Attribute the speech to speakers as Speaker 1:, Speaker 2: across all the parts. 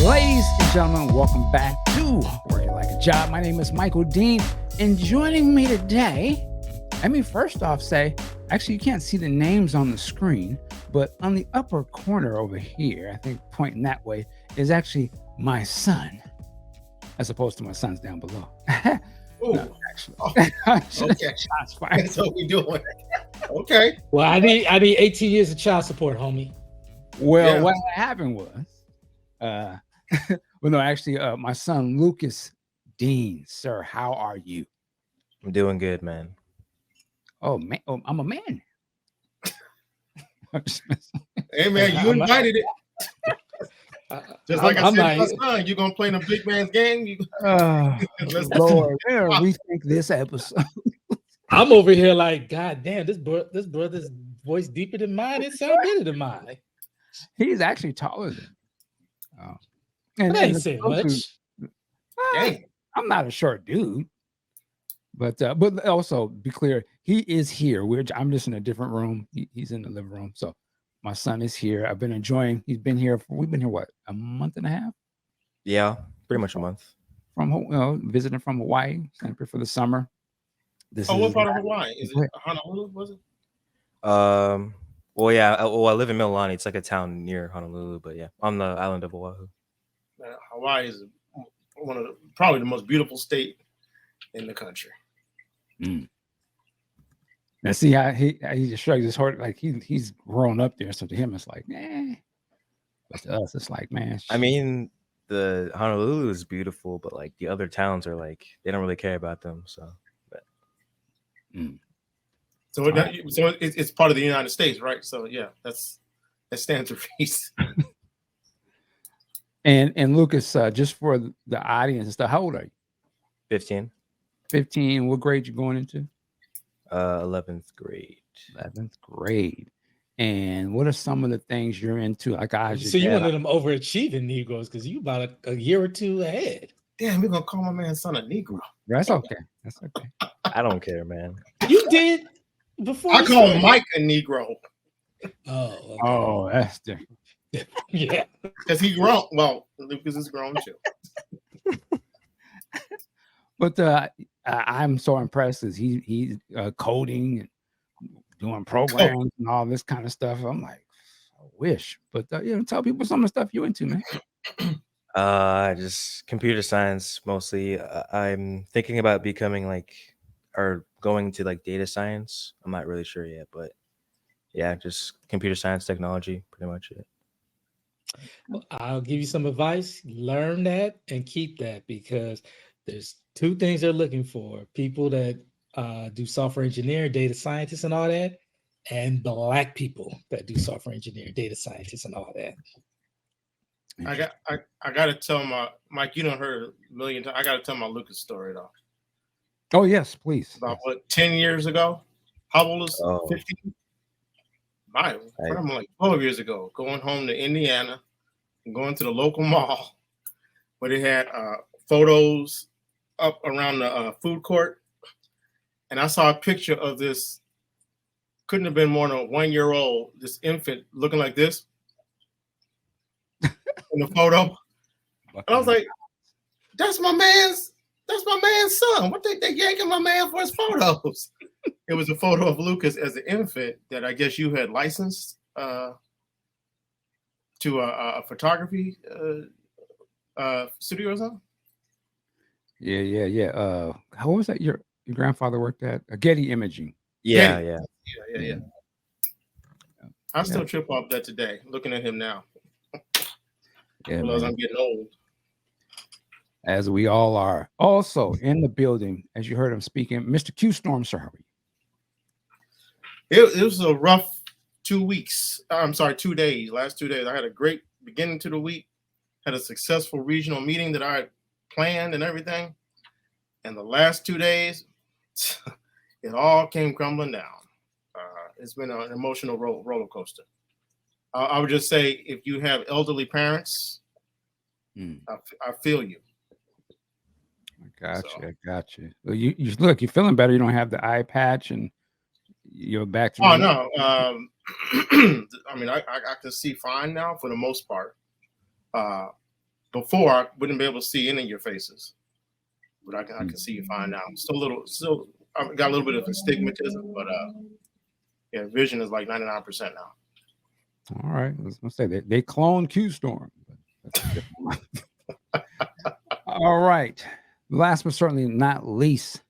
Speaker 1: Ladies and gentlemen, welcome back to Work Like a Job. My name is Michael Dean, and joining me today, let me first off say, actually, you can't see the names on the screen, but on the upper corner over here, I think pointing that way, is actually my son, as opposed to my sons down below.
Speaker 2: Oh,
Speaker 1: actually.
Speaker 2: okay.
Speaker 1: Shots fired.
Speaker 2: That's what we doing. Okay.
Speaker 3: Well, I need 18 years of child support, homie.
Speaker 1: Well,
Speaker 2: Yeah.
Speaker 1: what happened was, well, no, actually, my son Lucas Dean, sir, how are you?
Speaker 4: I'm doing good, man.
Speaker 1: Oh man, I'm a man.
Speaker 2: Hey, man, you invited it. Just like I said
Speaker 3: like,
Speaker 2: to my son, you're going to play in a big man's game. Let's
Speaker 1: Lord, we're gonna rethink this episode.
Speaker 3: I'm over here like, God damn, this brother's voice deeper than mine. It sounds better than mine.
Speaker 1: He's actually taller than.
Speaker 3: But I ain't
Speaker 1: the
Speaker 3: saying
Speaker 1: closest-
Speaker 3: much.
Speaker 2: Dang.
Speaker 1: I'm not a short dude, but also be clear, he is here. I'm just in a different room. He's in the living room, so my son is here. I've been enjoying. We've been here what, a month and a half
Speaker 4: Yeah, pretty much a month.
Speaker 1: from visiting from Hawaii, came here for the summer.
Speaker 2: What part of Hawaii? Is it Honolulu? Was it?
Speaker 4: Well, yeah. I live in Mililani. It's like a town near Honolulu, but yeah, on the island of Oahu.
Speaker 2: Hawaii is probably the most beautiful state in the country.
Speaker 1: Now, see how he just shrugs his heart like he's grown up there. So to him, it's like, but to us, it's like, man.
Speaker 4: I mean, the Honolulu is beautiful, but like the other towns are like they don't really care about them. So,
Speaker 2: So it's part of the United States, right? So yeah, that stands for peace.
Speaker 1: And Lucas, just for the audience and stuff, how old are you?
Speaker 4: 15.
Speaker 1: 15. What grade you going into?
Speaker 4: 11th grade.
Speaker 1: 11th grade. And what are some of the things you're into? Like
Speaker 3: So you one of them overachieving Negroes because you about a year or two ahead.
Speaker 2: Damn, we're gonna call my man's son a Negro.
Speaker 1: That's okay. That's okay.
Speaker 4: I don't care, man.
Speaker 3: You did before.
Speaker 2: I call Mike a Negro.
Speaker 3: Oh, okay.
Speaker 1: Oh, that's different.
Speaker 3: Yeah,
Speaker 2: because he grown. Well, Lucas is grown too.
Speaker 1: But I'm so impressed as he's coding and doing programs and all this kind of stuff. I'm like, I wish, but tell people some of the stuff you into, man.
Speaker 4: Just computer science mostly. I'm thinking about becoming or going to data science. I'm not really sure yet, but yeah, just computer science technology, pretty much it.
Speaker 3: Well, I'll give you some advice. Learn that and keep that because there's two things they're looking for: people that do software engineering, data scientists, and all that, and Black people that do software engineering, data scientists, and all that.
Speaker 2: I got to tell my Mike. You don't heard a million times. I got to tell my Lucas story though.
Speaker 1: Oh yes, please.
Speaker 2: About what 10 years ago? How old is 15? I'm like 12 years ago. Going home to Indiana, and going to the local mall, where they had photos up around the food court, and I saw a picture of this. Couldn't have been more than a 1 year old. This infant looking like this in the photo. And I was like, that's my man's son. What they yanking my man for his photos? It was a photo of Lucas as an infant that I guess you had licensed to a photography studio or something.
Speaker 1: Yeah. How was that? Your grandfather worked at Getty Imaging.
Speaker 4: Yeah.
Speaker 2: I still trip off that today, looking at him now.
Speaker 1: Yeah,
Speaker 2: as I'm getting old.
Speaker 1: As we all are. Also in the building, as you heard him speaking, Mr. Q Storm, sir. How are you?
Speaker 2: It was a rough 2 weeks. I'm sorry, 2 days. Last 2 days. I had a great beginning to the week. Had a successful regional meeting that I had planned and everything. And the last 2 days, it all came crumbling down. It's been an emotional roller coaster. I would just say, if you have elderly parents, I feel you.
Speaker 1: I got you. Well, you look, you're feeling better. You don't have the eye patch and you're back to.
Speaker 2: Oh no. I mean, I can see fine now for the most part. But before I wouldn't be able to see any of your faces, but I can see you fine now. Still, I got a little bit of astigmatism, but yeah, vision is like 99% now.
Speaker 1: All right. I was gonna say they cloned Q Storm. All right. Last but certainly not least,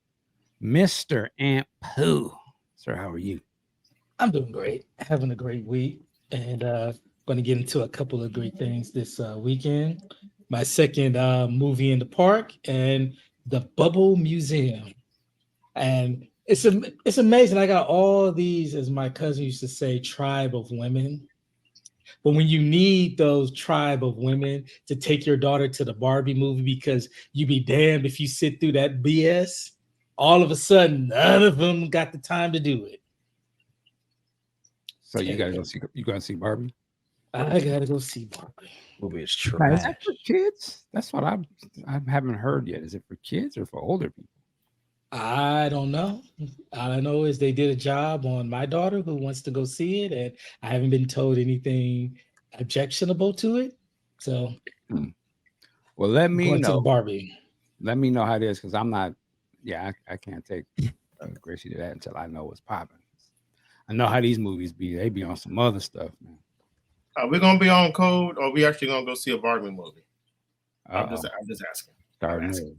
Speaker 1: Mr. Amp Pooh. Sir, how are you?
Speaker 3: I'm doing great, having a great week, and going to get into a couple of great things this weekend. My second movie in the park and the Bubble Museum, and it's amazing. I got all these, as my cousin used to say, tribe of women. But when you need those tribe of women to take your daughter to the Barbie movie, because you be damned if you sit through that BS, all of a sudden none of them got the time to do it.
Speaker 1: So you gonna see Barbie?
Speaker 3: I gotta go see Barbie.
Speaker 4: Movie is
Speaker 1: Now,
Speaker 4: trash.
Speaker 1: is that for kids? That's what I haven't heard yet. Is it for kids or for older people?
Speaker 3: I don't know. All I know is they did a job on my daughter who wants to go see it, and I haven't been told anything objectionable to it. So,
Speaker 1: Well, let
Speaker 3: I'm
Speaker 1: me
Speaker 3: going to the
Speaker 1: know.
Speaker 3: Barbie.
Speaker 1: Let me know how it is, because I'm not. Yeah, I can't take Gracie to that until I know what's popping. I know how these movies be. They be on some other stuff, man.
Speaker 2: Are we gonna be on code, or are we actually gonna go see a Barbie movie? I'm just asking.
Speaker 1: Starting
Speaker 2: asking.
Speaker 1: early.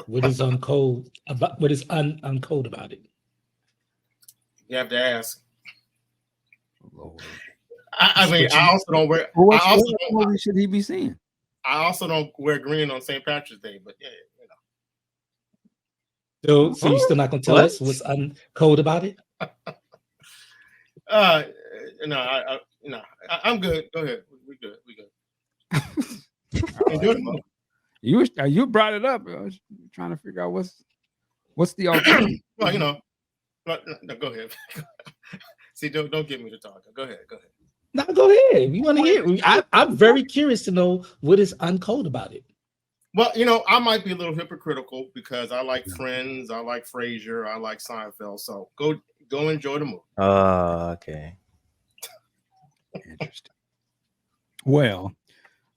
Speaker 3: What is uncode about? What is uncode about it?
Speaker 2: You have to ask.
Speaker 1: Lord.
Speaker 2: I mean, I also don't wear.
Speaker 1: Well,
Speaker 2: I also
Speaker 1: what
Speaker 2: don't,
Speaker 1: movie should he be seeing?
Speaker 2: I also don't wear green on St. Patrick's Day, but yeah, you know.
Speaker 3: So you're still not going to tell
Speaker 1: What?
Speaker 3: us what's uncode about it?
Speaker 2: I'm good. Go ahead. We good. Enjoy the movie.
Speaker 1: You brought it up. I was trying to figure out what's the alternative.
Speaker 2: Well, you know. No, go ahead. See, don't get me to talk. Go ahead.
Speaker 3: No, go ahead. We want to hear. I'm very curious to know what is uncode about it.
Speaker 2: Well, you know, I might be a little hypocritical because I like Friends, I like Frasier, I like Seinfeld. So go enjoy the movie.
Speaker 4: Oh, okay.
Speaker 1: Interesting. Well,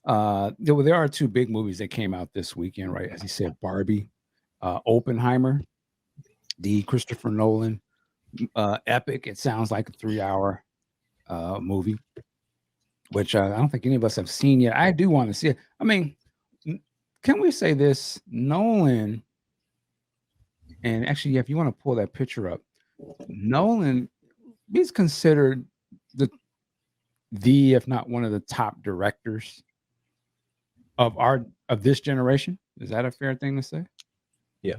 Speaker 1: there are two big movies that came out this weekend, right? As you said, Barbie, Oppenheimer, the Christopher Nolan epic. It sounds like a 3-hour movie, which I don't think any of us have seen yet. I do want to see it. I mean, can we say this? Nolan, and actually, if you want to pull that picture up, Nolan is considered the if not one of the top directors of this generation. Is that a fair thing to say?
Speaker 3: Yeah.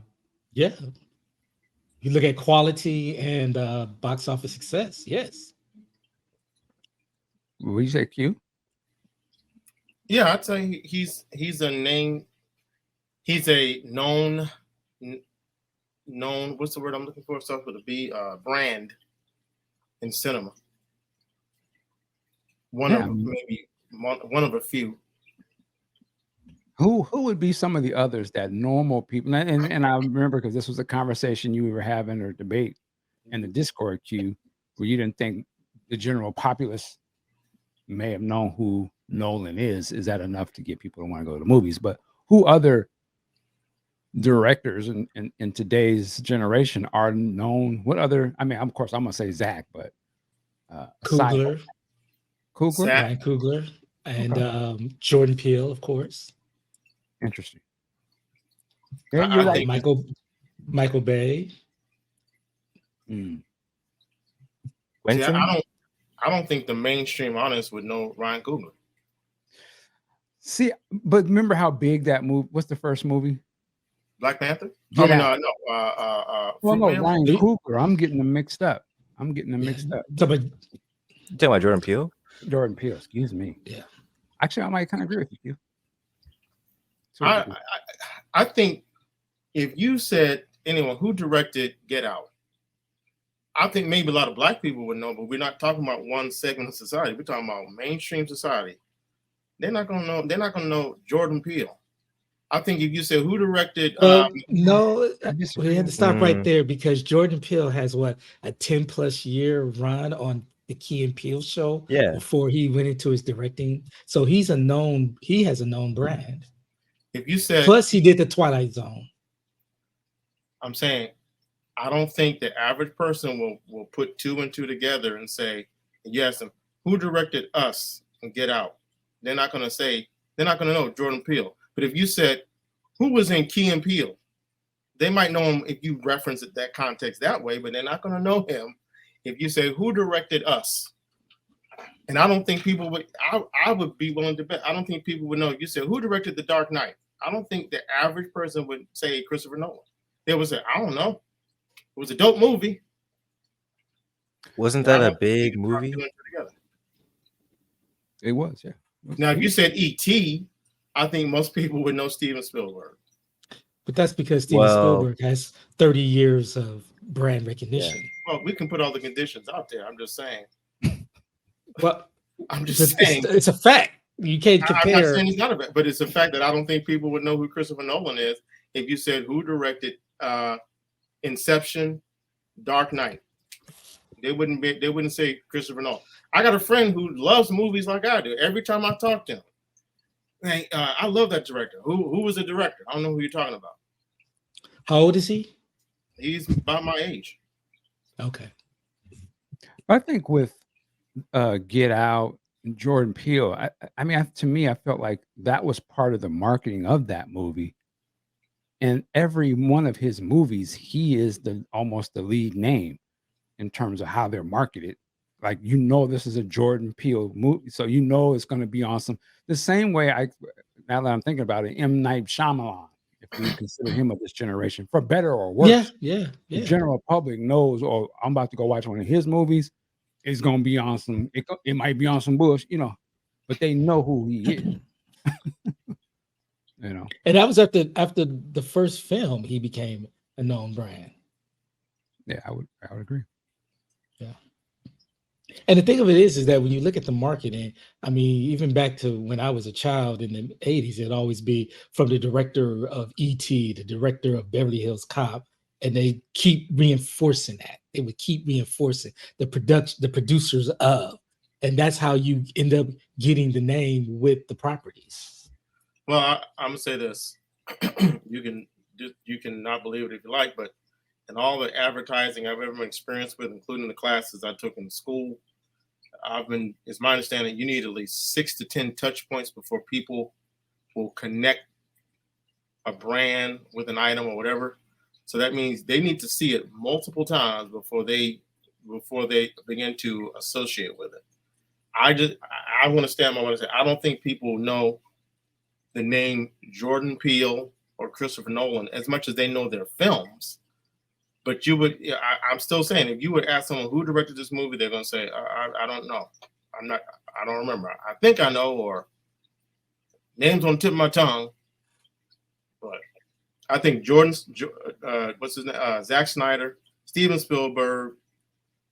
Speaker 3: You look at quality and box office success. Yes.
Speaker 1: What do you say, Q?
Speaker 2: Yeah, I'd say he's a name. He's a known. What's the word I'm looking for? Starts with a B. Brand in cinema. One of a few.
Speaker 1: Who would be some of the others that normal people, and I remember because this was a conversation you were having or debate in the Discord queue where you didn't think the general populace may have known who Nolan is that enough to get people to want to go to the movies? But who other directors in today's generation are known? What other? I mean, of course, I'm gonna say Zach, but
Speaker 3: Coogler, Ryan Coogler, and Jordan Peele, of course.
Speaker 1: Interesting.
Speaker 2: Yeah,
Speaker 1: you're right.
Speaker 3: Michael Bay.
Speaker 1: Mm.
Speaker 2: See, I don't think the mainstream audience would know Ryan Coogler.
Speaker 1: See, but remember how big that movie? What's the first movie?
Speaker 2: Black Panther?
Speaker 1: Well,
Speaker 2: Fruitvale?
Speaker 1: no, Ryan Coogler. I'm getting them mixed up.
Speaker 4: You talking about Jordan Peele?
Speaker 1: Jordan Peele, excuse me.
Speaker 3: Yeah.
Speaker 1: Actually, I might kind of agree with you.
Speaker 2: I think if you said anyone who directed Get Out, I think maybe a lot of black people would know, but we're not talking about one segment of society. We're talking about mainstream society. They're not gonna know. They're not gonna know Jordan Peele. I think if you said who directed,
Speaker 3: no, we had to stop right there because Jordan Peele has a 10+ year run on the Key and Peele show
Speaker 4: Yeah.
Speaker 3: before he went into his directing. So he has a known brand.
Speaker 2: If you said,
Speaker 3: Plus, he did the Twilight Zone.
Speaker 2: I'm saying, I don't think the average person will put two and two together and say, yes, who directed Us and Get Out? They're not going to know Jordan Peele. But if you said, who was in Key and Peele? They might know him if you reference it that context that way, but they're not going to know him if you say, who directed Us? And I don't think people would, I would be willing to bet, I don't think people would know. You said, who directed The Dark Knight? I don't think the average person would say Christopher Nolan. They would say, I don't know. It was a dope movie.
Speaker 4: Wasn't that a big movie?
Speaker 1: It was, yeah.
Speaker 2: Now, if you said E.T., I think most people would know Steven Spielberg.
Speaker 3: But that's because Steven Spielberg has 30 years of brand recognition.
Speaker 2: Yeah. Well, we can put all the conditions out there. I'm just saying.
Speaker 3: Well,
Speaker 2: I'm just saying.
Speaker 3: It's a fact. You can't compare.
Speaker 2: I'm not saying it's not a fact, but it's a fact that I don't think people would know who Christopher Nolan is if you said who directed Inception, Dark Knight. They wouldn't say Christopher Nolan. I got a friend who loves movies like I do. Every time I talk to him, hey, I love that director. Who was the director? I don't know who you're talking about.
Speaker 3: How old is he?
Speaker 2: He's about my age.
Speaker 3: Okay.
Speaker 1: I think with Get Out, Jordan Peele, I mean, to me, I felt like that was part of the marketing of that movie. And every one of his movies, he is almost the lead name in terms of how they're marketed. Like, this is a Jordan Peele movie, so it's going to be awesome. The same way now that I'm thinking about it, M. Night Shyamalan, if we consider him of this generation, for better or worse.
Speaker 3: Yeah.
Speaker 1: The general public knows, I'm about to go watch one of his movies. It's going to be on some, it might be on some bush, but they know who he is.
Speaker 3: And that was after the first film, he became a known brand.
Speaker 1: Yeah, I would agree.
Speaker 3: Yeah. And the thing of it is that when you look at the marketing, I mean, even back to when I was a child in the 80s, it'd always be from the director of E.T., the director of Beverly Hills Cop, and they keep reinforcing that. They would keep reinforcing the producers of, and that's how you end up getting the name with the properties.
Speaker 2: Well, I'm gonna say this: you can not believe it if you like, but in all the advertising I've ever experienced with, including the classes I took in school, it's my understanding you need at least 6 to 10 touch points before people will connect a brand with an item or whatever. So that means they need to see it multiple times before they begin to associate with it. I want to stand by what I say. I don't think people know the name Jordan Peele or Christopher Nolan as much as they know their films. But I'm still saying, if you would ask someone who directed this movie, they're going to say, I don't know. I don't remember. I think I know, or names on the tip of my tongue. But I think what's his name? Zack Snyder, Steven Spielberg.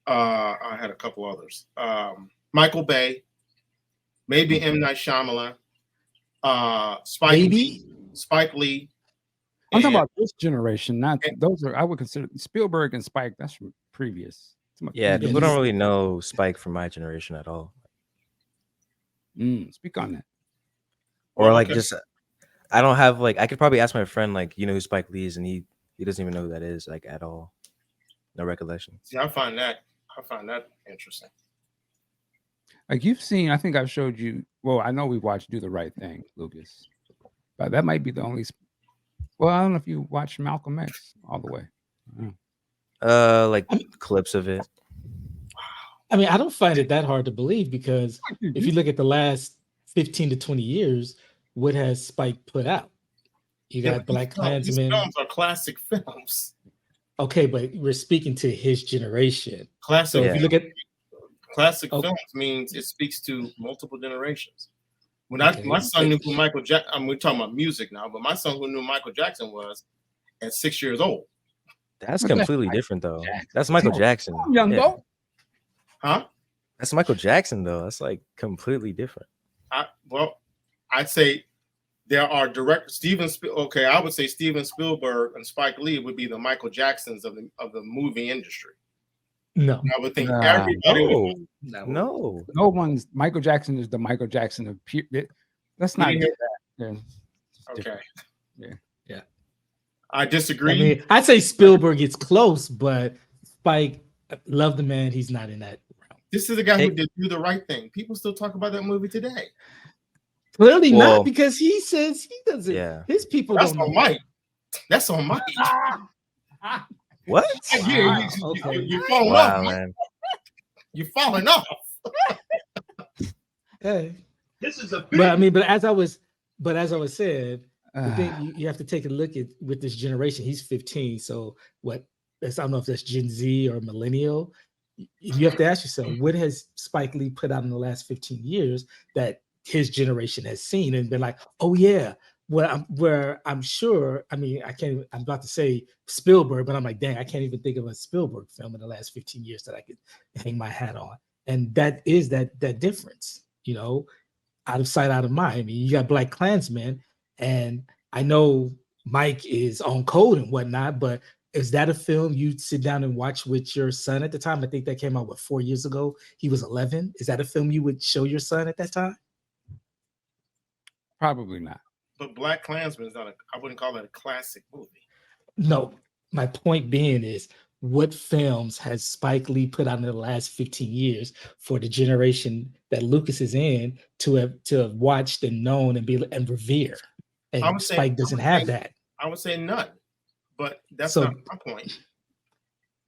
Speaker 2: I had a couple others. Michael Bay, maybe M. Night Shyamalan, Spike Lee.
Speaker 1: I'm talking about this generation, not those are. I would consider Spielberg and Spike. That's from previous.
Speaker 4: Yeah, people don't really know Spike from my generation at all.
Speaker 1: Speak on that.
Speaker 4: Or just, I don't have I could probably ask my friend who Spike Lee is, and he doesn't even know who that is at all. No recollection.
Speaker 2: See, I find that interesting.
Speaker 1: Like you've seen, I think I've showed you. Well, I know we watched Do the Right Thing, Lucas, but that might be the only. Well, I don't know if you watched Malcolm X all the way.
Speaker 4: Clips of it.
Speaker 3: I mean, I don't find it that hard to believe because if you look at the last 15 to 20 years, what has Spike put out? You got Black Klansman.
Speaker 2: These films are classic films.
Speaker 3: Okay, but we're speaking to his generation.
Speaker 2: Classic.
Speaker 3: So if you look at
Speaker 2: classic films, means it speaks to multiple generations. When my son knew who Michael Jackson, we're talking about music now, but my son who knew Michael Jackson was at 6 years old.
Speaker 4: That's completely different, though. That's Michael Jackson.
Speaker 1: Young though.
Speaker 2: Huh?
Speaker 4: That's Michael Jackson, though. That's completely different.
Speaker 2: I'd say there are I would say Steven Spielberg and Spike Lee would be the Michael Jacksons of the movie industry.
Speaker 3: No,
Speaker 2: I would think
Speaker 1: Nah.
Speaker 2: everybody would.
Speaker 4: No,
Speaker 3: no.
Speaker 4: no.
Speaker 1: No one's Michael Jackson is the Michael Jackson of let's
Speaker 2: You
Speaker 1: not
Speaker 2: didn't
Speaker 1: do
Speaker 2: hear-
Speaker 1: that. Yeah, it's
Speaker 2: Okay.
Speaker 1: different.
Speaker 3: Yeah.
Speaker 2: I disagree.
Speaker 3: I mean, I'd say Spielberg gets close, but Spike, love the man. He's not in that realm.
Speaker 2: This is a guy who
Speaker 4: Hey.
Speaker 2: did Do the Right Thing. People still talk about that movie today.
Speaker 3: Clearly
Speaker 4: Well,
Speaker 3: not, because he says he doesn't.
Speaker 4: yeah.
Speaker 3: His people
Speaker 2: That's
Speaker 3: don't
Speaker 2: on
Speaker 3: know.
Speaker 2: Mike. That's on Mike.
Speaker 4: What?
Speaker 2: Yeah,
Speaker 3: okay.
Speaker 2: you're falling
Speaker 4: Wow,
Speaker 2: off. Mike.
Speaker 4: man.
Speaker 2: You're falling off.
Speaker 3: Hey.
Speaker 2: This is a
Speaker 3: But I mean, but as I was saying, the thing
Speaker 1: Ah,
Speaker 3: you have to take a look at with this generation. He's 15, so what? I don't know if that's Gen Z or millennial. You have to ask yourself, what has Spike Lee put out in the last 15 years that his generation has seen and been like, oh yeah. Where I'm sure, I mean, I'm about to say Spielberg, but I'm like, dang, I can't even think of a Spielberg film in the last 15 years that I could hang my hat on. And that is that difference, out of sight, out of mind. I mean, you got Black Klansman, and I know Mike is on code and whatnot, but is that a film you'd sit down and watch with your son at the time? I think that came out 4 years ago. He was 11. Is that a film you would show your son at that time?
Speaker 1: probably not.
Speaker 2: But Black Klansman is not I wouldn't call that a classic movie.
Speaker 3: No. My point being is, what films has Spike Lee put out in the last 15 years for the generation that Lucas is in to have watched and known and revere?
Speaker 2: I
Speaker 3: And
Speaker 2: would say-
Speaker 3: Spike
Speaker 2: I
Speaker 3: doesn't
Speaker 2: would
Speaker 3: have
Speaker 2: say-
Speaker 3: that.
Speaker 2: I would say none. But that's
Speaker 3: So-
Speaker 2: not my point.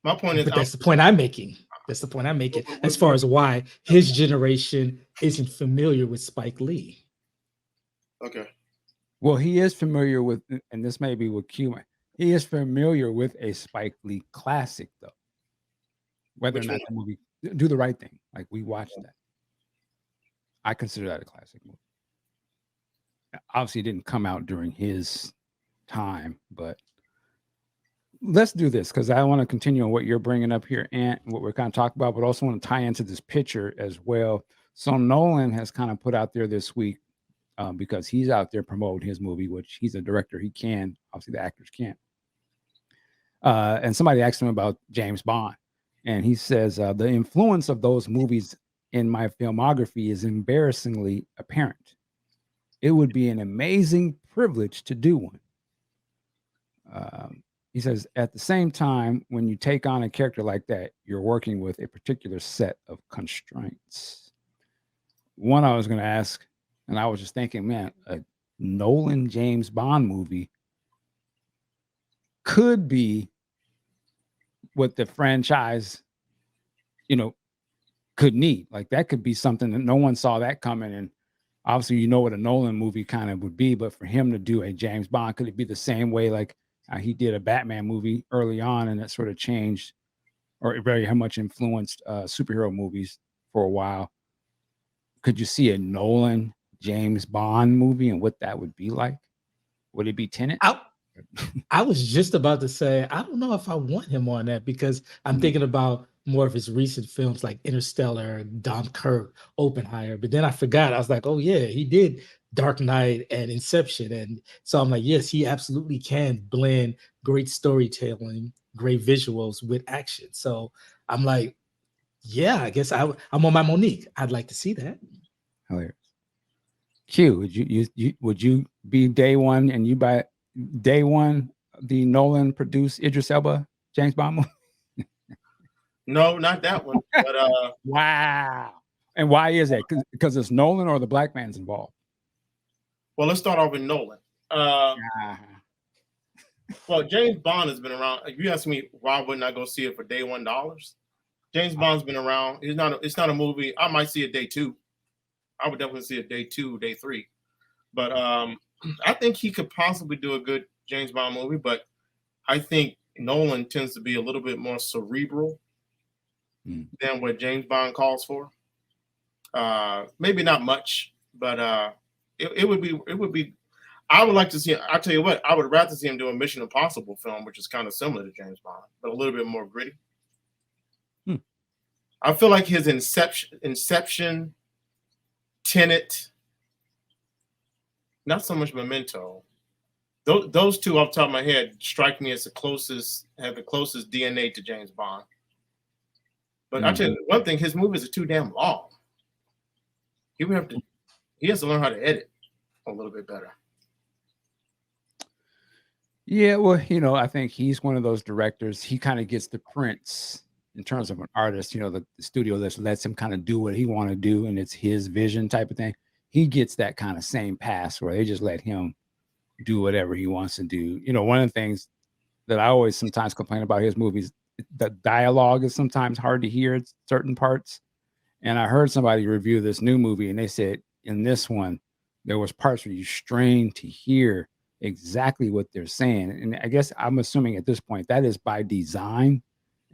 Speaker 2: My point is
Speaker 3: But that's the point I'm making. That's the point I'm making as far as why his generation isn't familiar with Spike Lee.
Speaker 2: okay.
Speaker 1: Well, he is familiar with, and this may be with Q. He is familiar with a Spike Lee classic, though. Whether
Speaker 2: Which
Speaker 1: or not
Speaker 2: one?
Speaker 1: the movie Do the Right Thing, like we watched that. I consider that a classic movie. Obviously, it didn't come out during his time, but let's do this because I want to continue on what you're bringing up here and what we're kind of talking about, but also want to tie into this picture as well. So Nolan has kind of put out there this week, because he's out there promoting his movie, which he's a director. He can, obviously the actors can't. And somebody asked him about James Bond. And he says, the influence of those movies in my filmography is embarrassingly apparent. It would be an amazing privilege to do one. He says, at the same time, when you take on a character like that, you're working with a particular set of constraints. One I was going to ask, and I was just thinking, man, a Nolan James Bond movie could be what the franchise, could need. Like that could be something that no one saw that coming. And obviously, what a Nolan movie kind of would be, but for him to do a James Bond, could it be the same way like he did a Batman movie early on and it sort of changed or very much influenced superhero movies for a while? Could you see a Nolan James Bond movie and what that would be like? Would it be Tenet?
Speaker 3: I was just about to say, I don't know if I want him on that because I'm thinking about more of his recent films like Interstellar, Dunkirk, Oppenheimer. But then I forgot. I was like, oh yeah, he did Dark Knight and Inception. And so I'm like, yes, he absolutely can blend great storytelling, great visuals with action. So I'm like, yeah, I guess I'm on my Monique. I'd like to see that.
Speaker 1: Hilarious. Q, would you be day one and you by day one the Nolan produced Idris Elba James Bond movie?
Speaker 2: No, not that one. But
Speaker 1: Wow. And why is that? Because it's Nolan or the black man's involved?
Speaker 2: well, let's start off with Nolan. Well, James Bond has been around. If you ask me why wouldn't I go see it for day $1? James Bond's been around. It's not a movie. I might see it day 2. I would definitely see it day 2, day 3. But I think he could possibly do a good James Bond movie. But I think Nolan tends to be a little bit more cerebral than what James Bond calls for. Maybe not much, but it would be. I would like to see. I'll tell you what. I would rather see him do a Mission Impossible film, which is kind of similar to James Bond, but a little bit more gritty. I feel like his Inception, Tenet, not so much Memento. Those two off the top of my head strike me as have the closest DNA to James Bond. But I tell you one thing, his movies are too damn long. He has to learn how to edit a little bit better.
Speaker 1: Yeah, well, I think he's one of those directors. He kind of gets the prints in terms of an artist. The studio that lets him kind of do what he want to do, and it's his vision type of thing. He gets that kind of same pass where they just let him do whatever he wants to do. One of the things that I always sometimes complain about his movies, the dialogue is sometimes hard to hear at certain parts. And I heard somebody review this new movie, and they said in this one there was parts where you strain to hear exactly what they're saying. And I guess I'm assuming at this point that is by design,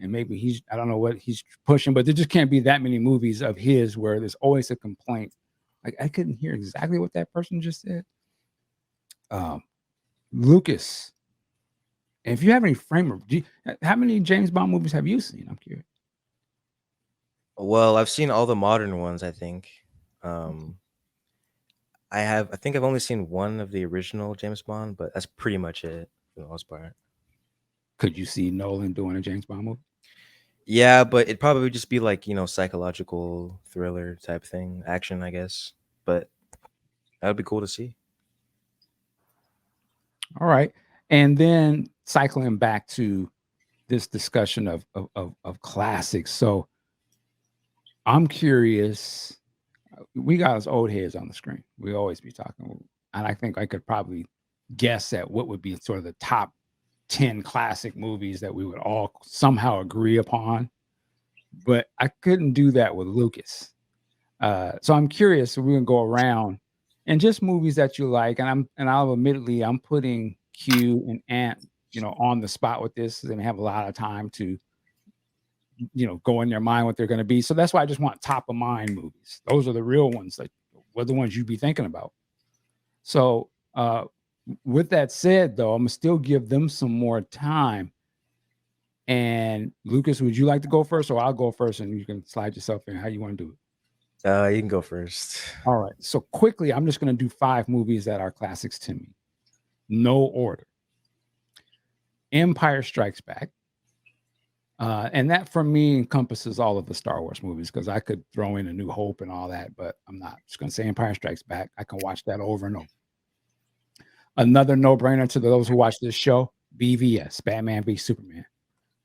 Speaker 1: and maybe I don't know what he's pushing, but there just can't be that many movies of his where there's always a complaint. Like, I couldn't hear exactly what that person just said. Lucas, if you have any how many James Bond movies have you seen? I'm curious.
Speaker 4: Well, I've seen all the modern ones, I think. I think I've only seen one of the original James Bond, but that's pretty much it for the most part.
Speaker 1: Could you see Nolan doing a James Bond movie?
Speaker 4: Yeah, but it'd probably just be like, psychological thriller type thing, action, I guess. But that would be cool to see.
Speaker 1: All right. And then cycling back to this discussion of classics. So I'm curious. We got us old heads on the screen. We always be talking. And I think I could probably guess at what would be sort of the top 10 classic movies that we would all somehow agree upon. But I couldn't do that with Lucas. So I'm curious. So we're going to go around and just movies that you like. And I'll admittedly, I'm putting Q and Ant, on the spot with this, and have a lot of time to go in their mind what they're going to be. So that's why I just want top of mind movies. Those are the real ones, like what the ones you'd be thinking about. So with that said, though, I'm gonna still give them some more time. And Lucas, would you like to go first, or I'll go first, and you can slide yourself in? How you want to do it?
Speaker 4: You can go first.
Speaker 1: All right. So quickly, I'm just going to do 5 movies that are classics to me. No order. Empire Strikes Back. And that for me encompasses all of the Star Wars movies, because I could throw in A New Hope and all that, but I'm not just going to say Empire Strikes Back. I can watch that over and over. Another no-brainer to those who watch this show, BVS, Batman v Superman.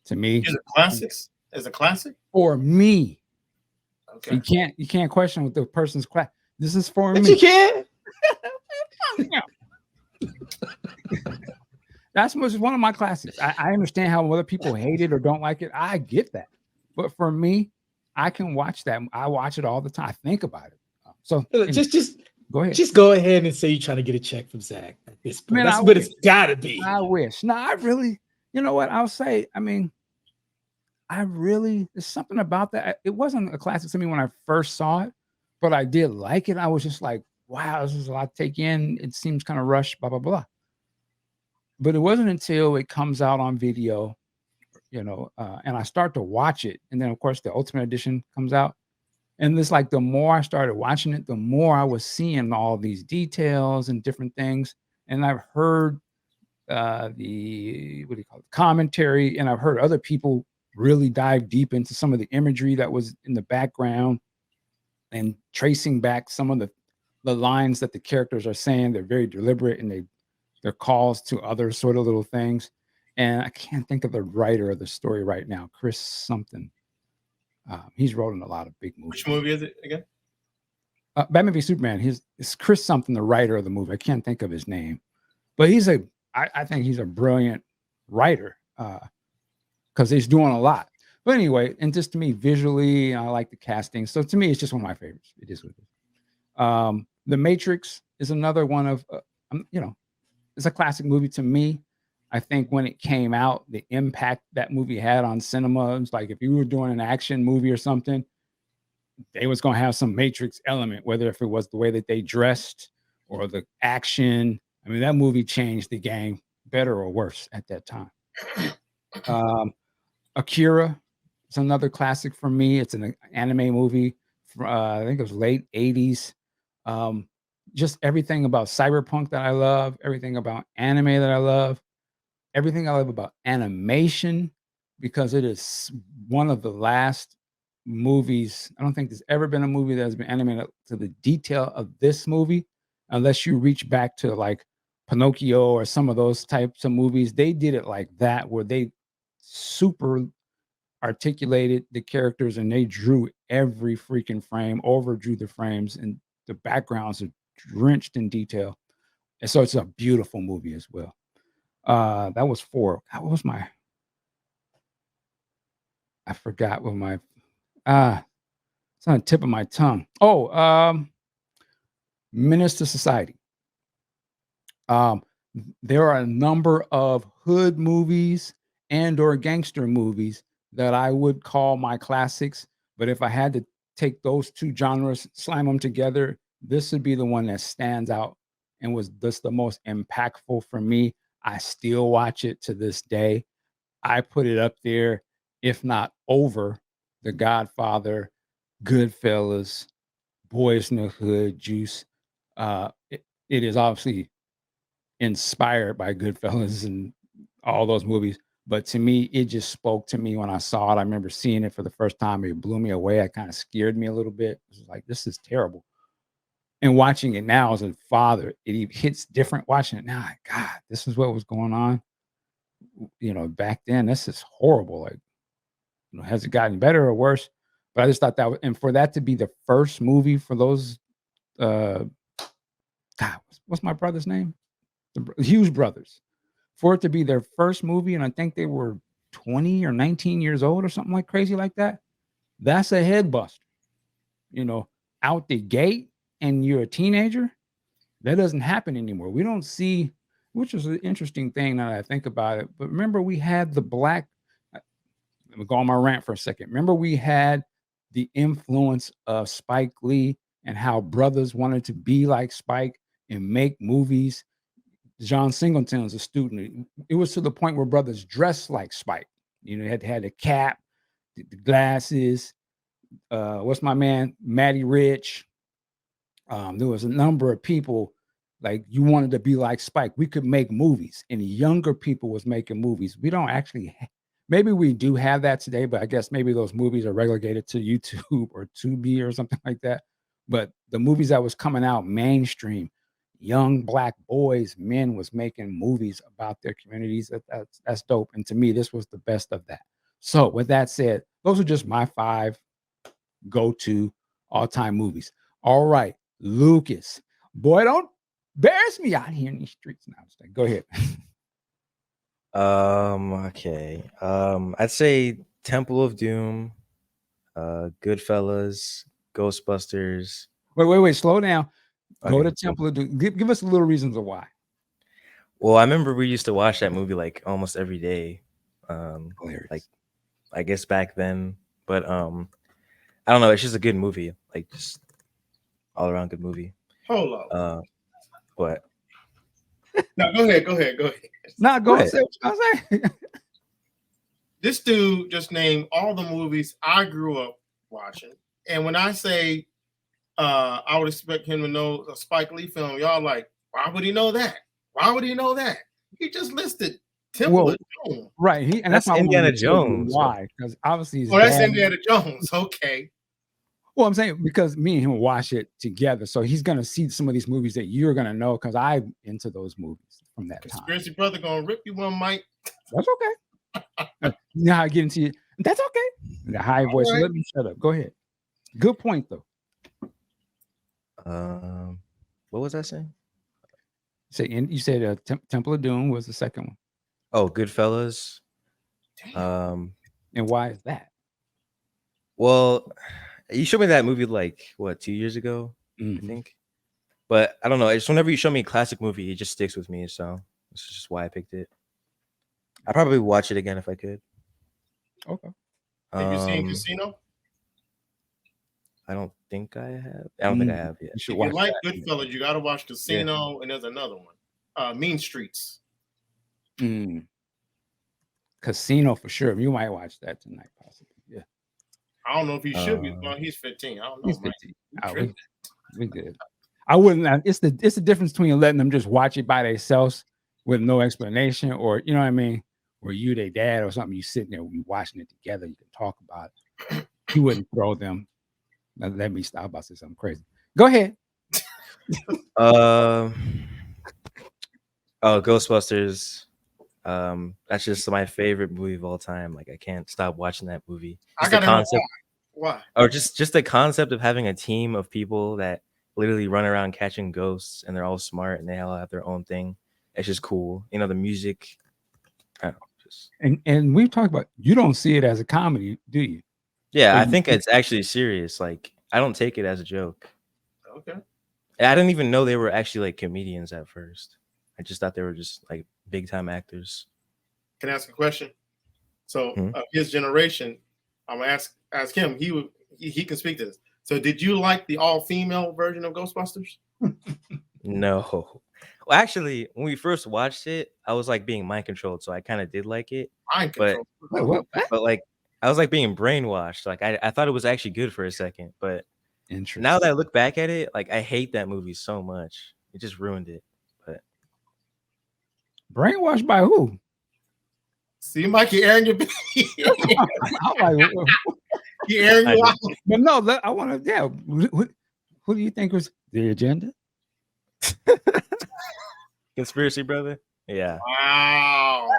Speaker 1: To me,
Speaker 2: is it classics? Is a classic
Speaker 1: for me.
Speaker 2: Okay.
Speaker 1: You can't question what the person's class. This is for
Speaker 3: But
Speaker 1: me.
Speaker 3: you can.
Speaker 1: That's one of my classics. I understand how other people hate it or don't like it. I get that. But for me, I can watch that. I watch it all the time. I think about it. So
Speaker 3: just
Speaker 1: go ahead.
Speaker 3: Just go ahead and say you're trying to get a check from Zach at this point.
Speaker 1: Man,
Speaker 3: That's what it's gotta be.
Speaker 1: I wish. No, I really, you know what? I'll say, there's something about that. It wasn't a classic to me when I first saw it, but I did like it. I was just like, wow, this is a lot to take in. It seems kind of rushed, blah, blah, blah. But it wasn't until it comes out on video, and I start to watch it. And then, of course, the Ultimate Edition comes out. And it's like the more I started watching it, the more I was seeing all these details and different things. And I've heard commentary, and I've heard other people really dive deep into some of the imagery that was in the background and tracing back some of the lines that the characters are saying. They're very deliberate, and they're calls to other sort of little things. And I can't think of the writer of the story right now, Chris something. He's wrote in a lot of big movies.
Speaker 2: Which movie is it again?
Speaker 1: Batman v Superman. It's Chris something, the writer of the movie. I can't think of his name, but I think he's a brilliant writer because he's doing a lot. But anyway, and just to me, visually, I like the casting. So to me, it's just one of my favorites. It is what it is. The Matrix is another one of, it's a classic movie to me. I think when it came out, the impact that movie had on cinema, it's like if you were doing an action movie or something, they was going to have some Matrix element, whether if it was the way that they dressed or the action. I mean, that movie changed the game, better or worse at that time. Akira is another classic for me. It's an anime movie. I think it was late 80s. Just everything about cyberpunk that I love, everything about anime that I love, everything I love about animation, because it is one of the last movies. I don't think there's ever been a movie that has been animated to the detail of this movie, unless you reach back to like Pinocchio or some of those types of movies. They did it like that, where they super articulated the characters and they drew every freaking frame, overdrew the frames, and the backgrounds are drenched in detail. And so it's a beautiful movie as well. That was 4. What was my I forgot what my it's on the tip of my tongue. Oh, Menace to Society. There are a number of hood movies and or gangster movies that I would call my classics, but if I had to take those two genres, slam them together, this would be the one that stands out and was just the most impactful for me. I still watch it to this day. I put it up there, if not over, The Godfather, Goodfellas, Boys in the Hood, Juice. It is obviously inspired by Goodfellas and all those movies, but to me, it just spoke to me when I saw it. I remember seeing it for the first time. It blew me away. It kind of scared me a little bit. It was like, this is terrible. And watching it now as a father, it hits different. Watching it now, like, God, this is what was going on. Back then, this is horrible. Like, has it gotten better or worse? But I just thought that, and for that to be the first movie for those, God, what's my brother's name? The Hughes brothers. For it to be their first movie, and I think they were 20 or 19 years old or something like crazy like that. That's a head buster. Out the gate, and you're a teenager. That doesn't happen anymore. We don't see, which is an interesting thing now that I think about it. But remember, we had the black. Let me go on my rant for a second. Remember, we had the influence of Spike Lee and how brothers wanted to be like Spike and make movies. John Singleton was a student. It was to the point where brothers dressed like Spike. They had a cap, the glasses. What's my man, Matty Rich? There was a number of people like you wanted to be like Spike. We could make movies, and the younger people was making movies. We don't actually. Maybe we do have that today, but I guess maybe those movies are relegated to YouTube or Tubi or something like that. But the movies that was coming out mainstream, young black boys, men was making movies about their communities. That's dope. And to me, this was the best of that. So with that said, those are just my 5 go-to all-time movies. All right, Lucas. Boy, don't embarrass me out here in these streets now. Go ahead.
Speaker 4: Okay. I'd say Temple of Doom, Goodfellas, Ghostbusters.
Speaker 1: Wait. Slow down. Go
Speaker 4: Okay.
Speaker 1: to Temple of Doom. Give us a little reasons of why.
Speaker 4: Well, I remember we used to watch that movie like almost every day.
Speaker 1: Hilarious.
Speaker 4: Like I guess back then, but I don't know. It's just a good movie, like just all around good movie.
Speaker 2: Hold on.
Speaker 4: What?
Speaker 2: No, go ahead.
Speaker 1: Nah, go
Speaker 4: ahead.
Speaker 1: say what you gonna say.
Speaker 2: This dude just named all the movies I grew up watching. And when I say I would expect him to know a Spike Lee film, y'all like, why would he know that? Why would he know that? He just listed Temple of Doom.
Speaker 1: Right.
Speaker 4: That's
Speaker 1: why I wanted
Speaker 4: Indiana
Speaker 1: to tell you
Speaker 4: Jones.
Speaker 1: why? Because obviously his
Speaker 2: That's
Speaker 1: dad-
Speaker 2: Indiana Jones. Okay.
Speaker 1: Well, I'm saying because me and him watch it together, so he's gonna see some of these movies that you're gonna know because I'm into those movies from that time.
Speaker 2: Conspiracy brother gonna rip you one, Mike.
Speaker 1: That's okay. You know how I get into it. That's okay. The high voice.
Speaker 2: right.
Speaker 1: Let me shut up. Go ahead. Good point though.
Speaker 4: What was I saying?
Speaker 1: You said Temple of Doom was the second one,
Speaker 4: Oh, Goodfellas.
Speaker 2: Damn.
Speaker 1: and why is that?
Speaker 4: Well, you showed me that movie like what 2 years ago, I think. But I don't know. It's whenever you show me a classic movie, it just sticks with me. So this is just why I picked it. I'd probably watch it again if I could.
Speaker 1: Okay.
Speaker 2: Have you seen Casino?
Speaker 4: I don't think I have. I don't think I have yet.
Speaker 1: You should
Speaker 2: If
Speaker 1: watch
Speaker 2: you like
Speaker 1: that.
Speaker 2: Goodfellas, you gotta watch Casino, and there's another one. Mean Streets.
Speaker 1: Casino for sure. You might watch that tonight, possibly. Yeah.
Speaker 2: I don't know if he should be. Well, he's 15. I don't know.
Speaker 1: He's
Speaker 2: Mike.
Speaker 1: 15.
Speaker 2: You
Speaker 1: Oh,
Speaker 2: tripping.
Speaker 1: we good. I wouldn't. It's the difference between letting them just watch it by themselves with no explanation, or you know what I mean, or you, their dad, or something. You sitting there, we watching it together. You can talk about it. He wouldn't throw them. Now, let me stop. I'm about to say something crazy. Go ahead.
Speaker 4: Oh, Ghostbusters. That's just my favorite movie of all time. Like I can't stop watching that movie.
Speaker 2: I
Speaker 4: Just the
Speaker 2: gotta know
Speaker 4: concept,
Speaker 2: why.
Speaker 4: or just the concept of having a team of people that literally run around catching ghosts, and they're all smart and they all have their own thing. It's just cool. You know, the music. I don't know, just
Speaker 1: And we've talked about you don't see it as a comedy, do you?
Speaker 4: yeah.
Speaker 1: So
Speaker 4: I
Speaker 1: you-
Speaker 4: think it's actually serious. Like I don't take it as a joke.
Speaker 2: Okay.
Speaker 4: And I didn't even know they were actually like comedians at first. I just thought they were just like big time actors.
Speaker 2: Can I ask a question? So
Speaker 4: Hmm?
Speaker 2: of his generation, I'm gonna ask him. He can speak to this. So did you like the all female version of Ghostbusters?
Speaker 4: No. Well, actually, when we first watched it, I was like being mind controlled, so I kind of did like it.
Speaker 2: Mind
Speaker 4: But
Speaker 2: control.
Speaker 1: Wait, what?
Speaker 4: but like I was like being brainwashed. Like I thought it was actually good for a second, but
Speaker 1: Interesting.
Speaker 4: now that I look back at it, like I hate that movie so much. It just ruined it. But
Speaker 1: Brainwashed by who?
Speaker 2: See, Mike, you airing your
Speaker 1: I'm like,
Speaker 2: you airing
Speaker 4: I
Speaker 2: your
Speaker 4: know.
Speaker 2: out.
Speaker 1: but no, I want to. Yeah, who do you think was the agenda?
Speaker 4: Conspiracy brother? Yeah.
Speaker 2: Wow.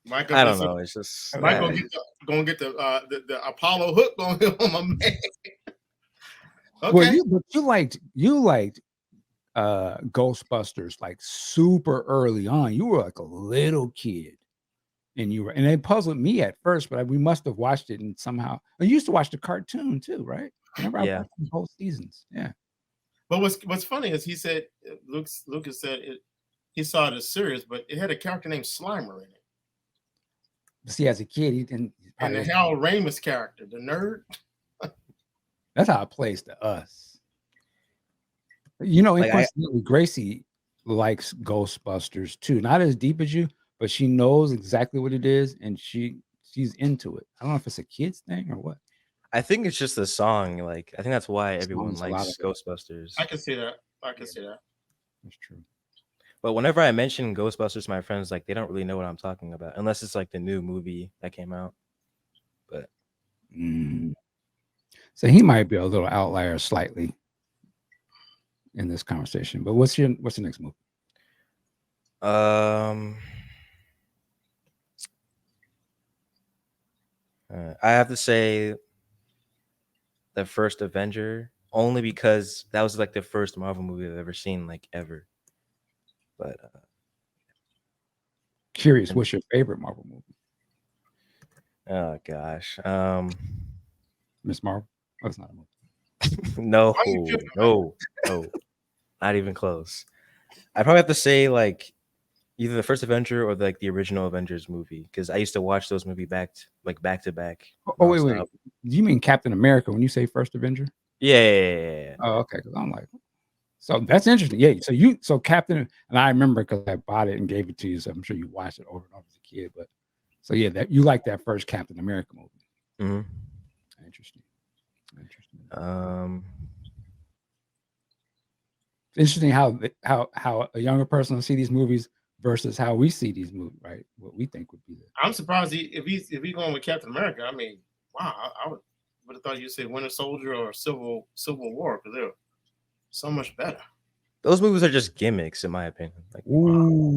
Speaker 2: Michael,
Speaker 4: I don't know. It's just
Speaker 2: Michael gonna get the Apollo hook on him, my man. Okay.
Speaker 1: Well, you liked Ghostbusters like super early on. You were like a little kid, and it puzzled me at first, but we must have watched it and somehow. I used to watch the cartoon too, right? Remember, I
Speaker 4: Yeah.
Speaker 1: watched the whole seasons. Yeah.
Speaker 2: But what's funny is he said Lucas said he saw it as serious, but it had a character named Slimer in it.
Speaker 1: See, as a kid, he didn't.
Speaker 2: And the Harold Ramis character, the nerd.
Speaker 1: That's how it plays to us. You know,
Speaker 4: Like,
Speaker 1: coincidentally, Gracie likes Ghostbusters too. Not as deep as you, but she knows exactly what it is, and she's into it. I don't know if it's a kids thing or what.
Speaker 4: I think it's just the song. Like I think that's why everyone
Speaker 1: Song's a lot
Speaker 4: likes
Speaker 1: of it.
Speaker 4: Ghostbusters.
Speaker 2: I can see that. I can see that.
Speaker 1: That's true.
Speaker 4: But whenever I mention Ghostbusters to my friends, like they don't really know what I'm talking about, unless it's like the new movie that came out. But
Speaker 1: So he might be a little outlier slightly in this conversation. But what's the next movie?
Speaker 4: I have to say the first Avenger, only because that was like the first Marvel movie I've ever seen, like ever. But
Speaker 1: Curious, what's your favorite Marvel movie?
Speaker 4: oh gosh,
Speaker 1: Miss Marvel? Oh, it's not a movie.
Speaker 4: no, not even close. I probably have to say like either the first Avenger or like the original Avengers movie, because I used to watch those movies back to back.
Speaker 1: Oh, wait.
Speaker 4: nonstop.
Speaker 1: Do you mean Captain America when you say first Avenger?
Speaker 4: Yeah.
Speaker 1: Oh, okay. Because I'm like, so that's interesting. Yeah. So Captain, and I remember because I bought it and gave it to you. So I'm sure you watched it over and over as a kid. But so yeah, that you like that first Captain America movie.
Speaker 4: Mm-hmm.
Speaker 1: Interesting. It's interesting how a younger person will see these movies versus how we see these movies, right? What we think would be the
Speaker 2: I'm surprised if he's going with Captain America. I mean, wow, I would have thought you'd say Winter Soldier or Civil War because they're so much better.
Speaker 4: Those movies are just gimmicks, in my opinion. Like,
Speaker 1: ooh,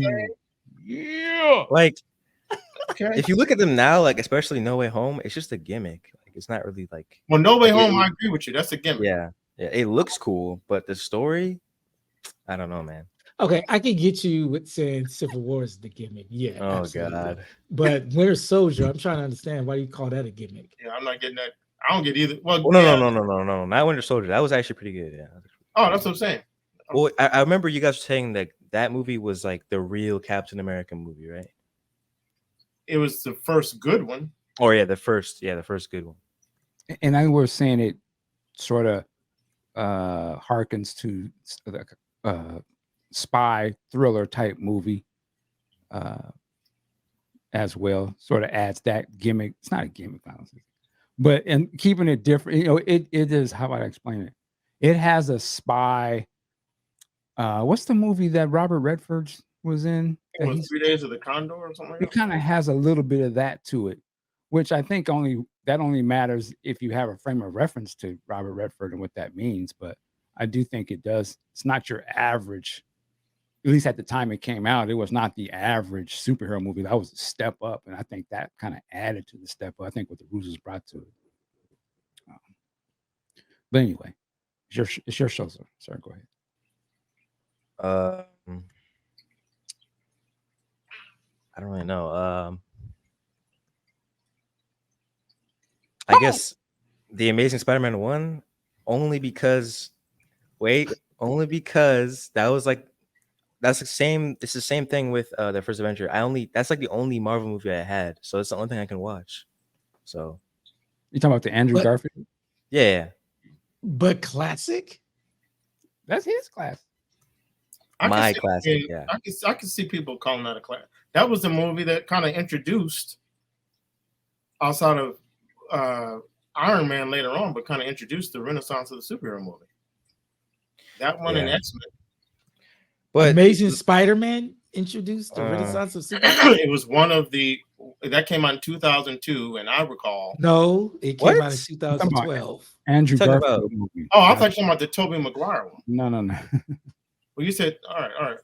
Speaker 1: yeah.
Speaker 4: like
Speaker 2: Okay.
Speaker 4: if you look at them now, like especially No Way Home, it's just a gimmick. Like it's not really like.
Speaker 2: Well, No Way
Speaker 4: like,
Speaker 2: Home, I agree with you. That's a gimmick.
Speaker 4: Yeah, it looks cool, but the story, I don't know, man.
Speaker 3: Okay, I can get you with saying Civil War is the gimmick. Yeah.
Speaker 4: Oh
Speaker 3: absolutely.
Speaker 4: God.
Speaker 3: But Winter Soldier, I'm trying to understand why do you call that a gimmick?
Speaker 2: Yeah, I'm not getting that. I don't get either. Well,
Speaker 4: No, not Winter Soldier. That was actually pretty good. Yeah.
Speaker 2: Oh, that's what I'm saying.
Speaker 4: Well, I remember you guys saying that movie was like the real Captain America movie, right?
Speaker 2: It was the first good one.
Speaker 4: Or the first good one.
Speaker 1: And I was saying it sort of harkens to the spy thriller type movie as well. Sort of adds that gimmick. It's not a gimmick, honestly, but and keeping it different. You know, it is. How would I explain it? It has a spy. What's the movie that Robert Redford was in?
Speaker 2: It was 3 Days of the Condor or something like
Speaker 1: It
Speaker 2: that.
Speaker 1: kind of has a little bit of that to it, which I think only that only matters if you have a frame of reference to Robert Redford and what that means. But I do think it does. It's not your average. At least at the time it came out, it was not the average superhero movie. That was a step up, and I think that kind of added to the step up. I think what the Russos brought to it. But anyway, it's your show, sir. Sorry, go ahead.
Speaker 4: I don't really know. I guess the Amazing Spider-Man 1, only because that was like, that's the same. It's the same thing with the first Avenger. That's like the only Marvel movie I had, so it's the only thing I can watch. So
Speaker 1: You talking about the Andrew
Speaker 3: But-
Speaker 1: Garfield?
Speaker 4: yeah.
Speaker 3: But classic?
Speaker 1: That's his class.
Speaker 2: I can
Speaker 4: My
Speaker 2: see-
Speaker 4: classic,
Speaker 2: yeah,
Speaker 4: yeah.
Speaker 2: I can see people calling that a class. That was the movie that kind of introduced, outside of Iron Man later on, but kind of introduced the renaissance of the superhero movie. That one and
Speaker 4: Yeah.
Speaker 2: X-Men.
Speaker 4: But
Speaker 3: Amazing Spider-Man introduced the Renaissance of Superman?
Speaker 2: It was one of the that came out in 2002, and I recall.
Speaker 3: No, it came out in
Speaker 4: What?
Speaker 3: 2012.
Speaker 1: Andrew
Speaker 4: Talk
Speaker 1: Garfield
Speaker 4: about-
Speaker 1: movie.
Speaker 2: Oh, I thought you were talking about the Tobey Maguire one.
Speaker 1: No.
Speaker 2: Well, you said all right.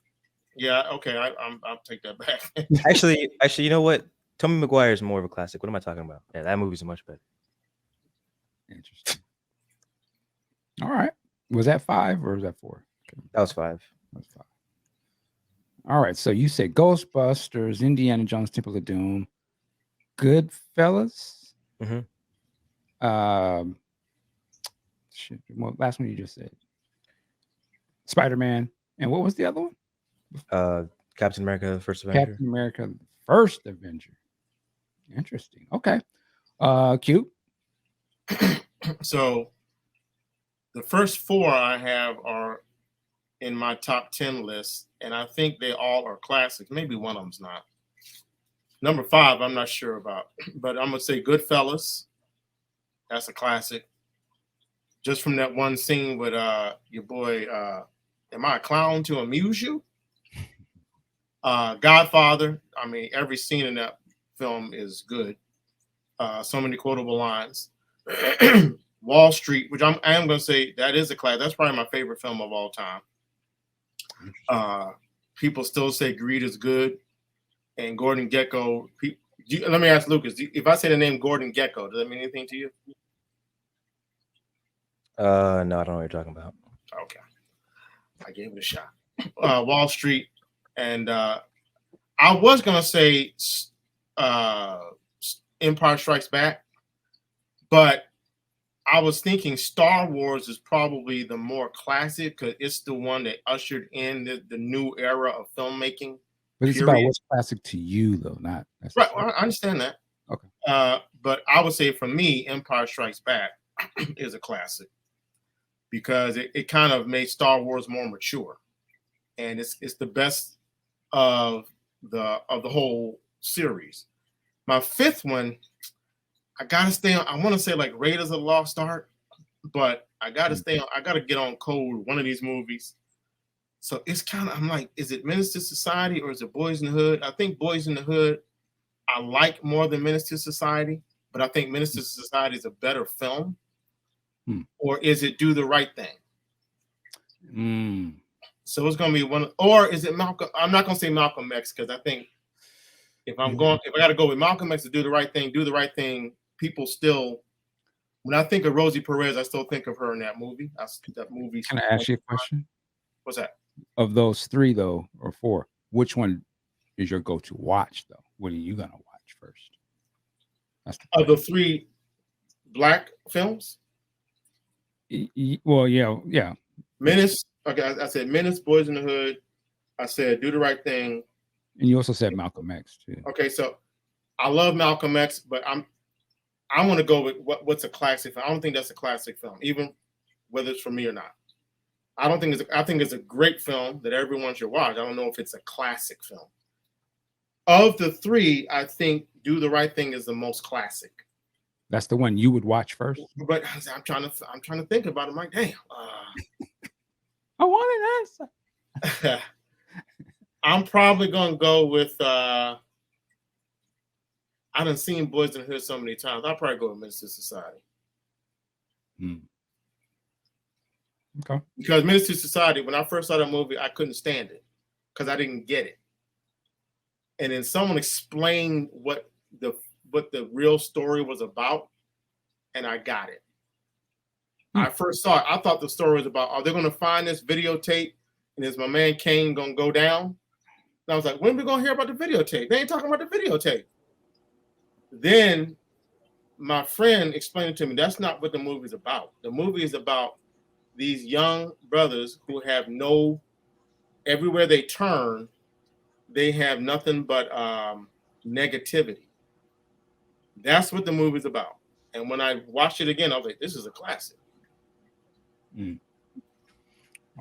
Speaker 2: Yeah, okay. I'll take that back.
Speaker 4: actually, you know what? Tobey Maguire is more of a classic. What am I talking about? Yeah, that movie's much better.
Speaker 1: Interesting. All right. Was that 5 or was that 4?
Speaker 4: That was 5.
Speaker 1: That's 5. All right. So you said Ghostbusters, Indiana Jones, Temple of Doom, Goodfellas.
Speaker 4: Mhm.
Speaker 1: Shit. Well, last one you just said. Spider-Man. And what was the other one?
Speaker 4: Captain America: The First Avenger.
Speaker 1: Captain America, the First Avenger. Interesting. Okay. Q.
Speaker 2: So the first 4 I have are in my top 10 list, and I think they all are classics. Maybe one of them's not. Number 5, I'm not sure about, but I'm gonna say Goodfellas. That's a classic. Just from that one scene with your boy, am I a clown to amuse you? Godfather. I mean, every scene in that film is good. So many quotable lines. Wall Street, which I am going to say that is a class. That's probably my favorite film of all time. People still say Greed is good, and Gordon Gekko. Let me ask Lucas: if I say the name Gordon Gekko, does that mean anything to you?
Speaker 4: No, I don't know what you're talking about.
Speaker 2: Okay, I gave it a shot. Wall Street, and I was going to say Empire Strikes Back, but I was thinking Star Wars is probably the more classic because it's the one that ushered in the new era of filmmaking.
Speaker 1: But it's about
Speaker 2: Period.
Speaker 1: what's classic to you, though, not
Speaker 2: Right, well, I understand that.
Speaker 1: Okay.
Speaker 2: But I would say for me, Empire Strikes Back is a classic because it kind of made Star Wars more mature, and it's the best of the whole series. My 5th one, I gotta stay on. I want to say like Raiders of the Lost Ark, but I gotta stay on. I gotta get on code with one of these movies. So it's kind of, I'm like, is it Menace to Society or is it Boys in the Hood? I think Boys in the Hood I like more than Menace to Society, but I think Menace to Society is a better film. Or is it Do the Right Thing? So it's gonna be one, or is it Malcolm? I'm not gonna say Malcolm X because I think if I gotta go with Malcolm X to Do the Right Thing, people still, when I think of Rosie Perez, I still think of her in that movie. That movie.
Speaker 1: Can I ask you a question?
Speaker 2: What's that?
Speaker 1: Of those 3, though, or 4, which one is your go-to watch, though? What are you gonna watch first? That's
Speaker 2: Of the 3 black films,
Speaker 1: well, yeah.
Speaker 2: Menace. Okay, I said Menace, Boys in the Hood. I said Do the Right Thing.
Speaker 1: And you also said Malcolm X too.
Speaker 2: Okay, so I love Malcolm X, but I want to go with what's a classic film. I don't think that's a classic film, even whether it's for me or not. I think it's a great film that everyone should watch. I don't know if it's a classic film. Of the 3, I think Do the Right Thing is the most classic.
Speaker 1: That's the one you would watch first.
Speaker 2: But I'm trying to think about it. I'm like, damn.
Speaker 1: I want an answer.
Speaker 2: I'm probably gonna go with I done seen Boys in the Hood so many times. I'll probably go with Minister Society.
Speaker 1: Okay.
Speaker 2: Because Minister Society, when I first saw that movie, I couldn't stand it because I didn't get it. And then someone explained what the real story was about, and I got it. I first saw it. I thought the story was about, are they going to find this videotape and is my man Kane going to go down? And I was like, when are we going to hear about the videotape? They ain't talking about the videotape. Then my friend explained it to me. That's not what the movie's about. The movie is about these young brothers who have everywhere they turn, they have nothing but negativity. That's what the movie's about. And when I watched it again, I was like, this is a classic.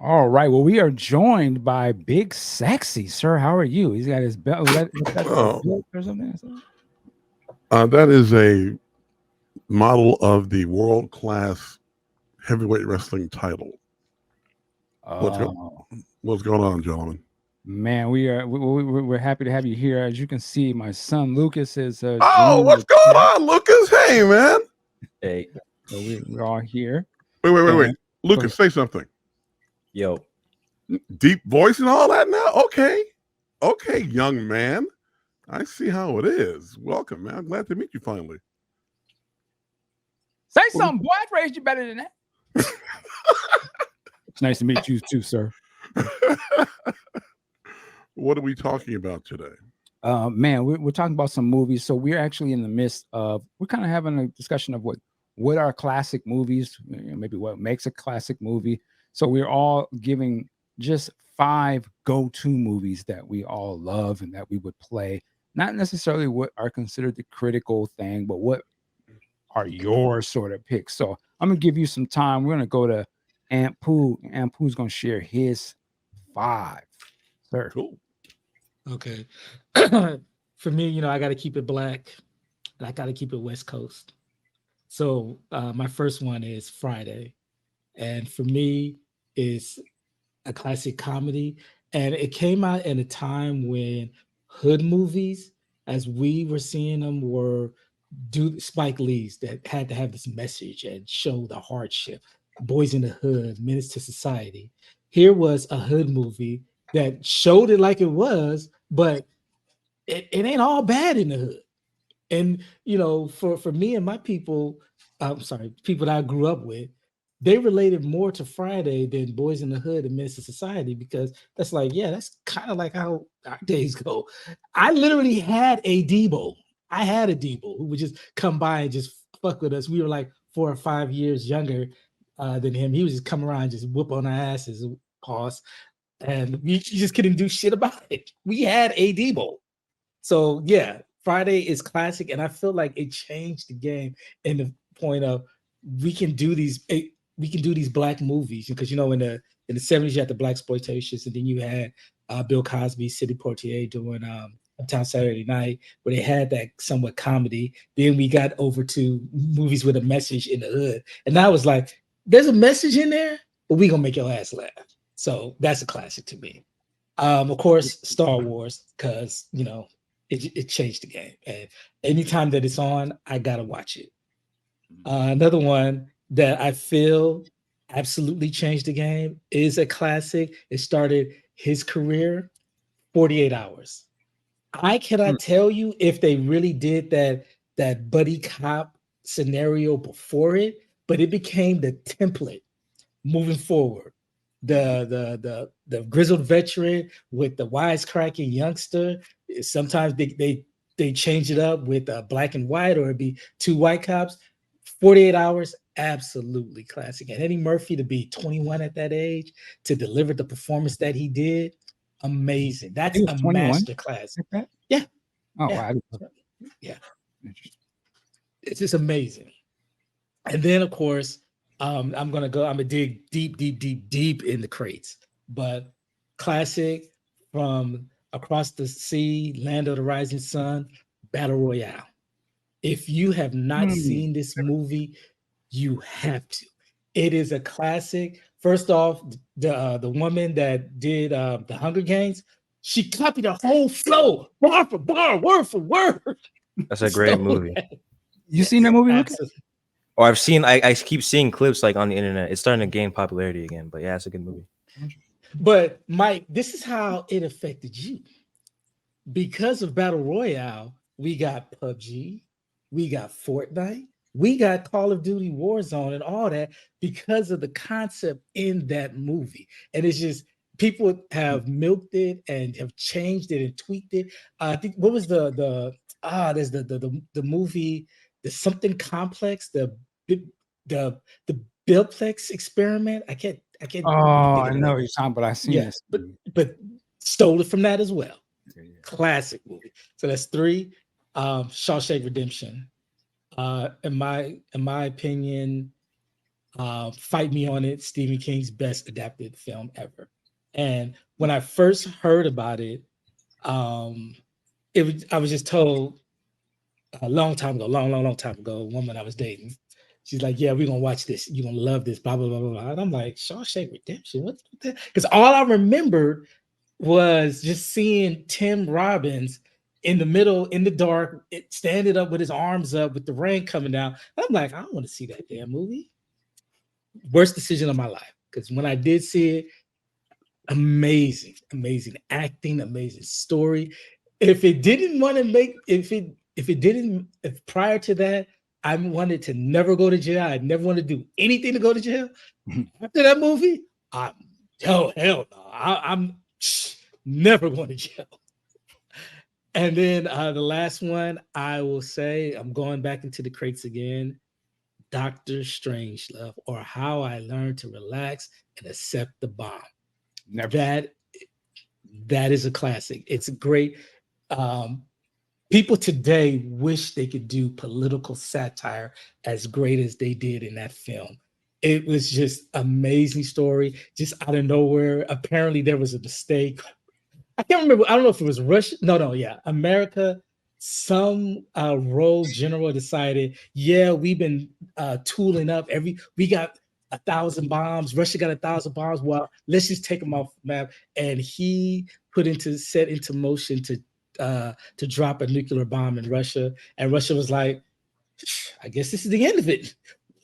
Speaker 1: All right. Well, we are joined by Big Sexy. Sir, how are you? He's got his belt or something.
Speaker 5: That is a model of the world-class heavyweight wrestling title. What's going on, gentlemen?
Speaker 1: Man, we're happy to have you here. As you can see, my son Lucas is.
Speaker 5: What's going on, Lucas? Hey, man.
Speaker 4: Hey,
Speaker 1: So we're all here.
Speaker 5: Wait. Lucas, say something.
Speaker 4: yo,
Speaker 5: Deep voice and all that now? Okay, young man. I see how it is. Welcome, man. I'm glad to meet you finally.
Speaker 1: Say something, boy. I raised you better than that. It's nice to meet you too, sir.
Speaker 5: What are we talking about today?
Speaker 1: Man, we're talking about some movies. So we're actually in the midst of, we're kind of having a discussion of what are classic movies, maybe what makes a classic movie. So we're all giving just 5 go-to movies that we all love and that we would play. Not necessarily what are considered the critical thing, but what are your sort of picks. So I'm going to give you some time. We're going to go to Aunt Pooh. Aunt Pooh's going to share his 5. Sir.
Speaker 5: Cool.
Speaker 3: Okay. For me, I got to keep it black and I got to keep it West Coast. So my first one is Friday. And for me, it's a classic comedy. And it came out in a time when hood movies, as we were seeing them, were Spike Lee's that had to have this message and show the hardship. Boys in the Hood, Menace to Society. Here was a hood movie that showed it like it was, but it ain't all bad in the hood. And for me and my people, people that I grew up with, they related more to Friday than Boys in the Hood and Menace to Society, because that's that's kind of like how our days go. I literally had a Debo. I had a Debo who would just come by and just fuck with us. We were like 4 or 5 years younger than him. He would just come around and just whoop on our asses, pause. And we just couldn't do shit about it. We had a Debo. So yeah, Friday is classic, and I feel like it changed the game in the point of we can do these black movies, because in the 70s you had the black exploitations, and then you had Bill Cosby, Sidney Poitier doing Uptown Saturday Night, where they had that somewhat comedy. Then we got over to movies with a message in the hood, and I was like, there's a message in there, but we gonna make your ass laugh. So that's a classic to me. Of course, Star Wars, because it changed the game, and anytime that it's on, I gotta watch it. Another one that I feel absolutely changed the game is a classic. It started his career, 48 Hours. I cannot tell you if they really did that buddy cop scenario before it, but it became the template moving forward. The grizzled veteran with the wisecracking youngster. Sometimes they change it up with black and white, or it'd be 2 white cops. 48 Hours, absolutely classic. And Eddie Murphy to be 21 at that age to deliver the performance that he did, amazing. That's a
Speaker 1: 21?
Speaker 3: master class.
Speaker 1: Like that?
Speaker 3: Yeah.
Speaker 1: Oh,
Speaker 3: Yeah.
Speaker 1: wow.
Speaker 3: Yeah. It's just amazing. And then of course, I'm gonna dig deep in the crates, but classic from Across the Sea, Land of the Rising Sun, Battle Royale. If you have not seen this movie, you have to. It is a classic. First off, the woman that did the Hunger Games, she copied the whole flow, bar for bar, word for word.
Speaker 4: That's a great movie.
Speaker 1: You seen that movie? Luke?
Speaker 3: Absolutely.
Speaker 4: Or I've seen, I keep seeing clips like on the internet. It's starting to gain popularity again. But yeah, it's a good movie.
Speaker 3: But Mike, this is how it affected you. Because of Battle Royale, we got PUBG, we got Fortnite, we got Call of Duty Warzone and all that because of the concept in that movie. And it's just people have milked it and have changed it and tweaked it. I think what was there's the movie, the something complex, the Billplex experiment. I can't
Speaker 1: Oh,
Speaker 3: think
Speaker 1: I
Speaker 3: of the
Speaker 1: know
Speaker 3: name.
Speaker 1: what you're talking, but I seen
Speaker 3: Yeah,
Speaker 1: this.
Speaker 3: but stole it from that as well.
Speaker 1: Yeah, yeah.
Speaker 3: Classic movie. So that's 3. Shawshank Redemption. In my opinion, Fight Me on It, Stephen King's best adapted film ever. And when I first heard about it, I was just told a long time ago, long time ago, a woman I was dating. She's like, "Yeah, we're gonna watch this. You're gonna love this." Blah blah blah blah blah. And I'm like, "Shawshank Redemption? What's that?" Because all I remembered was just seeing Tim Robbins in the middle, in the dark, standing up with his arms up with the rain coming down. And I'm like, I don't want to see that damn movie. Worst decision of my life. Because when I did see it, amazing acting, amazing story. If it didn't want to make, if prior to that, I wanted to never go to jail. I never want to do anything to go to jail. After that movie, hell no. I'm never going to jail. And then the last one, I will say, I'm going back into the crates again. Dr. Strangelove, or How I Learned to Relax and Accept the Bomb.
Speaker 1: Never.
Speaker 3: That is a classic. It's a great. People today wish they could do political satire as great as they did in that film. It was just amazing story, just out of nowhere. Apparently, there was a mistake. I can't remember. I don't know if it was Russia. No, yeah, America. Some rogue general decided, yeah, we've been tooling up. We got 1,000 bombs. Russia got 1,000 bombs. Well, let's just take them off the map. And he set into motion to drop a nuclear bomb in Russia. And Russia was like, I guess this is the end of it.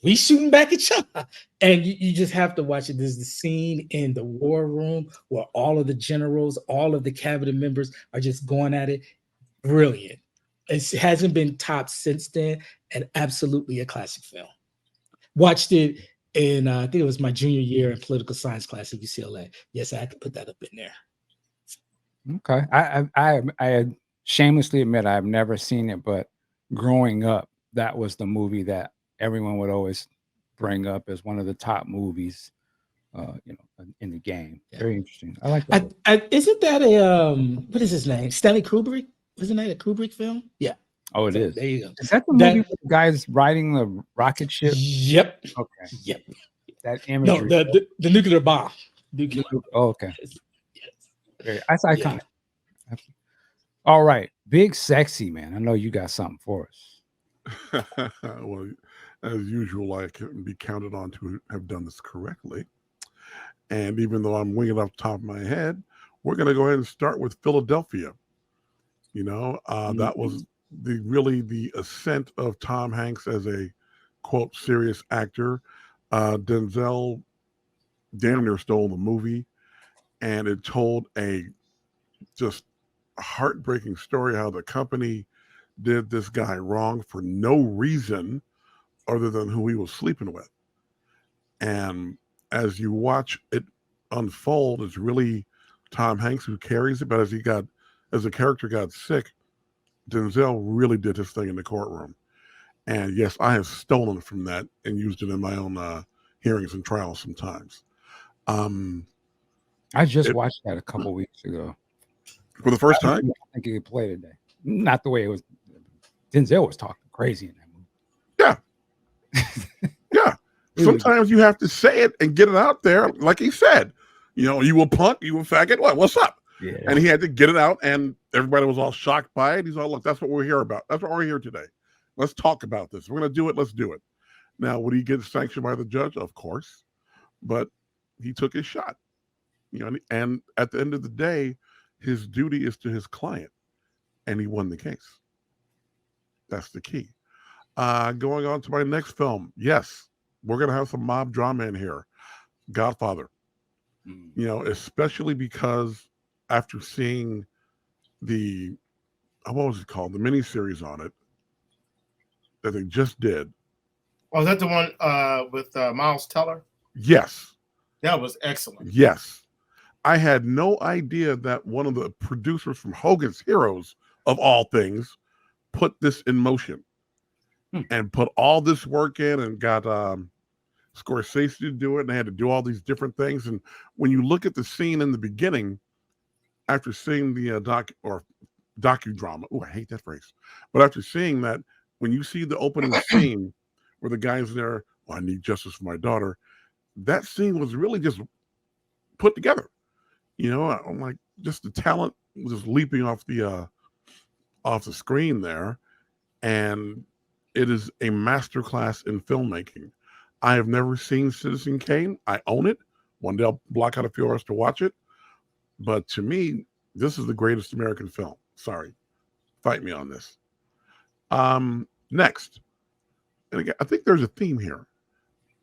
Speaker 3: We shooting back at y'all. And you just have to watch it. There's the scene in the war room where all of the generals, all of the cabinet members are just going at it. Brilliant. It hasn't been topped since then, and absolutely a classic film. Watched it in, I think it was my junior year in political science class at UCLA. Yes, I had to put that up in there.
Speaker 1: Okay. I shamelessly admit I've never seen it, but growing up, that was the movie that everyone would always bring up as one of the top movies, in the game.
Speaker 3: Yeah.
Speaker 1: Very interesting. I like that.
Speaker 3: Isn't that a what is his name? Stanley Kubrick? Wasn't that a Kubrick film? Yeah.
Speaker 1: Oh, it
Speaker 3: So
Speaker 1: is.
Speaker 3: there you go.
Speaker 1: Is that the movie where the guy's riding the rocket ship?
Speaker 3: Yep.
Speaker 1: Okay.
Speaker 3: Yep.
Speaker 1: That
Speaker 3: No,
Speaker 1: imagery.
Speaker 3: the nuclear bomb.
Speaker 1: Oh, okay.
Speaker 3: Yes.
Speaker 1: That's iconic. Yeah. All right. Big Sexy, man. I know you got something for us.
Speaker 5: Well, as usual, I can be counted on to have done this correctly. And even though I'm winging off the top of my head, we're going to go ahead and start with Philadelphia. That was the ascent of Tom Hanks as a, quote, serious actor. Denzel damn near stole the movie, and it told a just heartbreaking story how the company did this guy wrong for no reason other than who he was sleeping with. And as you watch it unfold, it's really Tom Hanks who carries it. But as the character got sick, Denzel really did his thing in the courtroom. And yes, I have stolen from that and used it in my own hearings and trials sometimes.
Speaker 1: I just watched that a couple weeks ago.
Speaker 5: For the first time?
Speaker 1: I think it played today. Not the way it was. Denzel was talking crazy in that movie.
Speaker 5: Yeah. Sometimes you have to say it and get it out there, like he said. You a punk, you a faggot, what's up?
Speaker 1: Yeah.
Speaker 5: And he had to get it out, and everybody was all shocked by it. He's all, look, that's what we're here about. That's what we're here today. Let's talk about this. We're going to do it. Let's do it. Now, would he get sanctioned by the judge? Of course. But he took his shot. And at the end of the day, his duty is to his client. And he won the case. That's the key. Going on to my next film. Yes, we're going to have some mob drama in here. Godfather. Especially because after seeing the, what was it called? The miniseries on it that they just did.
Speaker 2: Oh, is that the one with Miles Teller?
Speaker 5: Yes.
Speaker 2: That was excellent.
Speaker 5: Yes. I had no idea that one of the producers from Hogan's Heroes, of all things, put this in motion and put all this work in and got Scorsese to do it, and they had to do all these different things. And when you look at the scene in the beginning, after seeing the docudrama, I hate that phrase, but after seeing that, when you see the opening scene where the guy's there, I need justice for my daughter, that scene was really just put together. I'm like, just the talent was just leaping off the screen there, and it is a masterclass in filmmaking. I have never seen Citizen Kane. I own it. One day I'll block out a few hours to watch it. But to me, this is the greatest American film. Sorry. Fight me on this. Next. And again, I think there's a theme here.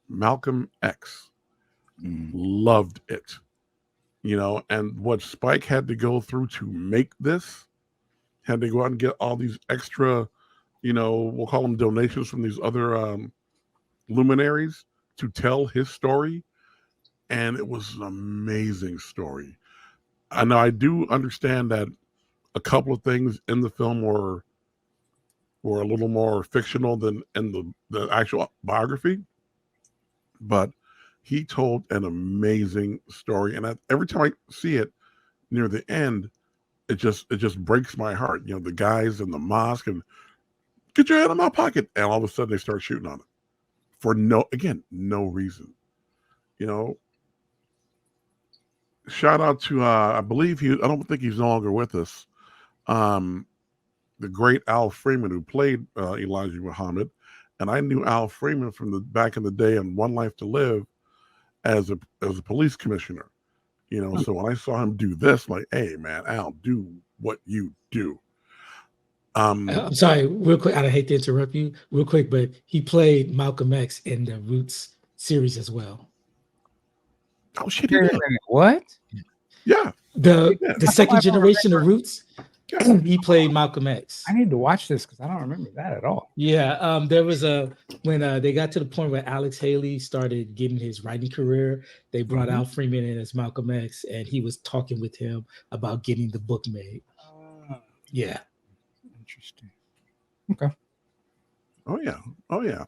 Speaker 5: Malcolm X. Loved it. And what Spike had to go through to make this, had to go out and get all these extra, we'll call them donations from these other luminaries to tell his story, and it was an amazing story. I know I do understand that a couple of things in the film were a little more fictional than in the actual biography, but he told an amazing story, and every time I see it near the end, it just breaks my heart. The guys in the mosque and get your hand in my pocket, and all of a sudden they start shooting on it. For no reason. Shout out to I don't think he's no longer with us. The great Al Freeman, who played Elijah Muhammad, and I knew Al Freeman from the back in the day in One Life to Live as a police commissioner. So when I saw him do this, like, hey man, Al, do what you do.
Speaker 3: I'm sorry, real quick. I hate to interrupt you, real quick, but he played Malcolm X in the Roots series as well.
Speaker 5: Oh shit! He did.
Speaker 1: What?
Speaker 5: Yeah.
Speaker 3: The second generation of Roots. He played Malcolm X.
Speaker 1: I need to watch this because I don't remember that at all.
Speaker 3: Yeah. There was when they got to the point where Alex Haley started getting his writing career, they brought Al Freeman in as Malcolm X, and he was talking with him about getting the book made. Yeah.
Speaker 1: Interesting. Okay.
Speaker 5: Oh yeah.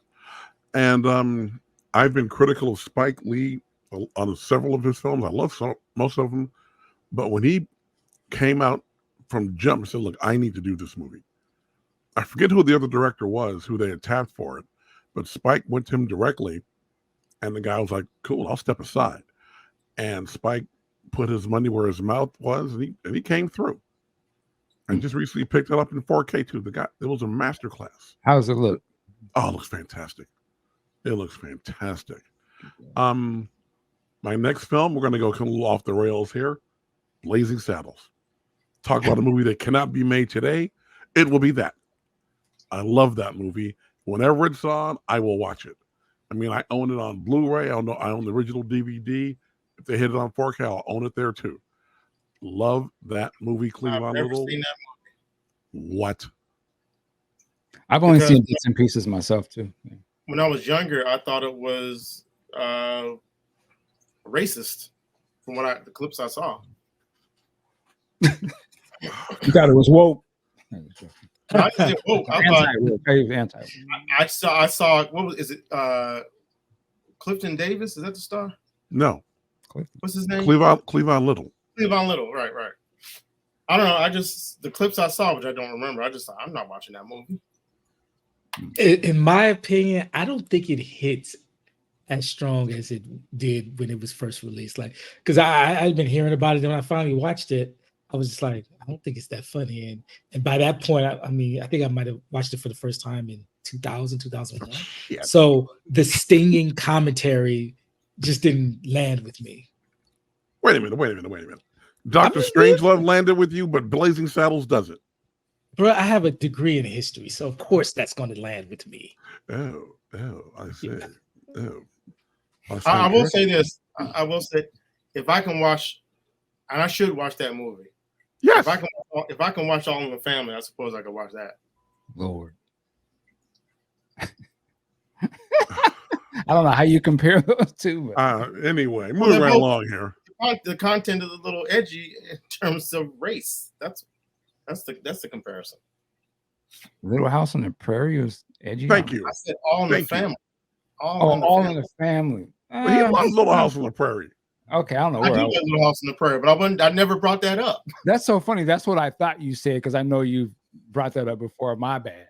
Speaker 5: And I've been critical of Spike Lee on several of his films. I love most of them, but when he came out from jump and said, "Look, I need to do this movie," I forget who the other director was, who they had tapped for it, but Spike went to him directly, and the guy was like, "Cool, I'll step aside." And Spike put his money where his mouth was, and he came through. And just recently picked it up in 4K too. It was a masterclass.
Speaker 1: How does it look?
Speaker 5: Oh, it looks fantastic. It looks fantastic. My next film, we're going to go a little off the rails here. Blazing Saddles. Talk about a movie that cannot be made today. It will be that. I love that movie. Whenever it's on, I will watch it. I mean, I own it on Blu-ray. I own the original DVD. If they hit it on 4K, I'll own it there too. Love that movie, Cleavon
Speaker 2: I've never
Speaker 5: Little.
Speaker 2: seen that movie.
Speaker 5: What?
Speaker 1: I've only seen bits and pieces myself too. Yeah.
Speaker 2: When I was younger, I thought it was racist from the clips I saw.
Speaker 1: You thought it was woke.
Speaker 2: I didn't woke. I thought I saw what is it? Clifton Davis, is that the star?
Speaker 5: No.
Speaker 2: What's his name?
Speaker 5: Cleavon Little.
Speaker 2: Cleavon Little, right. I don't know. The clips I saw, which I don't remember, I'm not watching that movie.
Speaker 3: In my opinion, I don't think it hits as strong as it did when it was first released. Like, because I'd been hearing about it, and when I finally watched it, I was just like, I don't think it's that funny. And by that point, I think I might have watched it for the first time in 2000, 2001.
Speaker 5: Yeah.
Speaker 3: So the stinging commentary just didn't land with me.
Speaker 5: Wait a minute. Dr. Strangelove landed with you, but Blazing Saddles doesn't.
Speaker 3: bro, I have a degree in history, so of course that's going to land with me.
Speaker 5: Oh, I see. Oh,
Speaker 2: I will say this. I will say, if I can watch, and I should watch that movie.
Speaker 5: Yes.
Speaker 2: If I can watch All in the Family, I suppose I could watch that.
Speaker 1: Lord. I don't know how you compare those two. But
Speaker 5: Anyway,
Speaker 2: Well,
Speaker 5: moving
Speaker 2: they're
Speaker 5: right
Speaker 2: both-
Speaker 5: along here.
Speaker 2: The content is a little edgy in terms of race. That's the comparison.
Speaker 1: Little House on the Prairie was edgy.
Speaker 5: Thank you.
Speaker 2: I said All in the
Speaker 5: Thank you.
Speaker 2: Family.
Speaker 1: All in the Family.
Speaker 5: But he loves Little House on the Prairie.
Speaker 1: Okay, I don't know
Speaker 2: I
Speaker 1: where
Speaker 2: do
Speaker 1: I
Speaker 2: like
Speaker 1: was.
Speaker 2: Little House on the Prairie, but I never brought that up.
Speaker 1: That's so funny. That's what I thought you said because I know you brought that up before. My bad.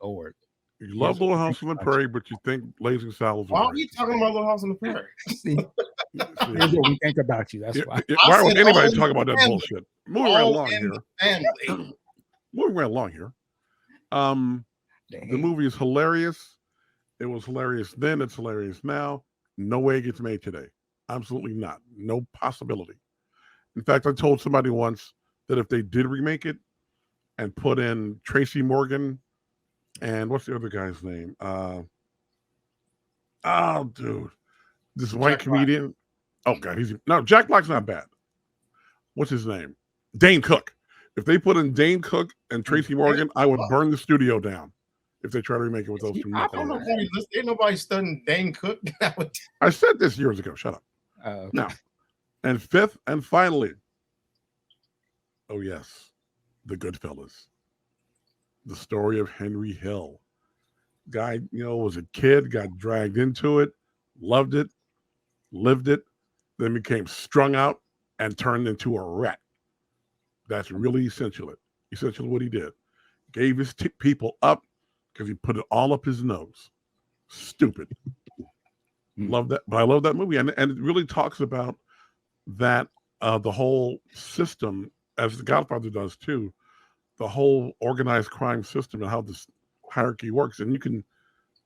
Speaker 1: Lord.
Speaker 5: You love
Speaker 1: Yes,
Speaker 5: Little
Speaker 1: we
Speaker 5: House
Speaker 1: think
Speaker 5: on the
Speaker 1: about
Speaker 5: Prairie, but you think Blazing Saddles
Speaker 2: Why
Speaker 5: are
Speaker 2: are we talking about Little House on the Prairie?
Speaker 1: See, here's what we think about you. That's why.
Speaker 5: Why would
Speaker 2: said
Speaker 5: anybody
Speaker 2: All in
Speaker 5: talk
Speaker 2: the
Speaker 5: about that
Speaker 2: Family.
Speaker 5: bullshit? Moving right
Speaker 2: All
Speaker 5: along
Speaker 2: in
Speaker 5: here.
Speaker 2: the Family.
Speaker 5: Moving right along here. The movie is hilarious. It was hilarious then. It's hilarious now. No way it gets made today. Absolutely not. No possibility. In fact, I told somebody once that if they did remake it and put in Tracy Morgan and what's the other guy's name? Dude, this white
Speaker 2: Jack Black.
Speaker 5: comedian. Oh God, Jack Black's not bad. What's his name? Dane Cook. If they put in Dane Cook and Tracy Morgan, I would burn the studio down. If they try to remake it with those two knuckleheads.
Speaker 2: Ain't nobody studying Dane Cook.
Speaker 5: I said this years ago. Shut up.
Speaker 1: Okay.
Speaker 5: Now, and fifth and finally, oh yes, the Goodfellas. The story of Henry Hill. Guy, was a kid, got dragged into it, loved it, lived it, then became strung out and turned into a rat. That's really essentially what he did. Gave his people up because he put it all up his nose. Stupid. Love that. But I love that movie. And it really talks about that, the whole system, as The Godfather does too, the whole organized crime system and how this hierarchy works. And you can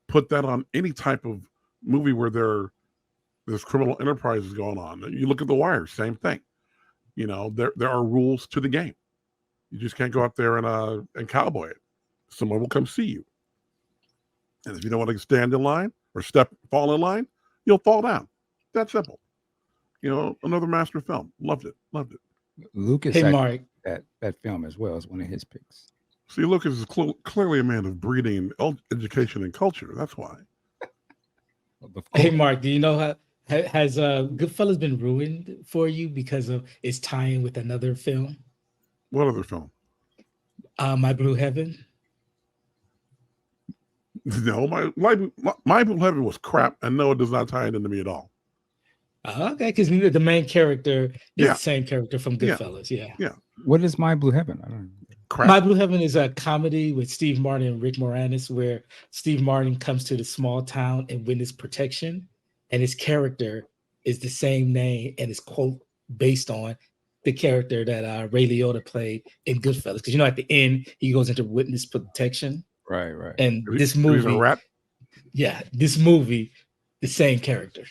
Speaker 5: put that on any type of movie where there's criminal enterprises going on. You look at The Wire, same thing. There are rules to the game. You just can't go out there and cowboy it. Someone will come see you. And if you don't want to stand in line or fall in line, you'll fall down. That's simple. Another master film. Loved it.
Speaker 1: Lucas
Speaker 3: Hey,
Speaker 1: actually
Speaker 3: Mark.
Speaker 1: that film as well as one of his picks.
Speaker 5: See, Lucas is clearly a man of breeding, education, and culture. That's why.
Speaker 3: Hey, Mark, do you know has Goodfellas been ruined for you because of its tying with another film,
Speaker 5: What other film?
Speaker 3: My Blue Heaven?
Speaker 5: No, my Blue Heaven was crap, and no, it does not tie it into me at all.
Speaker 3: Okay, because the main character is
Speaker 5: Yeah.
Speaker 3: the same character from
Speaker 5: Yeah.
Speaker 3: Goodfellas. Yeah.
Speaker 1: What is My Blue Heaven? I don't know.
Speaker 5: Crap.
Speaker 3: My Blue Heaven is a comedy with Steve Martin and Rick Moranis, where Steve Martin comes to the small town and witness protection, and his character is the same name and is quote based on the character that Ray Liotta played in Goodfellas. Because at the end he goes into witness protection,
Speaker 1: Right.
Speaker 3: and
Speaker 5: Is
Speaker 3: this
Speaker 5: he a
Speaker 3: movie,
Speaker 5: rat?
Speaker 3: this movie, the same character.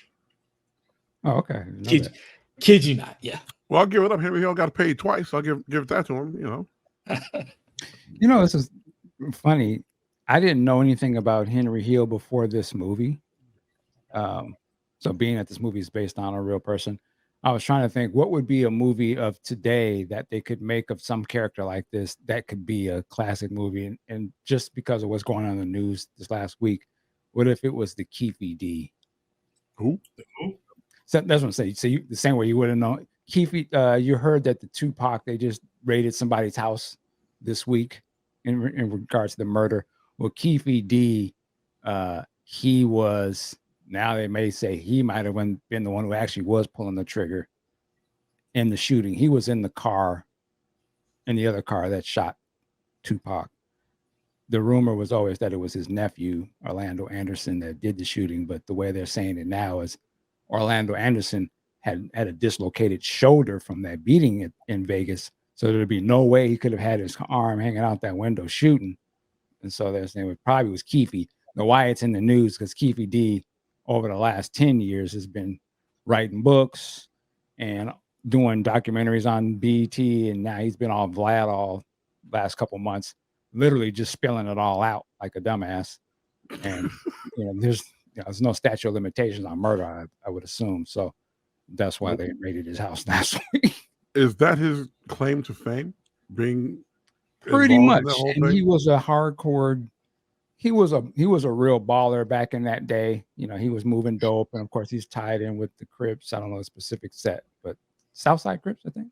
Speaker 1: Oh, okay. I didn't know
Speaker 3: Kid you not? Yeah.
Speaker 5: Well, I'll give it up. Henry Hill got paid twice. I'll give that to him.
Speaker 1: This is funny. I didn't know anything about Henry Hill before this movie. So being that this movie is based on a real person, I was trying to think what would be a movie of today that they could make of some character like this that could be a classic movie. And just because of what's going on in the news this last week, what if it was the Keefe D?
Speaker 5: Who?
Speaker 1: So that's what I'm saying. So the same way you wouldn't know. Keefe, you heard that the Tupac, they just raided somebody's house this week in regards to the murder. Well, Keefe D, he was, now they may say he might have been the one who actually was pulling the trigger in the shooting. He was in the car, in the other car that shot Tupac. The rumor was always that it was his nephew, Orlando Anderson, that did the shooting. But the way they're saying it now is Orlando Anderson had a dislocated shoulder from that beating in Vegas. So there'd be no way he could have had his arm hanging out that window shooting. And so they're saying it probably was Keefe. Now, why it's in the news, because Keefe D over the last 10 years has been writing books and doing documentaries on BET. And now he's been all Vlad all last couple months, literally just spilling it all out like a dumbass. And there's no statute of limitations on murder, I would assume. So that's why they raided his house last week.
Speaker 5: Is that his claim to fame? Being
Speaker 1: Pretty
Speaker 5: involved
Speaker 1: much.
Speaker 5: in that whole
Speaker 1: And
Speaker 5: thing?
Speaker 1: he was a hardcore. He was a real baller back in that day. He was moving dope, and of course he's tied in with the Crips. I don't know the specific set, but Southside Crips, I think.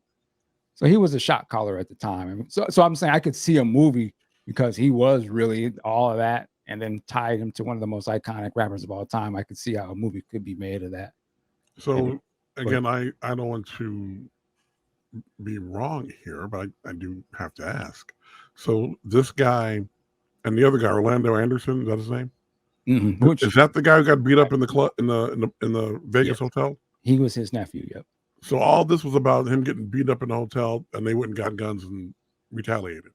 Speaker 1: So he was a shot caller at the time. And so I'm saying I could see a movie because he was really all of that, and then tied him to one of the most iconic rappers of all time. I could see how a movie could be made of that.
Speaker 5: So again, I don't want to be wrong here, but I do have to ask. So this guy and the other guy, Orlando Anderson, is that his name?
Speaker 1: Mm-hmm.
Speaker 5: Is that the guy who got beat up in the club in the Vegas hotel?
Speaker 1: He was his nephew. Yep.
Speaker 5: So all this was about him getting beat up in the hotel, and they went and got guns and retaliated.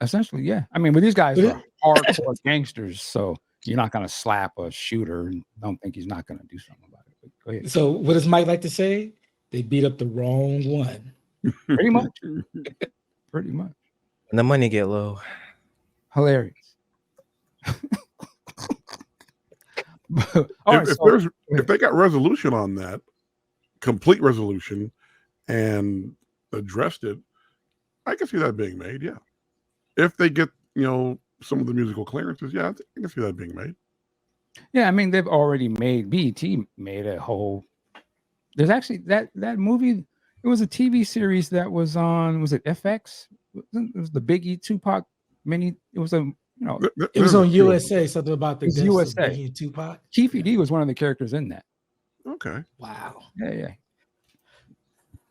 Speaker 1: Essentially, yeah. I mean, but these guys are hardcore gangsters, so you're not going to slap a shooter and don't think he's not going to do something about it. But go ahead.
Speaker 3: So what does Mike like to say? They beat up the wrong one.
Speaker 1: Pretty much. Pretty much.
Speaker 4: And the money get low.
Speaker 1: Hilarious. All right,
Speaker 5: if they got resolution on that, complete resolution, and addressed it, I can see that being made. Yeah, if they get some of the musical clearances, yeah, I can see that being made.
Speaker 1: Yeah, I mean they've already made BET made a whole. There's actually that movie. It was a TV series that was on. Was it FX? It was the Biggie Tupac mini. It was a
Speaker 3: It was on USA. Something about the
Speaker 1: It's
Speaker 3: deaths of
Speaker 1: USA.
Speaker 3: Biggie and Tupac.
Speaker 1: Keefe D was one of the characters in that.
Speaker 5: Okay.
Speaker 3: Wow.
Speaker 1: Yeah.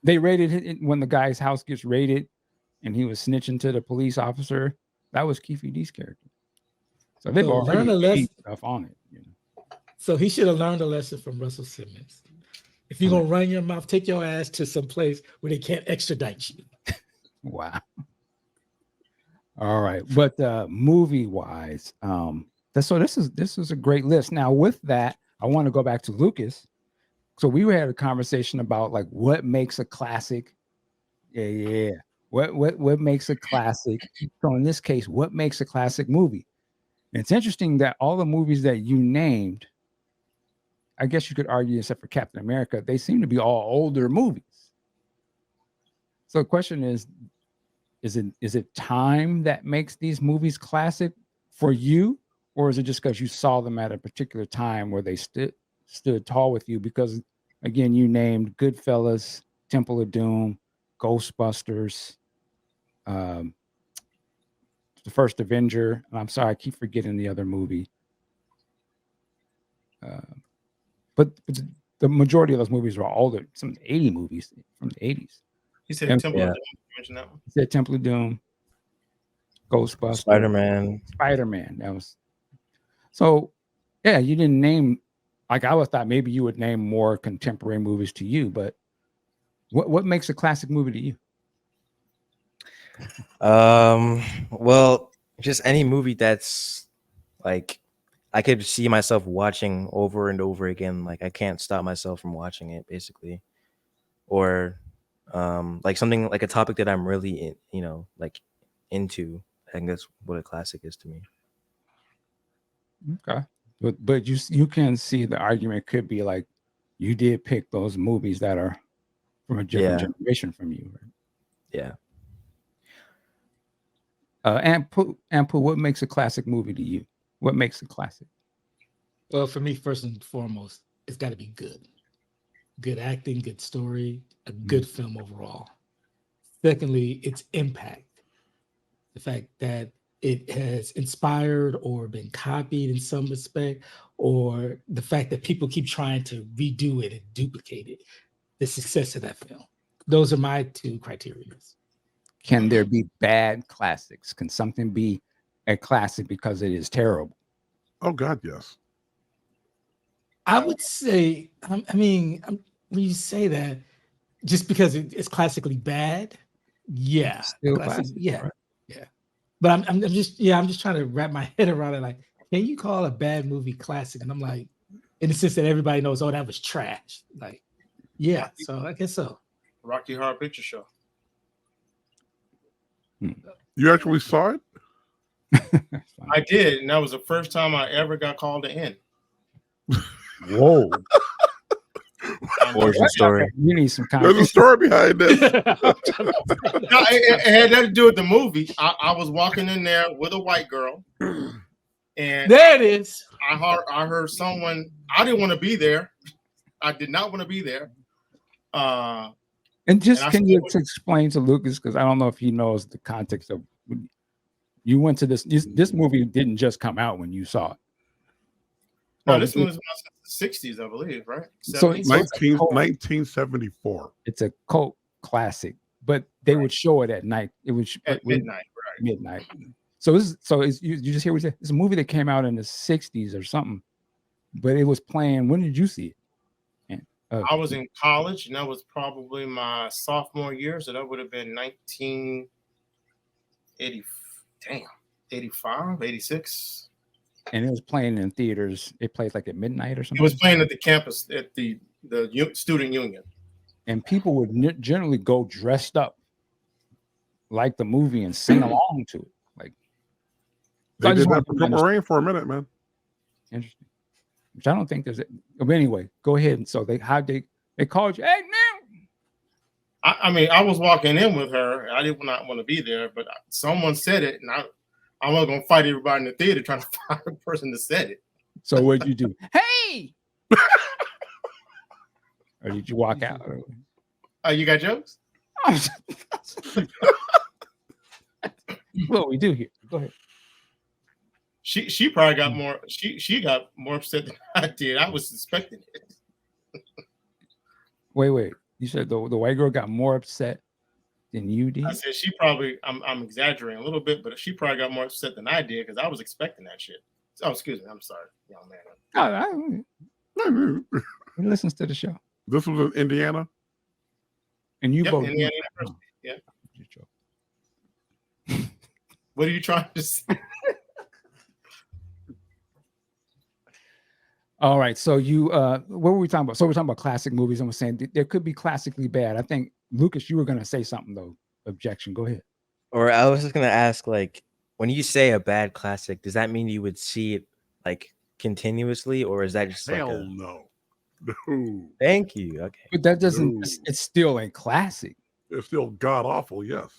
Speaker 1: They raided it when the guy's house gets raided, and he was snitching to the police officer. That was Keefe D's character. So they've already made stuff on it.
Speaker 3: So he should have learned a lesson from Russell Simmons. If you're gonna run your mouth, take your ass to some place where they can't extradite you.
Speaker 1: Wow. All right, but movie wise, this is a great list. Now with that, I want to go back to Lucas. So we had a conversation about like what makes a classic. Yeah. What makes a classic? So in this case, what makes a classic movie? And it's interesting that all the movies that you named, I guess you could argue, except for Captain America, they seem to be all older movies. So the question is it time that makes these movies classic for you, or is it just because you saw them at a particular time where they stood tall with you? Because again, you named Goodfellas, Temple of Doom, Ghostbusters, the first Avenger. And I'm sorry, I keep forgetting the other movie. But the majority of those movies were older. Some 80 movies from the 80s.
Speaker 2: He said Temple of Doom. You mentioned that one.
Speaker 1: He said Temple of Doom, Ghostbusters,
Speaker 4: Spider-Man.
Speaker 1: That was so. Yeah, you didn't name. Like I thought maybe you would name more contemporary movies to you, but what makes a classic movie to you?
Speaker 4: Well, just any movie that's like I could see myself watching over and over again. Like I can't stop myself from watching it, basically. Or like something like a topic that I'm really into. I think that's what a classic is to me.
Speaker 1: Okay, but you can see the argument could be like you did pick those movies that are from a different generation from you, right?
Speaker 4: Yeah.
Speaker 1: Ampu, what makes a classic movie to you? What makes a classic?
Speaker 3: Well, for me, first and foremost, it's got to be good. Good acting, good story, a good film overall. Secondly, its impact. The fact that it has inspired or been copied in some respect, or the fact that people keep trying to redo it and duplicate it. The success of that film. Those are my two criteria.
Speaker 1: Can there be bad classics? Can something be a classic because it is terrible?
Speaker 5: Oh God, yes.
Speaker 3: I would say, when you say that, just because it's classically bad, yeah,
Speaker 1: Still classic,
Speaker 3: yeah,
Speaker 1: right?
Speaker 3: yeah. But I'm just trying to wrap my head around it. Like, can you call a bad movie classic? And I'm like, in the sense that everybody knows, oh, that was trash. Like, yeah. So I guess so.
Speaker 2: Rocky Horror Picture Show.
Speaker 5: You actually saw it?
Speaker 2: I did, and that was the first time I ever got called to end.
Speaker 1: Whoa.
Speaker 4: Origin story.
Speaker 1: You need some
Speaker 5: There's a
Speaker 1: context.
Speaker 5: story behind this.
Speaker 2: No, it had nothing to do with the movie. I was walking in there with a white girl, and
Speaker 3: There it is.
Speaker 2: I heard someone. I didn't want to be there. I did not want to be there.
Speaker 1: And just
Speaker 2: And I
Speaker 1: can you
Speaker 2: still-
Speaker 1: explain to Lucas, because I don't know if he knows the context of you went to this movie didn't just come out when you saw it.
Speaker 2: No,
Speaker 1: Oh,
Speaker 2: this
Speaker 1: it-
Speaker 2: one was in the 60s, I believe, right?
Speaker 1: So
Speaker 2: 70s?
Speaker 1: it's
Speaker 5: 1974.
Speaker 1: It's a cult classic, but they would show it at night. It was
Speaker 2: at midnight, right?
Speaker 1: midnight. So you just hear what it's a movie that came out in the 60s or something, but it was playing. When did you see it?
Speaker 2: I was in college, and that was probably my sophomore year, so that would have been 85, 86.
Speaker 1: And it was playing in theaters. It played like at midnight or
Speaker 2: It
Speaker 1: something.
Speaker 2: was playing at the campus at the student union.
Speaker 1: And people would generally go dressed up like the movie and sing along to it. Like, so I
Speaker 5: They
Speaker 1: just
Speaker 5: did
Speaker 1: wanted
Speaker 5: that
Speaker 1: to
Speaker 5: for Purple
Speaker 1: understand.
Speaker 5: Rain for a minute, man.
Speaker 1: Interesting. Which I don't think there's. But anyway, go ahead. And so they called you. Hey, now.
Speaker 2: I mean, I was walking in with her. I did not want to be there, but someone said it, and I wasn't gonna fight everybody in the theater trying to find the person that said it.
Speaker 1: So what'd you do? Hey. Or did you walk out?
Speaker 2: You got jokes?
Speaker 1: What we do here? Go ahead.
Speaker 2: She probably got more. She got more upset than I did. I was suspecting it.
Speaker 1: Wait. You said the white girl got more upset than you did?
Speaker 2: I said she probably. I'm exaggerating a little bit, but she probably got more upset than I did because I was expecting that shit. Oh, excuse me. I'm sorry, young man.
Speaker 1: He listens to the show.
Speaker 5: This was in Indiana.
Speaker 1: And you
Speaker 2: Yep,
Speaker 1: both.
Speaker 2: Indiana University. Yeah. What are you trying to say?
Speaker 1: All right. So you what were we talking about? So we're talking about classic movies, and we're saying there could be classically bad. I think Lucas, you were gonna say something though. Objection. Go ahead.
Speaker 4: Or I was just gonna ask, like, when you say a bad classic, does that mean you would see it like continuously, or is that just like
Speaker 5: Hell
Speaker 4: a
Speaker 5: no. No.
Speaker 4: thank you? Okay.
Speaker 1: But that doesn't.
Speaker 5: No.
Speaker 1: It's still a classic.
Speaker 5: It's still god awful, yes.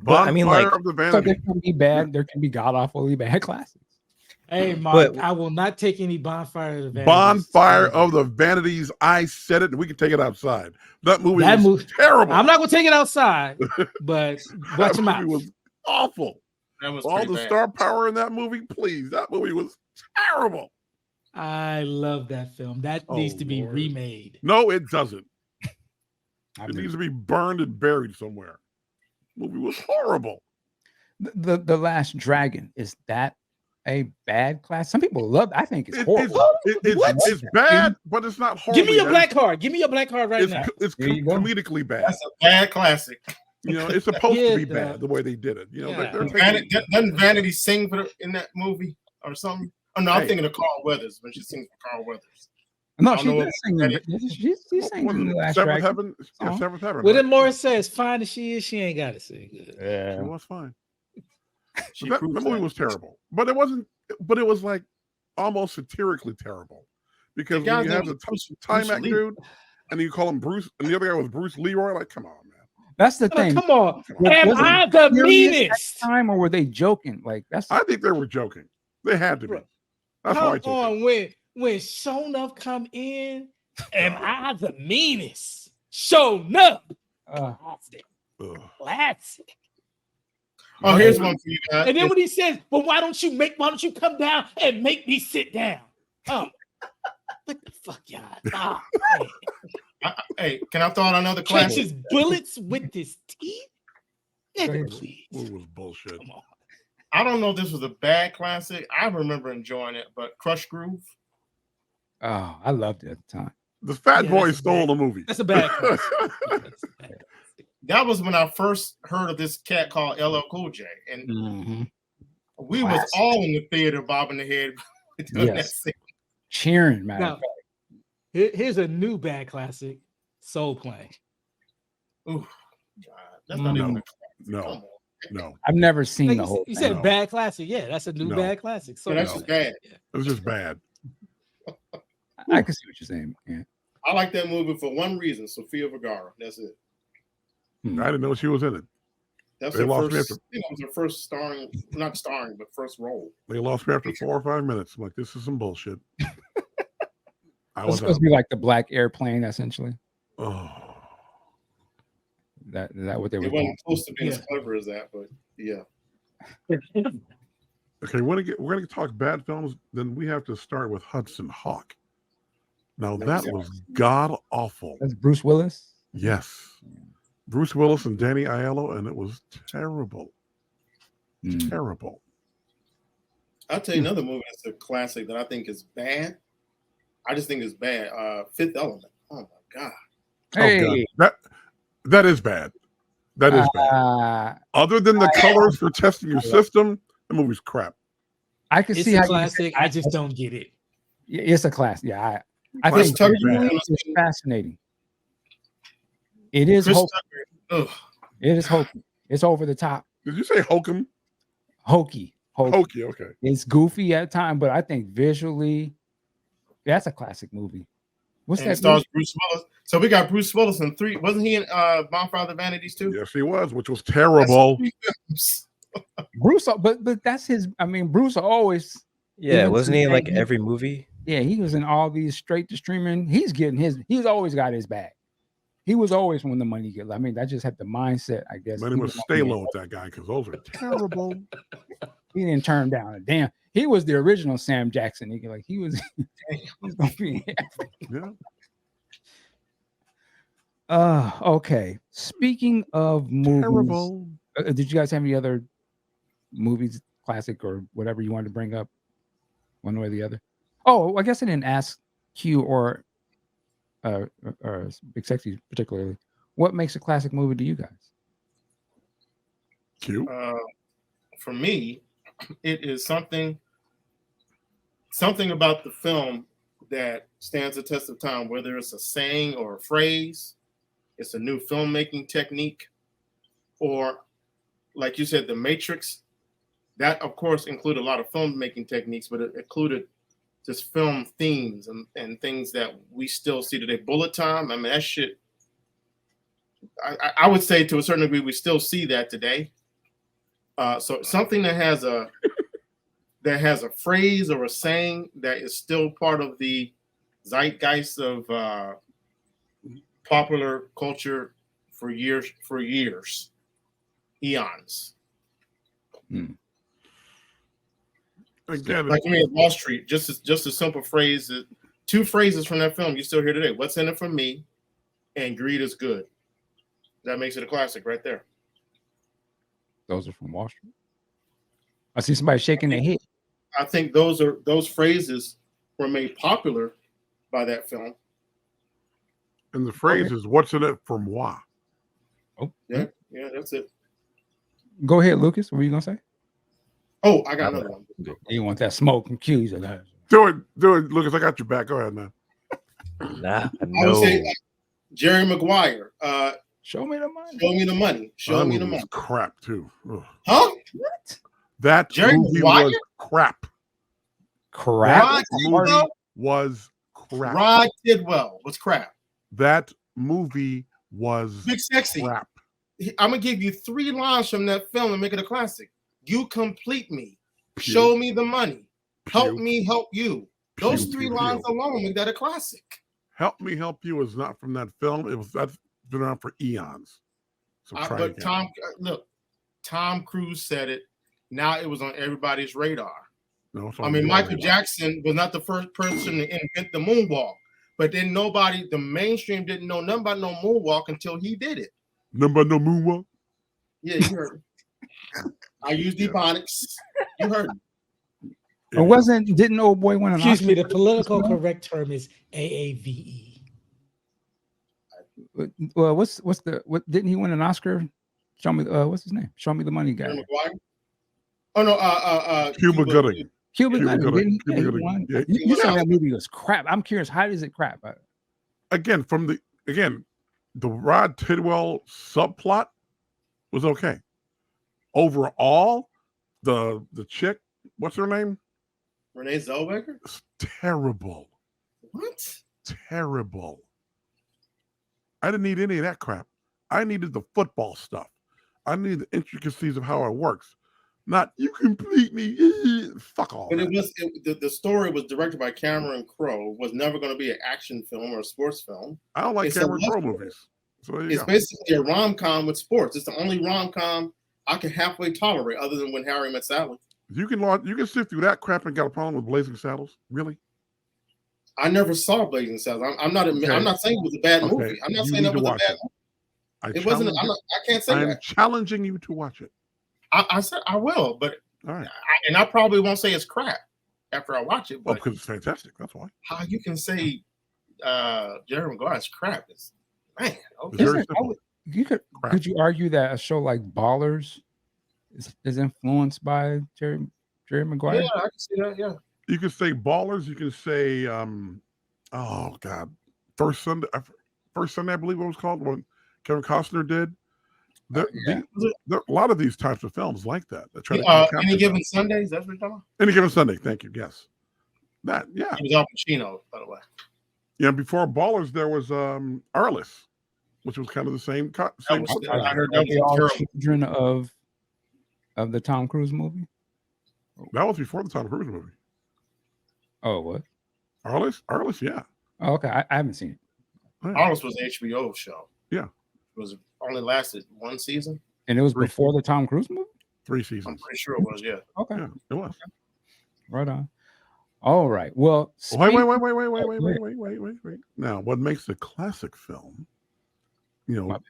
Speaker 4: But I mean,
Speaker 5: Bonfire
Speaker 4: like,
Speaker 5: of the
Speaker 1: So there
Speaker 5: Vanity.
Speaker 1: can be bad. There can be god awfully bad classics.
Speaker 3: Hey, Mark,
Speaker 4: But-
Speaker 3: I will not take any bonfire of the Vanities.
Speaker 5: Bonfire of the Vanities. I said it, and we can take it outside. That movie
Speaker 3: That
Speaker 5: was
Speaker 3: movie-
Speaker 5: terrible.
Speaker 3: I'm not gonna take it outside, but watch
Speaker 5: That
Speaker 3: him out.
Speaker 5: movie was awful.
Speaker 2: That was
Speaker 5: All
Speaker 2: pretty
Speaker 5: the
Speaker 2: bad.
Speaker 5: star power in that movie, please. That movie was terrible.
Speaker 3: I love that film. That
Speaker 5: Oh,
Speaker 3: needs to be
Speaker 5: Lord.
Speaker 3: remade.
Speaker 5: No, it doesn't.
Speaker 1: I
Speaker 5: It
Speaker 1: mean,
Speaker 5: needs to be burned and buried somewhere. The movie was horrible.
Speaker 1: the Last Dragon, is that a bad class? Some people love. I think it's
Speaker 5: It's,
Speaker 1: horrible.
Speaker 3: What?
Speaker 5: it's bad, but it's not horrible.
Speaker 3: Give me your black card. Give me your black card right now.
Speaker 5: It's
Speaker 1: There you go.
Speaker 5: comedically bad.
Speaker 2: That's a bad classic.
Speaker 5: You know, it's supposed
Speaker 3: Yeah,
Speaker 5: to be
Speaker 3: the-
Speaker 5: bad the way they did it. You know,
Speaker 3: Yeah.
Speaker 5: they're taking-
Speaker 2: Doesn't Vanity sing in that movie or something? Oh no, I'm
Speaker 5: Hey.
Speaker 2: thinking of Carl Weathers when she sings for Carl Weathers.
Speaker 1: No,
Speaker 2: I
Speaker 1: she
Speaker 2: don't know
Speaker 1: did sing. She sang
Speaker 5: what
Speaker 1: in
Speaker 5: is
Speaker 1: the
Speaker 5: it?
Speaker 1: Last
Speaker 5: Seventh
Speaker 1: Dragon.
Speaker 5: Heaven. Yeah,
Speaker 1: Uh-huh.
Speaker 5: Seventh Heaven.
Speaker 3: What
Speaker 5: right?
Speaker 3: did Morris say? As fine as she is, she ain't got to sing good.
Speaker 5: It was fine.
Speaker 2: She
Speaker 5: That
Speaker 2: proves
Speaker 5: movie
Speaker 2: that.
Speaker 5: was terrible, but it wasn't. But it was like almost satirically terrible because
Speaker 2: The guy's
Speaker 5: when you have
Speaker 2: name
Speaker 5: the
Speaker 2: was Bruce
Speaker 5: Timac
Speaker 2: Lee.
Speaker 5: dude, and you call him Bruce, and the other guy was Bruce Leroy. Like, come on, man.
Speaker 1: That's the thing.
Speaker 3: Come on.
Speaker 5: Come on.
Speaker 3: Am
Speaker 1: Was it
Speaker 3: I the
Speaker 1: serious at
Speaker 3: meanest?
Speaker 1: Time or were they joking? Like that's
Speaker 5: I think they were joking. They had to be.
Speaker 3: Bro,
Speaker 5: That's how I
Speaker 3: Come
Speaker 5: took it.
Speaker 3: on, when Show Enough come in, am I the meanest? Show Enough. Classic.
Speaker 5: Ugh.
Speaker 3: Classic.
Speaker 2: Oh, here's one for you guys.
Speaker 3: And then when he says, "But why don't you come down and make me sit down?" Oh, what the fuck, y'all? Ah, man.
Speaker 2: Hey, can I throw out another
Speaker 3: Catch
Speaker 2: classic?
Speaker 3: his bullets with his teeth. Nigga,
Speaker 1: ahead.
Speaker 3: please.
Speaker 5: Movie was bullshit.
Speaker 3: Come on.
Speaker 2: I don't know if this was a bad classic. I remember enjoying it, but Crush Groove.
Speaker 1: oh, I loved it at the time.
Speaker 5: The Fat
Speaker 3: Yeah,
Speaker 5: Boy
Speaker 3: that's
Speaker 5: stole
Speaker 3: bad.
Speaker 5: the movie.
Speaker 3: That's a bad classic. That's a bad.
Speaker 2: That was when I first heard of this cat called LL Cool J, and
Speaker 1: Mhm.
Speaker 2: we was
Speaker 1: Classic.
Speaker 2: all in the theater bobbing the head. doing that
Speaker 1: Yes.
Speaker 2: scene.
Speaker 1: Cheering, man.
Speaker 3: Now, here's a new bad classic, Soul Plane.
Speaker 2: Ooh, God, that's not even a
Speaker 5: No.
Speaker 2: Come on.
Speaker 5: No,
Speaker 1: I've never seen
Speaker 3: Like
Speaker 1: the
Speaker 3: you,
Speaker 1: whole
Speaker 3: you
Speaker 1: thing.
Speaker 3: said
Speaker 5: No.
Speaker 3: bad classic. Yeah, that's a new
Speaker 5: No.
Speaker 3: bad classic. So
Speaker 2: So that's
Speaker 5: No.
Speaker 2: just bad.
Speaker 5: it was just bad.
Speaker 1: I can see what you're saying. Yeah.
Speaker 2: I like that movie for one reason: Sofia Vergara. That's it.
Speaker 5: I didn't know she was in it.
Speaker 2: That's
Speaker 5: They
Speaker 2: her
Speaker 5: lost me
Speaker 2: first.
Speaker 5: after-
Speaker 2: It was her first not starring, but first role.
Speaker 5: They lost me after 4 or 5 minutes. I'm like, this is some bullshit. I
Speaker 1: It's
Speaker 5: was
Speaker 1: supposed
Speaker 5: out.
Speaker 1: to be like the black airplane, essentially.
Speaker 5: Oh,
Speaker 1: Is that what they were
Speaker 2: It
Speaker 1: doing?
Speaker 2: wasn't close to being
Speaker 3: Yeah.
Speaker 2: as clever as that, but yeah.
Speaker 5: okay. We're gonna talk bad films. Then we have to start with Hudson Hawk. Now that was god awful.
Speaker 1: That's Bruce Willis.
Speaker 5: Yes, Bruce Willis and Danny Aiello, and it was terrible.
Speaker 1: Mm.
Speaker 5: Terrible.
Speaker 2: I'll tell you another movie that's a classic that I think is bad. I just think it's bad. Fifth Element. Oh my god.
Speaker 1: Hey,
Speaker 5: Oh god, that is bad. That is bad. Other than the colors for testing your system, the movie's crap.
Speaker 1: I can
Speaker 3: It's
Speaker 1: see
Speaker 3: a
Speaker 1: how
Speaker 3: classic. I just don't get it.
Speaker 1: it's a class. Yeah, I
Speaker 5: Chris
Speaker 1: think
Speaker 2: Tucker
Speaker 1: visually
Speaker 2: was-
Speaker 1: it's fascinating. It is
Speaker 2: Chris
Speaker 1: hokey.
Speaker 2: Tucker. Ugh.
Speaker 1: It is hokey. It's over the top.
Speaker 5: Did you say Hokum?
Speaker 1: Hokey.
Speaker 5: Hokey, okay.
Speaker 1: It's goofy at times, but I think visually, that's a classic movie. What's
Speaker 2: And it
Speaker 1: that?
Speaker 2: stars
Speaker 1: Movie?
Speaker 2: Bruce Willis. So we got Bruce Willis in 3. Wasn't he in Bonfire of the Vanities too?
Speaker 5: Yes, he was, which was terrible.
Speaker 2: That's 3 films.
Speaker 1: Bruce, but that's his. I mean, Bruce always.
Speaker 4: Yeah,
Speaker 1: Even
Speaker 4: wasn't he in like
Speaker 1: today,
Speaker 4: every movie?
Speaker 1: Yeah, he was in all these straight to streaming. He's getting his. He's always got his bag. He was always when the money gets. I mean, I just had the mindset. I guess
Speaker 5: My name was Stay Low with that guy because those are terrible.
Speaker 1: He didn't turn down a damn. He was the original Sam Jackson. He was. He's gonna be.
Speaker 5: Yeah.
Speaker 1: Okay. Speaking of movies,
Speaker 5: Terrible.
Speaker 1: did you guys have any other movies, classic or whatever you wanted to bring up, one way or the other? Oh, I guess I didn't ask Q or Big Sexy particularly. What makes a classic movie to you guys?
Speaker 5: Cute.
Speaker 2: For me, it is something about the film that stands the test of time, whether it's a saying or a phrase, it's a new filmmaking technique, or like you said, The Matrix. That, of course, included a lot of filmmaking techniques, but it included just film themes and things that we still see today. Bullet time, I mean, that shit, I would say to a certain degree, we still see that today. So something that has a phrase or a saying that is still part of the zeitgeist of popular culture for years, eons.
Speaker 5: Again,
Speaker 2: Like me at Wall Street, just a simple phrase. 2 phrases from that film you still hear today. What's in it for me, and greed is good. That makes it a classic right there.
Speaker 1: Those are from Wall Street. I see somebody shaking their head.
Speaker 2: I think those phrases were made popular by that film.
Speaker 5: and the phrase is "What's in it for moi?"
Speaker 1: Oh,
Speaker 2: Yeah, that's it.
Speaker 1: Go ahead, Lucas. What were you gonna say?
Speaker 2: Oh, I got another one.
Speaker 1: You want that smoke and cues?
Speaker 5: Do it, Lucas. I got your back. Go ahead, man.
Speaker 4: Nah,
Speaker 2: I would
Speaker 4: no.
Speaker 2: say Jerry Maguire.
Speaker 1: Show me the money.
Speaker 2: Show me the money. Show
Speaker 5: That
Speaker 2: me the
Speaker 5: movie was
Speaker 2: money.
Speaker 5: crap too. Ugh.
Speaker 2: Huh?
Speaker 1: What?
Speaker 5: That
Speaker 2: Jerry
Speaker 5: movie
Speaker 2: Maguire?
Speaker 5: was crap.
Speaker 1: Crap.
Speaker 2: Rod
Speaker 5: movie
Speaker 2: Tidwell?
Speaker 5: was crap.
Speaker 2: Rod Tidwell was crap.
Speaker 5: That movie was
Speaker 2: Big Sexy.
Speaker 5: crap.
Speaker 2: I'm gonna give you 3 lines from that film and make it a classic. You complete me. Show me the money. Help
Speaker 5: Pew.
Speaker 2: me help you. Those
Speaker 5: Pew,
Speaker 2: 3
Speaker 5: pew,
Speaker 2: lines
Speaker 5: pew.
Speaker 2: alone make that a classic.
Speaker 5: Help Me Help You is not from that film. That's been around for eons. So try
Speaker 2: But
Speaker 5: again.
Speaker 2: Tom Cruise said it. Now it was on everybody's radar.
Speaker 5: No, it's
Speaker 2: I
Speaker 5: on
Speaker 2: mean,
Speaker 5: your
Speaker 2: Michael
Speaker 5: radar.
Speaker 2: Jackson was not the first person to invent the moonwalk, but then the mainstream didn't know nothing about no moonwalk until he did it.
Speaker 5: Number no moonwalk.
Speaker 2: Yeah, you heard me. I use Ebonics. You heard me.
Speaker 1: Didn't old boy win an
Speaker 3: Excuse
Speaker 1: Oscar?
Speaker 3: me, the political correct term is AAVE.
Speaker 1: Well, what didn't he win an Oscar? Show me what's his name? Show me the money guy.
Speaker 2: Jerry Maguire? Oh no,
Speaker 5: Cuba Gooding.
Speaker 1: Cuba
Speaker 5: Cuba
Speaker 1: Gooding.
Speaker 5: Gooding.
Speaker 1: Didn't he? Yeah, he
Speaker 5: Cuba Gooding.
Speaker 1: won.
Speaker 5: Yeah.
Speaker 1: You said that movie was crap. I'm curious. How does it crap?
Speaker 5: Again, the Rod Tidwell subplot was okay. overall, the chick, what's her name?
Speaker 2: Renee Zellweger?
Speaker 5: It's terrible.
Speaker 2: What?
Speaker 5: Terrible. I didn't need any of that crap. I needed the football stuff. I needed the intricacies of how it works. Not you complete me. Fuck all
Speaker 2: But
Speaker 5: that.
Speaker 2: the story was directed by Cameron Crowe. Was never going to be an action film or a sports film.
Speaker 5: I don't like
Speaker 2: It's a
Speaker 5: Cameron
Speaker 2: love
Speaker 5: Crowe
Speaker 2: story.
Speaker 5: movies. So there you
Speaker 2: It's
Speaker 5: go.
Speaker 2: basically a rom-com with sports. It's the only rom-com I can halfway tolerate, other than When Harry Met Sally.
Speaker 5: You can sit through that crap and got a problem with Blazing Saddles? Really?
Speaker 2: I never saw Blazing Saddles. I'm not
Speaker 5: Okay.
Speaker 2: saying it was a bad
Speaker 5: Okay.
Speaker 2: movie. I'm not
Speaker 5: You
Speaker 2: saying
Speaker 5: need
Speaker 2: that
Speaker 5: to
Speaker 2: was a
Speaker 5: watch
Speaker 2: bad
Speaker 5: it.
Speaker 2: movie. It wasn't. I can't say
Speaker 5: I'm
Speaker 2: that.
Speaker 5: challenging you to watch it.
Speaker 2: I said I will, but
Speaker 5: All right.
Speaker 2: I probably won't say it's crap after I watch it.
Speaker 5: Well,
Speaker 2: But
Speaker 5: because it's fantastic. That's why.
Speaker 2: how you can say Jerry Maguire is crap is, man.
Speaker 5: It's
Speaker 2: Okay.
Speaker 5: very
Speaker 1: I
Speaker 5: simple.
Speaker 1: would-
Speaker 5: Crap.
Speaker 1: Could you argue that a show like Ballers is influenced by Jerry Maguire?
Speaker 2: Yeah, I can see that. Yeah.
Speaker 5: You can say Ballers. You can say, oh God, First Sunday, I believe it was called, when Kevin Costner did. There,
Speaker 1: yeah.
Speaker 5: there are a lot of these types of films like that. That try to capture
Speaker 2: Any
Speaker 5: that.
Speaker 2: Given Sundays. That's what you're talking about.
Speaker 5: Any Given Sunday. Thank you. Yes, that. Yeah,
Speaker 2: It was Al Pacino, by the way.
Speaker 5: yeah. Before Ballers, there was Arliss, which was kind of the same. Same
Speaker 2: was-
Speaker 5: concept.
Speaker 2: I heard
Speaker 1: Are
Speaker 2: that
Speaker 1: they
Speaker 2: was
Speaker 1: all
Speaker 2: terrible.
Speaker 1: children of the Tom Cruise movie?
Speaker 5: That was before the Tom Cruise movie.
Speaker 1: Oh, what?
Speaker 5: Arliss, yeah.
Speaker 1: Oh, okay. I haven't seen it.
Speaker 2: Arliss was an HBO show.
Speaker 5: Yeah.
Speaker 2: It was only lasted one season.
Speaker 1: And it was
Speaker 5: Three
Speaker 1: before the Tom Cruise movie?
Speaker 5: 3
Speaker 2: I'm
Speaker 5: seasons.
Speaker 2: pretty sure it was. Yeah.
Speaker 1: Okay.
Speaker 5: Yeah, it was.
Speaker 1: Right on. All right. Well,
Speaker 5: Wait. Now, what makes a classic film,
Speaker 1: What?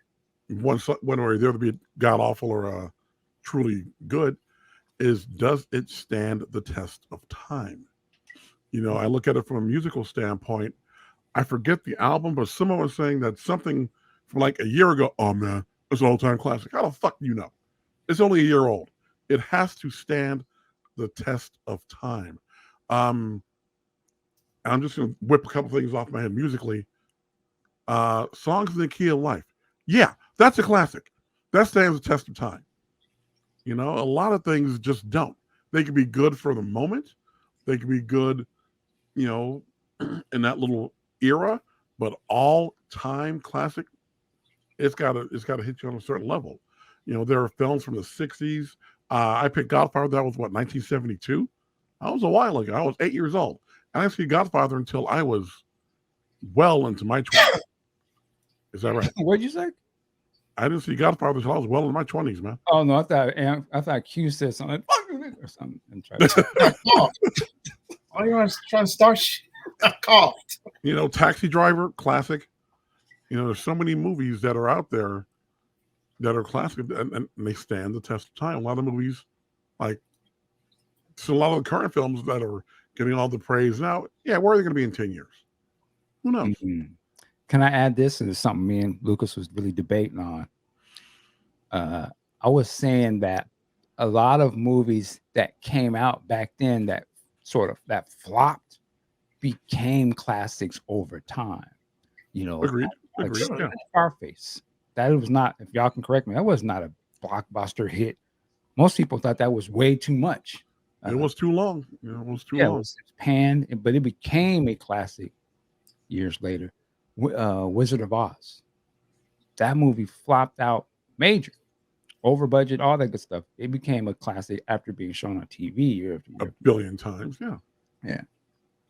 Speaker 5: one or the other be god awful or truly good, is does it stand the test of time? I look at it from a musical standpoint. I forget the album, but someone was saying that something from like a year ago. Oh man, it's an all-time classic. How the fuck do you know? It's only a year old. It has to stand the test of time. I'm just gonna whip a couple things off my head musically. Songs in the Key of Life. Yeah, that's a classic. That stands the test of time. A lot of things just don't. They can be good for the moment. They can be good, in that little era, but all time classic, it's gotta hit you on a certain level. There are films from the 60s. I picked Godfather. That was 1972. That was a while ago. I was 8 years old. I didn't see Godfather until I was well into my 20s. Is that right?
Speaker 1: What'd you say?
Speaker 5: I didn't see Godfather until I was well in my 20s, man.
Speaker 1: Oh no, I thought Q said something or something. And tried to-
Speaker 2: Why are you trying to start shit? I coughed.
Speaker 5: Taxi Driver, classic. There's so many movies that are out there that are classic and they stand the test of time. A lot of movies, a lot of the current films that are getting all the praise now, yeah, where are they going to be in 10 years? Who knows?
Speaker 1: Mhm. Can I add this? And it's something me and Lucas was really debating on. I was saying that a lot of movies that came out back then that flopped became classics over time.
Speaker 5: Agreed.
Speaker 1: like
Speaker 5: Agreed. Yeah.
Speaker 1: Scarface. That was not, if y'all can correct me, that was not a blockbuster hit. Most people thought that was way too much.
Speaker 5: It was too long. It was too
Speaker 1: Yeah, it
Speaker 5: long.
Speaker 1: was panned, but it became a classic years later. Wizard of Oz. That movie flopped out major, over budget, all that good stuff. It became a classic after being shown on TV year after
Speaker 5: A
Speaker 1: year.
Speaker 5: billion times. Yeah.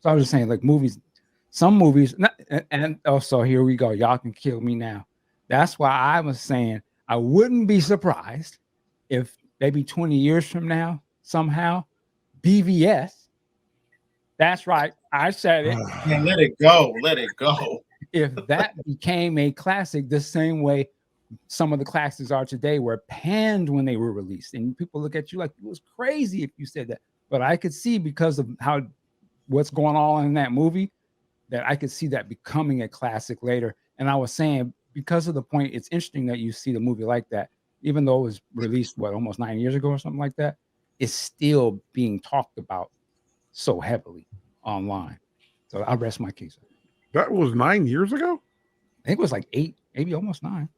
Speaker 1: So I was just saying, like movies, some movies, and also here we go. Y'all can kill me now. That's why I was saying I wouldn't be surprised if maybe 20 years from now, somehow, BVS. That's right. I said it.
Speaker 2: Man, let it go. Let it go.
Speaker 1: If that became a classic the same way some of the classics are today were panned when they were released, and people look at you like it was crazy if you said that. But I could see, because of what's going on in that movie, that I could see that becoming a classic later. And I was saying, because of the point, it's interesting that you see the movie like that, even though it was released almost 9 years ago or something like that, it's still being talked about so heavily online. So I rest my case.
Speaker 5: That was 9 years ago?
Speaker 1: I think it was like 8, maybe almost 9.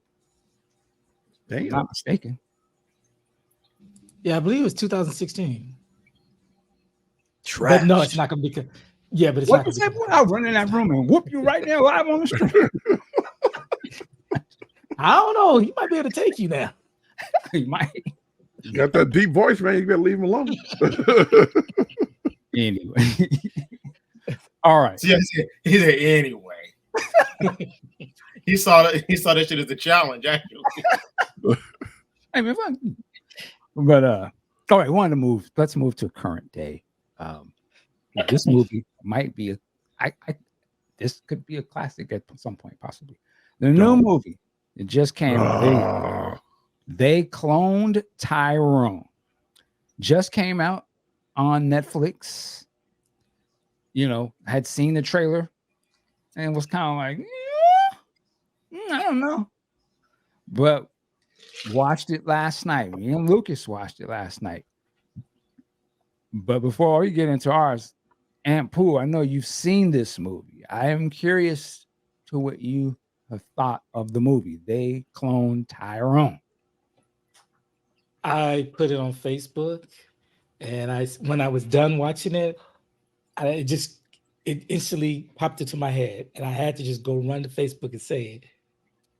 Speaker 1: If I'm
Speaker 5: Damn.
Speaker 1: not mistaken.
Speaker 3: Yeah, I believe it was 2016.
Speaker 1: Trash.
Speaker 3: But no, it's not gonna be. Yeah, but it's
Speaker 1: What
Speaker 3: not
Speaker 1: you
Speaker 3: gonna
Speaker 1: say,
Speaker 3: be.
Speaker 1: boy? I'll run in that room and whoop you right now live on the street.
Speaker 3: I don't know. He might be able to take you now.
Speaker 1: He might.
Speaker 5: You got that deep voice, man. You gotta leave him alone.
Speaker 1: Anyway. All right.
Speaker 2: See, he said anyway. he saw that shit as a challenge, actually.
Speaker 1: Hey, man, fun. But all right, let's move to current day. This movie might be this could be a classic at some point, possibly. The new movie, it just came out. They cloned Tyrone. Just came out on Netflix. You know, had seen the trailer and was kind of like, I don't know. But watched it last night. Me and Lucas watched it last night. But before we get into ours, Aunt Pooh, I know you've seen this movie. I am curious to what you have thought of the movie. They cloned Tyrone.
Speaker 3: I put it on Facebook, and when I was done watching it, it instantly popped into my head, and I had to just go run to Facebook and say it.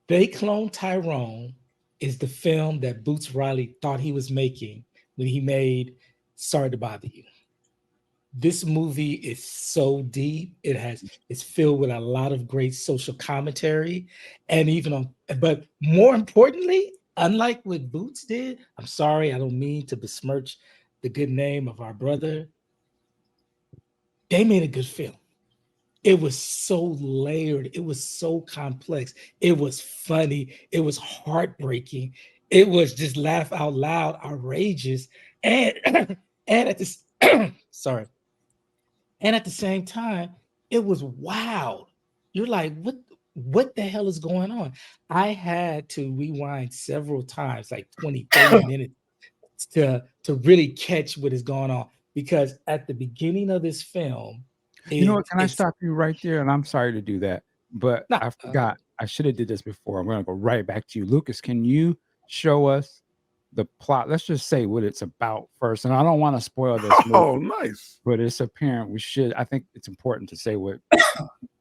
Speaker 3: They Cloned Tyrone is the film that Boots Riley thought he was making when he made Sorry to Bother You. This movie is so deep. It's filled with a lot of great social commentary, and but more importantly, unlike what Boots did, I'm sorry, I don't mean to besmirch the good name of our brother. They made a good film. It was so layered. It was so complex. It was funny. It was heartbreaking. It was just laugh out loud, outrageous, and at this sorry. And at the same time, it was wild. You're like, what the hell is going on? I had to rewind several times, like 20, 30 minutes to really catch what is going on. Because at the beginning of this film,
Speaker 1: You know what? Can I stop you right there? And I'm sorry to do that, but I forgot. I should have did this before. I'm going to go right back to you. Lucas, can you show us the plot? Let's just say what it's about first. And I don't want to spoil this movie.
Speaker 5: Oh, nice.
Speaker 1: But it's apparent I think it's important to say what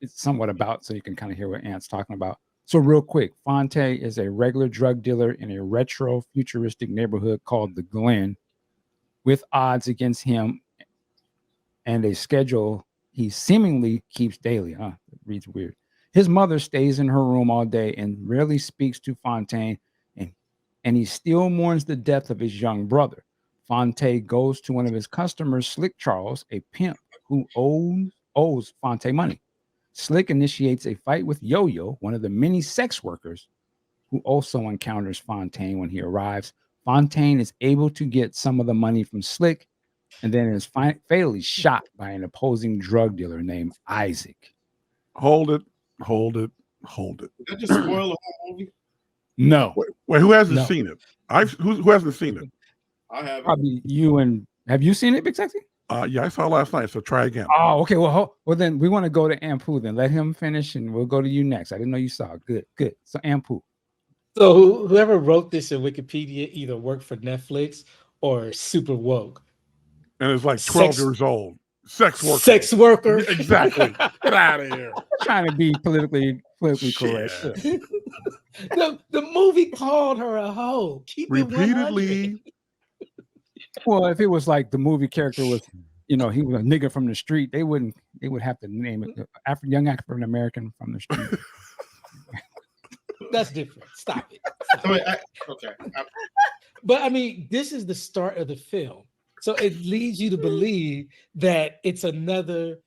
Speaker 1: it's somewhat about so you can kind of hear what Ant's talking about. So real quick, Fonte is a regular drug dealer in a retro futuristic neighborhood called the Glen, with odds against him and a schedule he seemingly keeps daily. It reads weird. His mother stays in her room all day and rarely speaks to Fontaine, and he still mourns the death of his young brother. Fonte goes to one of his customers, Slick Charles, a pimp who owes Fonte money. Slick initiates a fight with Yo-Yo, one of the many sex workers, who also encounters Fontaine when he arrives. Fontaine is able to get some of the money from Slick, and then is fatally shot by an opposing drug dealer named Isaac.
Speaker 5: Hold it.
Speaker 2: Did that just spoil the whole movie?
Speaker 1: No.
Speaker 5: Wait, who hasn't seen it? Who hasn't seen it?
Speaker 2: I haven't.
Speaker 1: Probably you. And have you seen it, Big Sexy?
Speaker 5: Yeah, I saw it last night, so try again.
Speaker 1: Oh, okay. Well, then we want to go to Ampu. Then let him finish, and we'll go to you next. I didn't know you saw it. Good. So Ampu.
Speaker 3: So whoever wrote this in Wikipedia either worked for Netflix or super woke.
Speaker 5: And it's like 12 years old. Sex worker. Exactly. Get out of here.
Speaker 1: Trying to be politically correct.
Speaker 3: The movie called her a hoe. Keep
Speaker 5: repeatedly.
Speaker 1: Well, if it was like the movie character was, he was a nigga from the street, they would have to name it young African American from the street.
Speaker 3: That's different. Stop it.
Speaker 2: Okay.
Speaker 3: But I mean, this is the start of the film. So it leads you to believe that it's another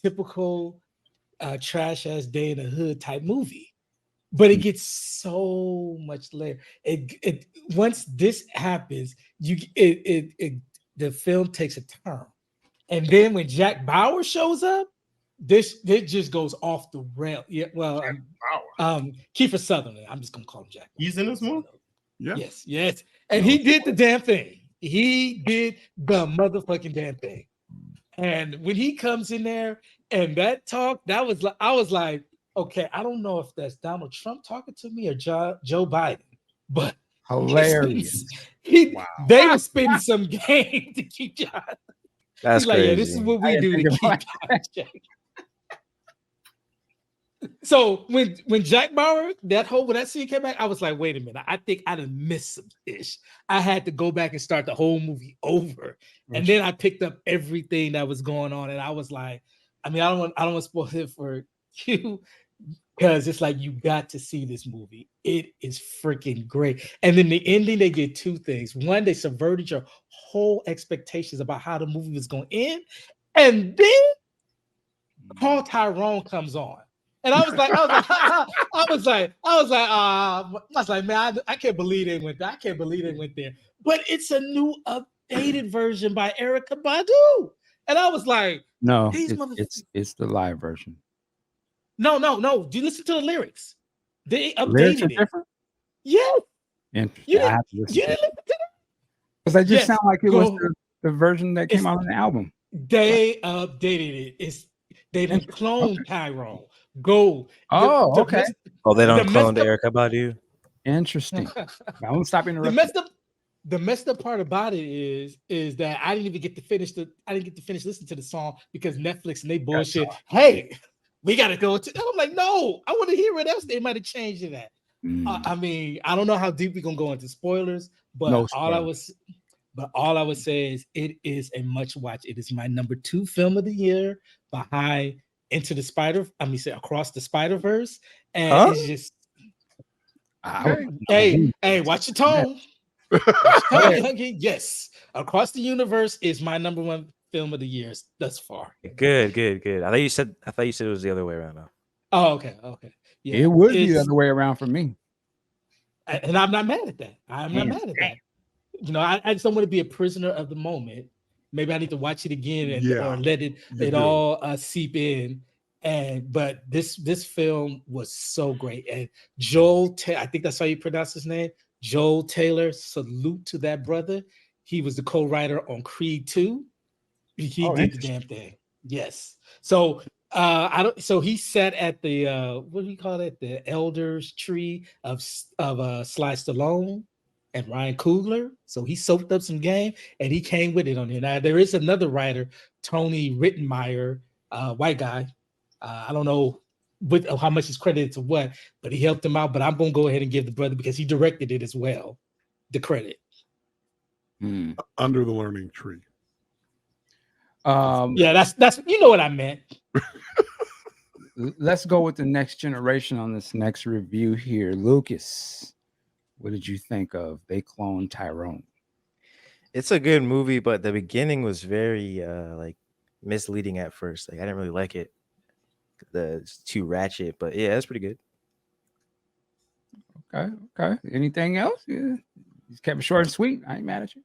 Speaker 3: typical trash ass day in the hood type movie. But it gets so much later. It once this happens, the film takes a turn. And then when Jack Bauer shows up, this just goes off the rail. Yeah, well, Kiefer Sutherland. I'm just gonna call him Jack.
Speaker 2: He's in this movie?
Speaker 5: Yeah.
Speaker 3: Yes. And he did the damn thing. He did the motherfucking damn thing. And when he comes in there and that talk, I was like, okay, I don't know if that's Donald Trump talking to me or Joe Biden, but
Speaker 1: hilarious.
Speaker 5: Wow.
Speaker 3: They were spending some game to keep John.
Speaker 4: That's
Speaker 3: He's like,
Speaker 4: crazy.
Speaker 3: yeah, this is what
Speaker 1: I
Speaker 3: we
Speaker 1: didn't
Speaker 3: do to
Speaker 1: think
Speaker 3: keep
Speaker 1: about
Speaker 3: John in check. So when Jack Bauer, when that scene came back, I was like, wait a minute, I think I'd have missed some ish. I had to go back and start the whole movie over. And then I picked up everything that was going on. And I was like, I mean, I don't want to spoil it for you because it's like you got to see this movie. It is freaking great. And then the ending, they did two things. One, they subverted your whole expectations about how the movie was going to end. And then Paul Tyrone comes on. And I was like, man, I can't believe they went there. I can't believe they went there. But it's a new updated version by Erykah Badu. And I was like,
Speaker 1: No,
Speaker 3: these
Speaker 1: it's the live version.
Speaker 3: No. Do you listen to the lyrics? They
Speaker 1: Lyrics are
Speaker 3: updated it.
Speaker 1: different.
Speaker 3: Yeah.
Speaker 1: Interesting. I have to listen
Speaker 3: You
Speaker 1: to
Speaker 3: didn't
Speaker 1: it.
Speaker 3: listen to that?
Speaker 1: Because I just
Speaker 3: Yes,
Speaker 1: sound like it was
Speaker 3: go.
Speaker 1: the version that came
Speaker 3: It's-
Speaker 1: out on the album.
Speaker 3: They updated it. They didn't
Speaker 1: Interesting.
Speaker 3: clone
Speaker 1: Okay.
Speaker 3: Tyrone. Go.
Speaker 1: Oh, okay.
Speaker 4: Oh, they don't
Speaker 3: the
Speaker 4: clone
Speaker 3: messed
Speaker 4: the Erykah Badu.
Speaker 1: Interesting. Now, let me stop interrupting.
Speaker 3: The messed up part about it is that I didn't even get to finish listening to the song because Netflix and they bullshit. Hey, we gotta go to. I'm like, no, I want to hear what else they might have changed in that. I mean, I don't know how deep we're gonna go into spoilers, but
Speaker 1: No
Speaker 3: all I would say is it is a much watch. It is my number 2 film of the year behind Across the Spider-Verse, and it's just hey, watch your tone. Yes, Across the Universe is my number 1 film of the year thus far.
Speaker 4: Good. I thought you said it was the other way around. Now.
Speaker 3: Oh, okay. Yeah,
Speaker 1: it would be the other way around for me.
Speaker 3: And I'm not mad at that. I'm not mad at that. You know, I just don't want to be a prisoner of the moment. Maybe I need to watch it again or let it all seep in. But this film was so great. And I think that's how you pronounce his name. Joel Taylor, salute to that brother. He was the co-writer on Creed 2. He did the damn thing. Yes. So so he sat at the what do you call it? The elders tree of Sly Stallone and Ryan Coogler. So he soaked up some game and he came with it on here. Now there is another writer, Tony Rittenmeyer, white guy. I don't know how much is credited to what, but he helped him out. But I'm gonna go ahead and give the brother, because he directed it as well, the credit.
Speaker 5: Under the Learning Tree.
Speaker 3: Yeah, that's you know what I meant.
Speaker 1: Let's go with the next generation on this next review here. Lucas, what did you think of They Cloned Tyrone?
Speaker 4: It's a good movie, but the beginning was very like misleading at first. Like I didn't really like it. It's too ratchet, but yeah, it's pretty good.
Speaker 1: Okay. Anything else? Yeah. You kept it short and sweet. I ain't mad at you.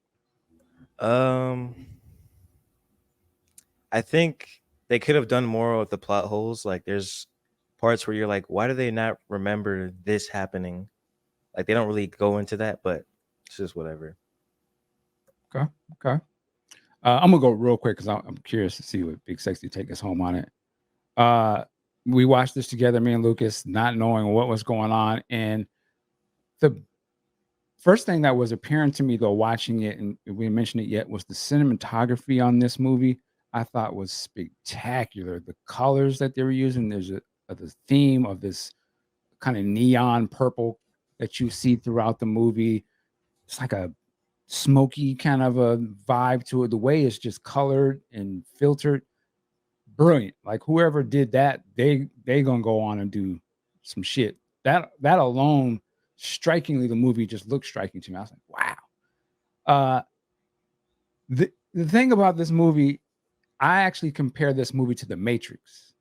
Speaker 4: I think they could have done more with the plot holes. Like there's parts where you're like, why do they not remember this happening? Like they don't really go into that, but it's just whatever.
Speaker 1: Okay. I'm gonna go real quick because I'm curious to see what Big Sexy take us home on it. We watched this together, me and Lucas, not knowing what was going on. And the first thing that was apparent to me, though, watching it, and we didn't mention it yet, was the cinematography on this movie. I thought was spectacular. The colors that they were using, there's the theme of this kind of neon purple that you see throughout the movie. It's like a smoky kind of a vibe to it. The way it's just colored and filtered, brilliant. Like whoever did that, they gonna go on and do some shit. That alone, strikingly, the movie just looked striking to me. I was like, wow. The thing about this movie, I actually compare this movie to The Matrix,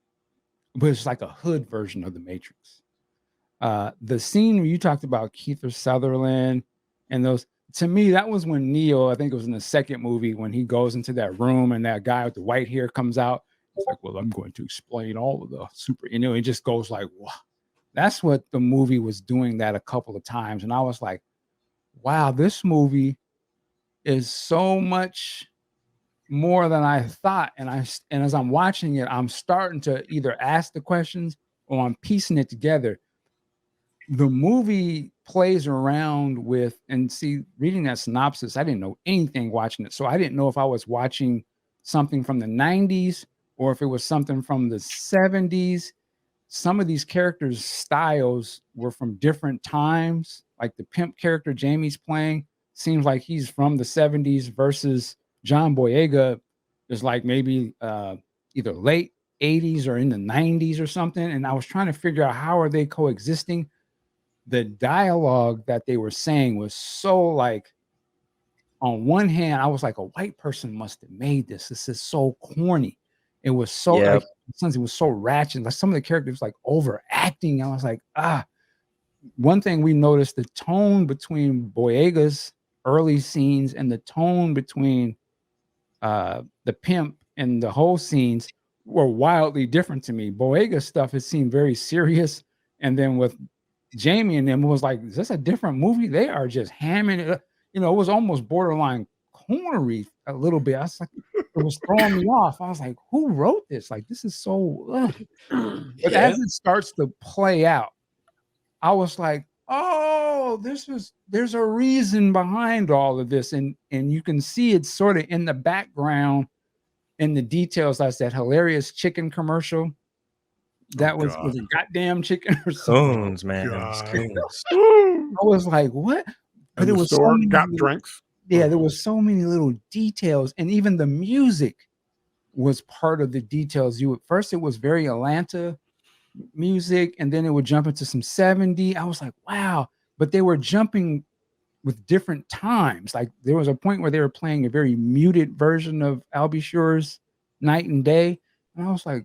Speaker 1: but it's like a hood version of The Matrix. The scene where you talked about Kiefer Sutherland and those, to me, that was when Neo, I think it was in the second movie, when he goes into that room and that guy with the white hair comes out. He's like, well, I'm going to explain all of the super, it just goes like, wow. That's what the movie was doing that a couple of times. And I was like, wow, this movie is so much more than I thought. And as I'm watching it, I'm starting to either ask the questions or I'm piecing it together. the movie plays around with, and see, reading that synopsis, I didn't know anything watching it. So I didn't know if I was watching something from the 90s or if it was something from the 70s. Some of these characters' styles were from different times. Like the pimp character Jamie's playing seems like he's from the 70s versus John Boyega is like maybe either late 80s or in the 90s or something. And I was trying to figure out how are they coexisting. The dialogue that they were saying was so like, on one hand, I was like, a white person must have made this. This is so corny. It was so
Speaker 4: Yeah.
Speaker 1: like, it was so ratchet. Like some of the characters like overacting. I was like, one thing we noticed, the tone between Boyega's early scenes and the tone between the pimp and the whole scenes were wildly different to me. Boyega's stuff, it seemed very serious. And then with Jamie and them, it was like, is this a different movie? They are just hamming it up. You know, it was almost borderline cornery a little bit. I was like, it was throwing me off. I was like, who wrote this? Like, this is so. But as it starts to play out, I was like, oh, there's a reason behind all of this. And you can see it sort of in the background in the details. That's that hilarious chicken commercial. That was a goddamn chicken or something.
Speaker 4: Spoons, man.
Speaker 5: God.
Speaker 4: Spoons.
Speaker 1: I was like, what? But
Speaker 5: And
Speaker 1: it
Speaker 5: the
Speaker 1: was so
Speaker 5: store
Speaker 1: many
Speaker 5: got
Speaker 1: little-
Speaker 5: drinks.
Speaker 1: Yeah, there was so many little details, and even the music was part of the details. First it was very Atlanta music, and then it would jump into some 70. I was like, wow, but they were jumping with different times. Like there was a point where they were playing a very muted version of Albie Shure's Night and Day, and I was like,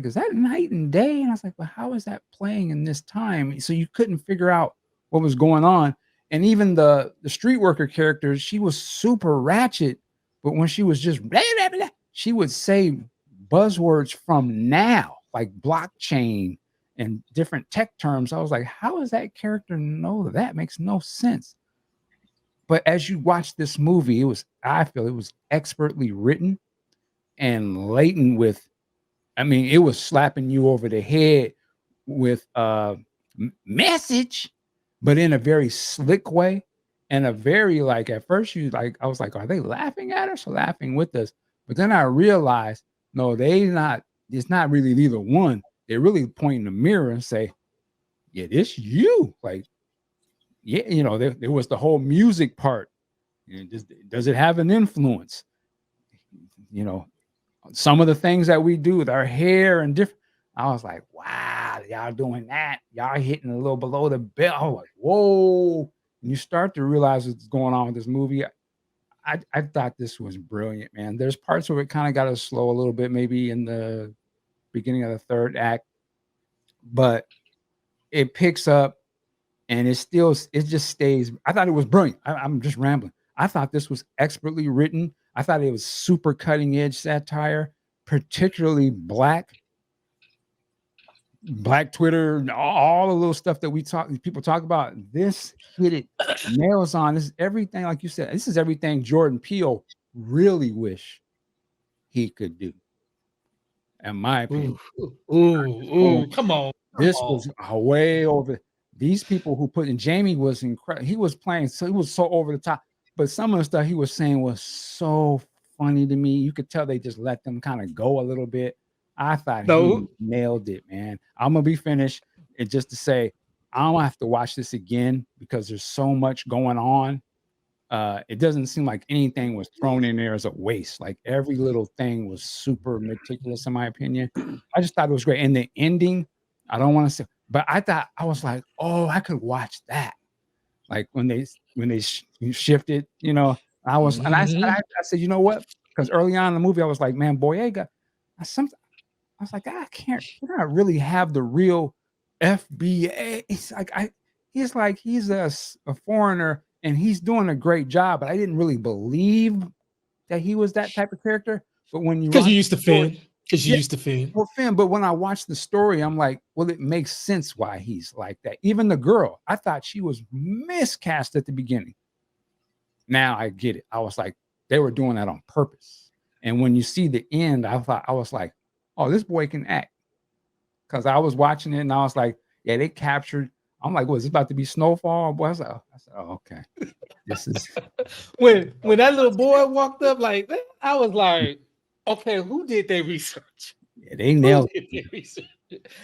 Speaker 1: is that Night and Day? And I was like, well, how is that playing in this time? So you couldn't figure out what was going on. And even the street worker character, she was super ratchet, but when she was just blah, blah, blah, she would say buzzwords from now, like blockchain and different tech terms. I was like, how does that character know that? That makes no sense. But as you watch this movie, I feel it was expertly written and laden with, I mean, it was slapping you over the head with message, but in a very slick way, and a very like, at first you like, I was like, are they laughing at us or laughing with us? But then I realized, no, it's not really either one. They're really pointing the mirror and say, yeah, this you. Like, yeah, you know, there was the whole music part. You know, does it have an influence? You know, some of the things that we do with our hair and different. I was like, wow, y'all doing that. Y'all hitting a little below the belt. I was like, whoa. And you start to realize what's going on with this movie. I thought this was brilliant, man. There's parts where it kind of got us slow a little bit, maybe in the beginning of the third act, but it picks up and it just stays. I thought it was brilliant. I'm just rambling. I thought this was expertly written. I thought it was super cutting edge satire, particularly black Twitter, all the little stuff that people talk about. This hit it nails on. This is everything, like you said, this is everything Jordan Peele really wish he could do. In my opinion.
Speaker 3: Come on.
Speaker 1: This was way over. These people who put in Jamie was incredible. He was playing, so he was so over the top. But some of the stuff he was saying was so funny to me. You could tell they just let them kind of go a little bit. I thought he nailed it, man. I'm gonna be finished. And just to say, I'm gonna have to watch this again because there's so much going on. It doesn't seem like anything was thrown in there as a waste. Like every little thing was super meticulous, in my opinion. I just thought it was great. And the ending, I don't want to say, but I was like, oh, I could watch that. Like when they shifted, you know, I said, you know what? Because early on in the movie, I was like, man, Boyega, I was like, I can't really have the real FBA. He's a foreigner and he's doing a great job, but I didn't really believe that he was that type of character. But when you
Speaker 3: because you used to Finn,
Speaker 1: well, Finn, but when I watched the story, I'm like, well, it makes sense why he's like that. Even the girl, I thought she was miscast at the beginning. Now I get it. I was like, they were doing that on purpose. And when you see the end, I was like, oh, this boy can act. Because I was watching it and I was like, yeah, they captured I'm like, was it about to be snowfall? Boy, I said, oh, okay. This is
Speaker 3: when that little boy walked up like that, I was like, okay, who did their research?
Speaker 1: yeah, they
Speaker 3: Who
Speaker 1: nailed
Speaker 3: did
Speaker 1: it.
Speaker 3: their research?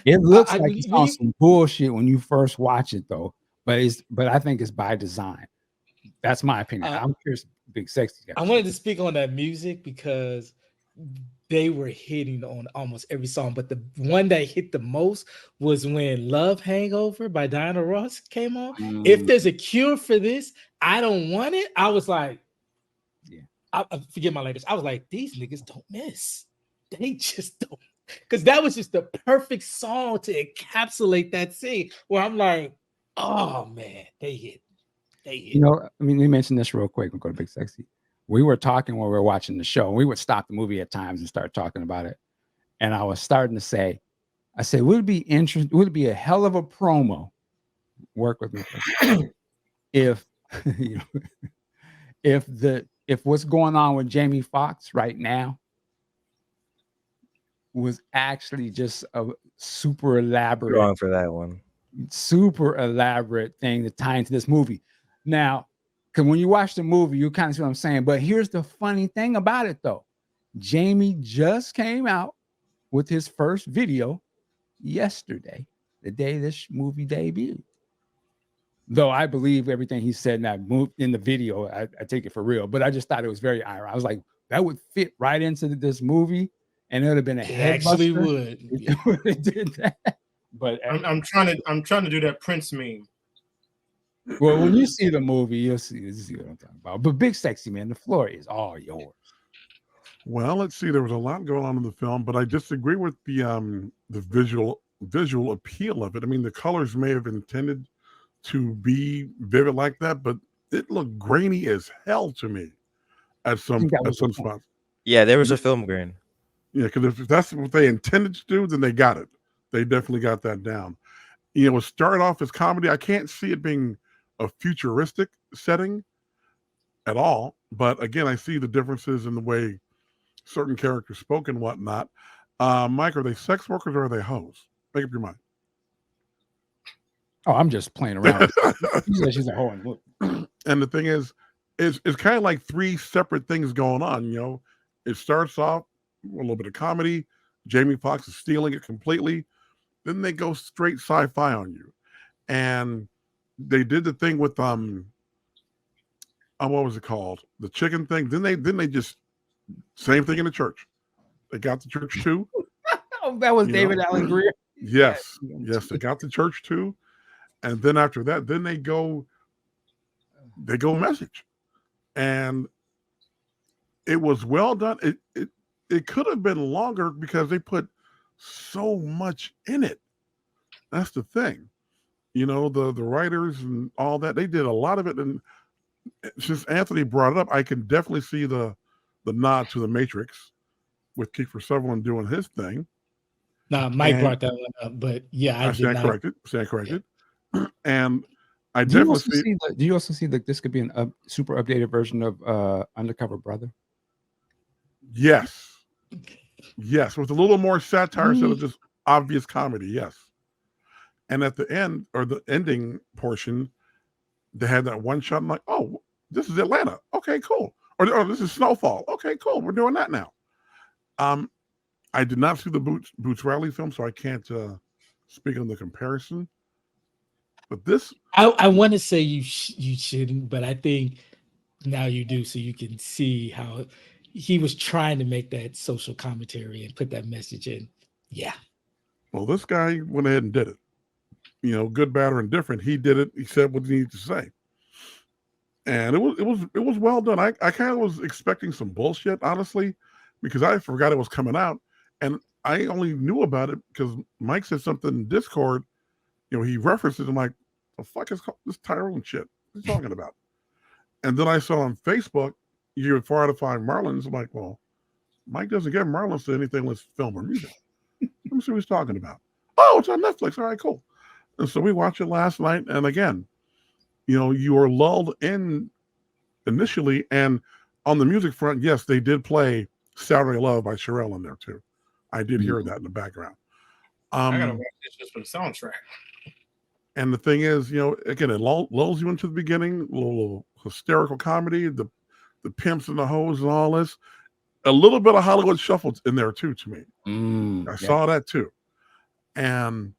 Speaker 1: It looks
Speaker 3: I
Speaker 1: like
Speaker 3: mean,
Speaker 1: it's on some bullshit when you first watch it though, but I think it's by design. That's my opinion. I'm curious, Big Sexy.
Speaker 3: I wanted to speak on that music because they were hitting on almost every song, but the one that hit the most was when Love Hangover by Diana Ross came on. If there's a cure for this, I don't want it. I was like,
Speaker 1: yeah,
Speaker 3: I forget my language. I was like, these niggas don't miss. They just don't. Because that was just the perfect song to encapsulate that scene where I'm like, oh man, they hit.
Speaker 1: You know, I mean, they mentioned this real quick. We'll go to Big Sexy. We were talking when we were watching the show. We would stop the movie at times and start talking about it. And I was starting to say, I said, would it be interesting? Would it be a hell of a promo? Work with me if you know, if what's going on with Jamie Foxx right now was actually just a super elaborate,
Speaker 4: Wrong for that one.
Speaker 1: super elaborate thing to tie into this movie. Now, because when you watch the movie, you kind of see what I'm saying. But here's the funny thing about it, though. Jamie just came out with his first video yesterday, the day this movie debuted. Though I believe everything he said in that in the video, I take it for real. But I just thought it was very ironic. I was like, that would fit right into this movie, and it would have been a head
Speaker 3: actually
Speaker 1: buster.
Speaker 3: would.
Speaker 1: It did that. But
Speaker 2: I'm trying to do that Prince meme.
Speaker 1: Well, when you see the movie, you'll see what I'm talking about. But Big Sexy, man, the floor is all yours.
Speaker 5: Well, let's see. There was a lot going on in the film, but I disagree with the visual appeal of it. I mean, the colors may have intended to be vivid like that, but it looked grainy as hell to me at some spots.
Speaker 4: Yeah, there was a film grain.
Speaker 5: Yeah, because if that's what they intended to do, then they got it. They definitely got that down. You know, it started off as comedy. I can't see it being a futuristic setting at all. But again, I see the differences in the way certain characters spoke and whatnot. Mike, are they sex workers or are they hoes? Make up your mind.
Speaker 1: Oh, I'm just playing around. She's a hoe.
Speaker 5: And the thing is, it's kind of like three separate things going on. You know, it starts off a little bit of comedy. Jamie Foxx is stealing it completely. Then they go straight sci-fi on you. And they did the thing with what was it called? The chicken thing. Then they just same thing in the church. They got the church too.
Speaker 1: Oh, that was David Alan Grier.
Speaker 5: Yes, they got the church too. And then after that, then they go message. And it was well done. It could have been longer because they put so much in it. That's the thing. You know, the writers and all that, they did a lot of it. And since Anthony brought it up, I can definitely see the nod to the Matrix with Kiefer Sutherland doing his thing.
Speaker 3: Nah, Mike brought that one up, but yeah, I
Speaker 5: stand corrected. Yeah. And I definitely see.
Speaker 1: Do you also see that this could be a super updated version of Undercover Brother?
Speaker 5: Yes, with a little more satire instead of just obvious comedy. Yes. And at the end or the ending portion, they had that one shot. I'm like, oh, this is Atlanta. Okay, cool. Or this is Snowfall. Okay, cool. We're doing that now. I did not see the Boots Riley film, so I can't speak on the comparison. But this,
Speaker 3: I want to say you shouldn't, but I think now you do, so you can see how he was trying to make that social commentary and put that message in. Yeah.
Speaker 5: Well, this guy went ahead and did it. You know, good, bad, or indifferent. He did it. He said what he needed to say, and it was well done. I kind of was expecting some bullshit, honestly, because I forgot it was coming out, and I only knew about it because Mike said something in Discord. You know, he referenced it. I'm like, the fuck is this Tyrone shit? What are you talking about? And then I saw on Facebook, you get 4 out of 5 Marlins. I'm like, well, Mike doesn't get Marlins to anything unless film or music. Let me see what he's talking about. Oh, it's on Netflix. All right, cool. And so we watched it last night. And again, you know, you were lulled in initially. And on the music front, yes, they did play Saturday Love by Cherrelle in there too. I did hear that in the background.
Speaker 2: I gotta watch this just for the soundtrack.
Speaker 5: And the thing is, again, it lulls you into the beginning, a little hysterical comedy, the pimps and the hoes and all this. A little bit of Hollywood Shuffle in there too, to me. I saw that too. And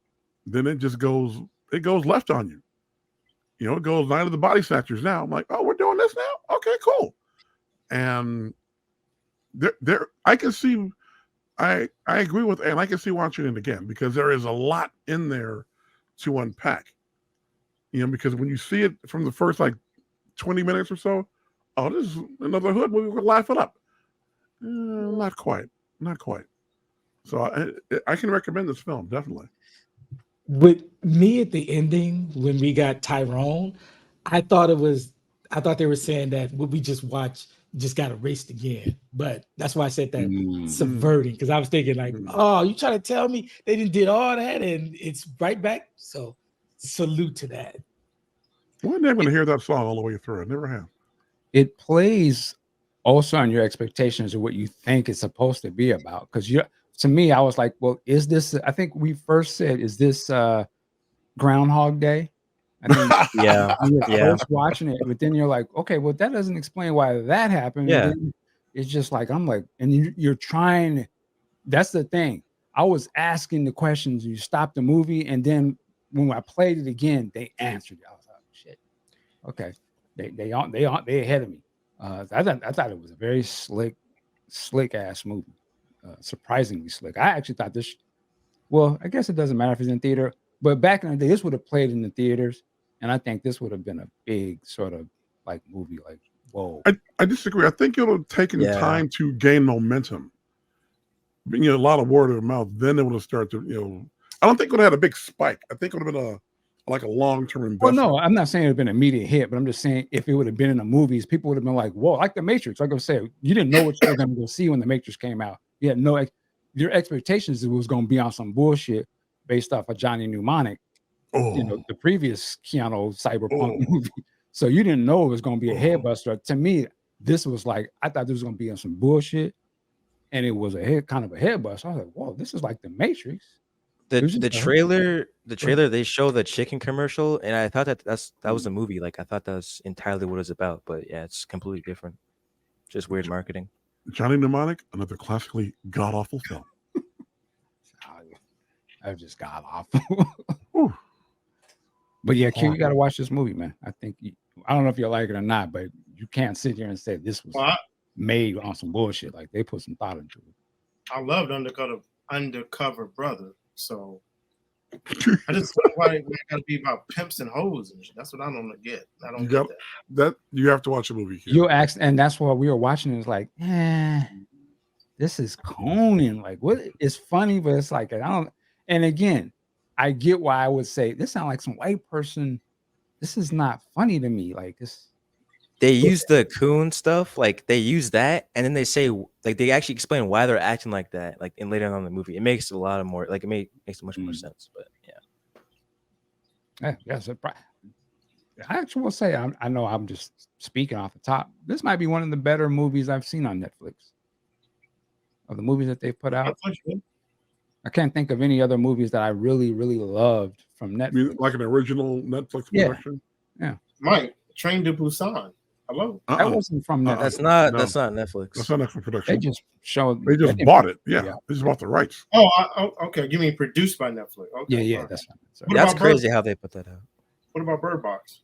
Speaker 5: then it goes left on you. It goes Night of the Body Snatchers now. I'm like, oh, we're doing this now? Okay, cool. And there I can see, I agree with, and I can see watching it again because there is a lot in there to unpack. Because when you see it from the first 20 minutes or so, oh, this is another hood movie, we'll laugh it up. Not quite. So I can recommend this film, definitely.
Speaker 3: With me at the ending, when we got Tyrone, I thought they were saying that what we just watched just got erased again. But that's why I said that subverting, because I was thinking oh, you trying to tell me they did all that and it's right back? So salute to that.
Speaker 5: We're never going to hear that song all the way through. I never have.
Speaker 1: It plays also on your expectations of what you think it's supposed to be about. Because to me, I was like, well, is this? I think we first said, is this Groundhog Day? I think
Speaker 4: Yeah.
Speaker 1: you were first watching it, but then you're like, okay, well, that doesn't explain why that happened.
Speaker 4: Yeah.
Speaker 1: And then it's just like, I'm like, and you're trying. That's the thing. I was asking the questions. You stopped the movie, and then when I played it again, they answered. I was like, shit. Okay, they ahead of me. I thought it was a very slick ass movie. Surprisingly slick. I actually thought this. Well, I guess it doesn't matter if it's in theater, but back in the day, this would have played in the theaters, and I think this would have been a big sort of movie. Like, whoa.
Speaker 5: I disagree. I think it would have taken time to gain momentum. A lot of word of mouth. Then it would have started to. I don't think it would have had a big spike. I think it would have been a long-term investment.
Speaker 1: Well, no, I'm not saying it would have been an immediate hit, but I'm just saying if it would have been in the movies, people would have been like, whoa, like The Matrix. Like I said, you didn't know what you were going to go see when The Matrix came out. You had your expectations it was going to be on some bullshit based off of Johnny Mnemonic, the previous Keanu cyberpunk movie. So you didn't know it was going to be a headbuster. To me, this was I thought this was going to be on some bullshit, and it was kind of a headbuster. I was like, whoa, this is like The Matrix.
Speaker 4: The trailer they show the chicken commercial, and I thought that was a movie. I thought that was entirely what it's about, but yeah, it's completely different. Just weird marketing.
Speaker 5: Johnny Mnemonic, another classically god awful film.
Speaker 1: I just god awful. But yeah, Q, you got to watch this movie, man. I think I don't know if you like it or not, but you can't sit here and say this was made on some bullshit. Like they put some thought into it.
Speaker 2: I loved Undercover Brother. So I just feel why it got to be about pimps and hoes and shit. That's what I don't get. I don't get
Speaker 5: that. You have to watch a movie.
Speaker 1: You asked, and that's why we were watching it. It's like, this is Conan. Like, what? It's funny, but it's like I don't. And again, I get why I would say this sounds like some white person. This is not funny to me. Like this.
Speaker 4: They use the coon stuff, they use that, and then they say they actually explain why they're acting like that, in later on in the movie. It makes a lot of more it makes much more sense. But
Speaker 1: yes. I actually will say I know I'm just speaking off the top. This might be one of the better movies I've seen on Netflix. Of the movies that they've put out, I can't think of any other movies that I really, really loved from Netflix.
Speaker 5: You mean like an original Netflix production?
Speaker 1: Yeah.
Speaker 2: Mike, Train to Busan. Hello.
Speaker 1: That wasn't from Netflix.
Speaker 4: that's not Netflix.
Speaker 5: That's not Netflix production.
Speaker 1: They just showed.
Speaker 5: They just bought it. Yeah. They just bought the rights.
Speaker 2: Okay. You mean produced by Netflix? Okay.
Speaker 1: Yeah. That's right.
Speaker 4: That's crazy how they put that out.
Speaker 2: What about Bird Box?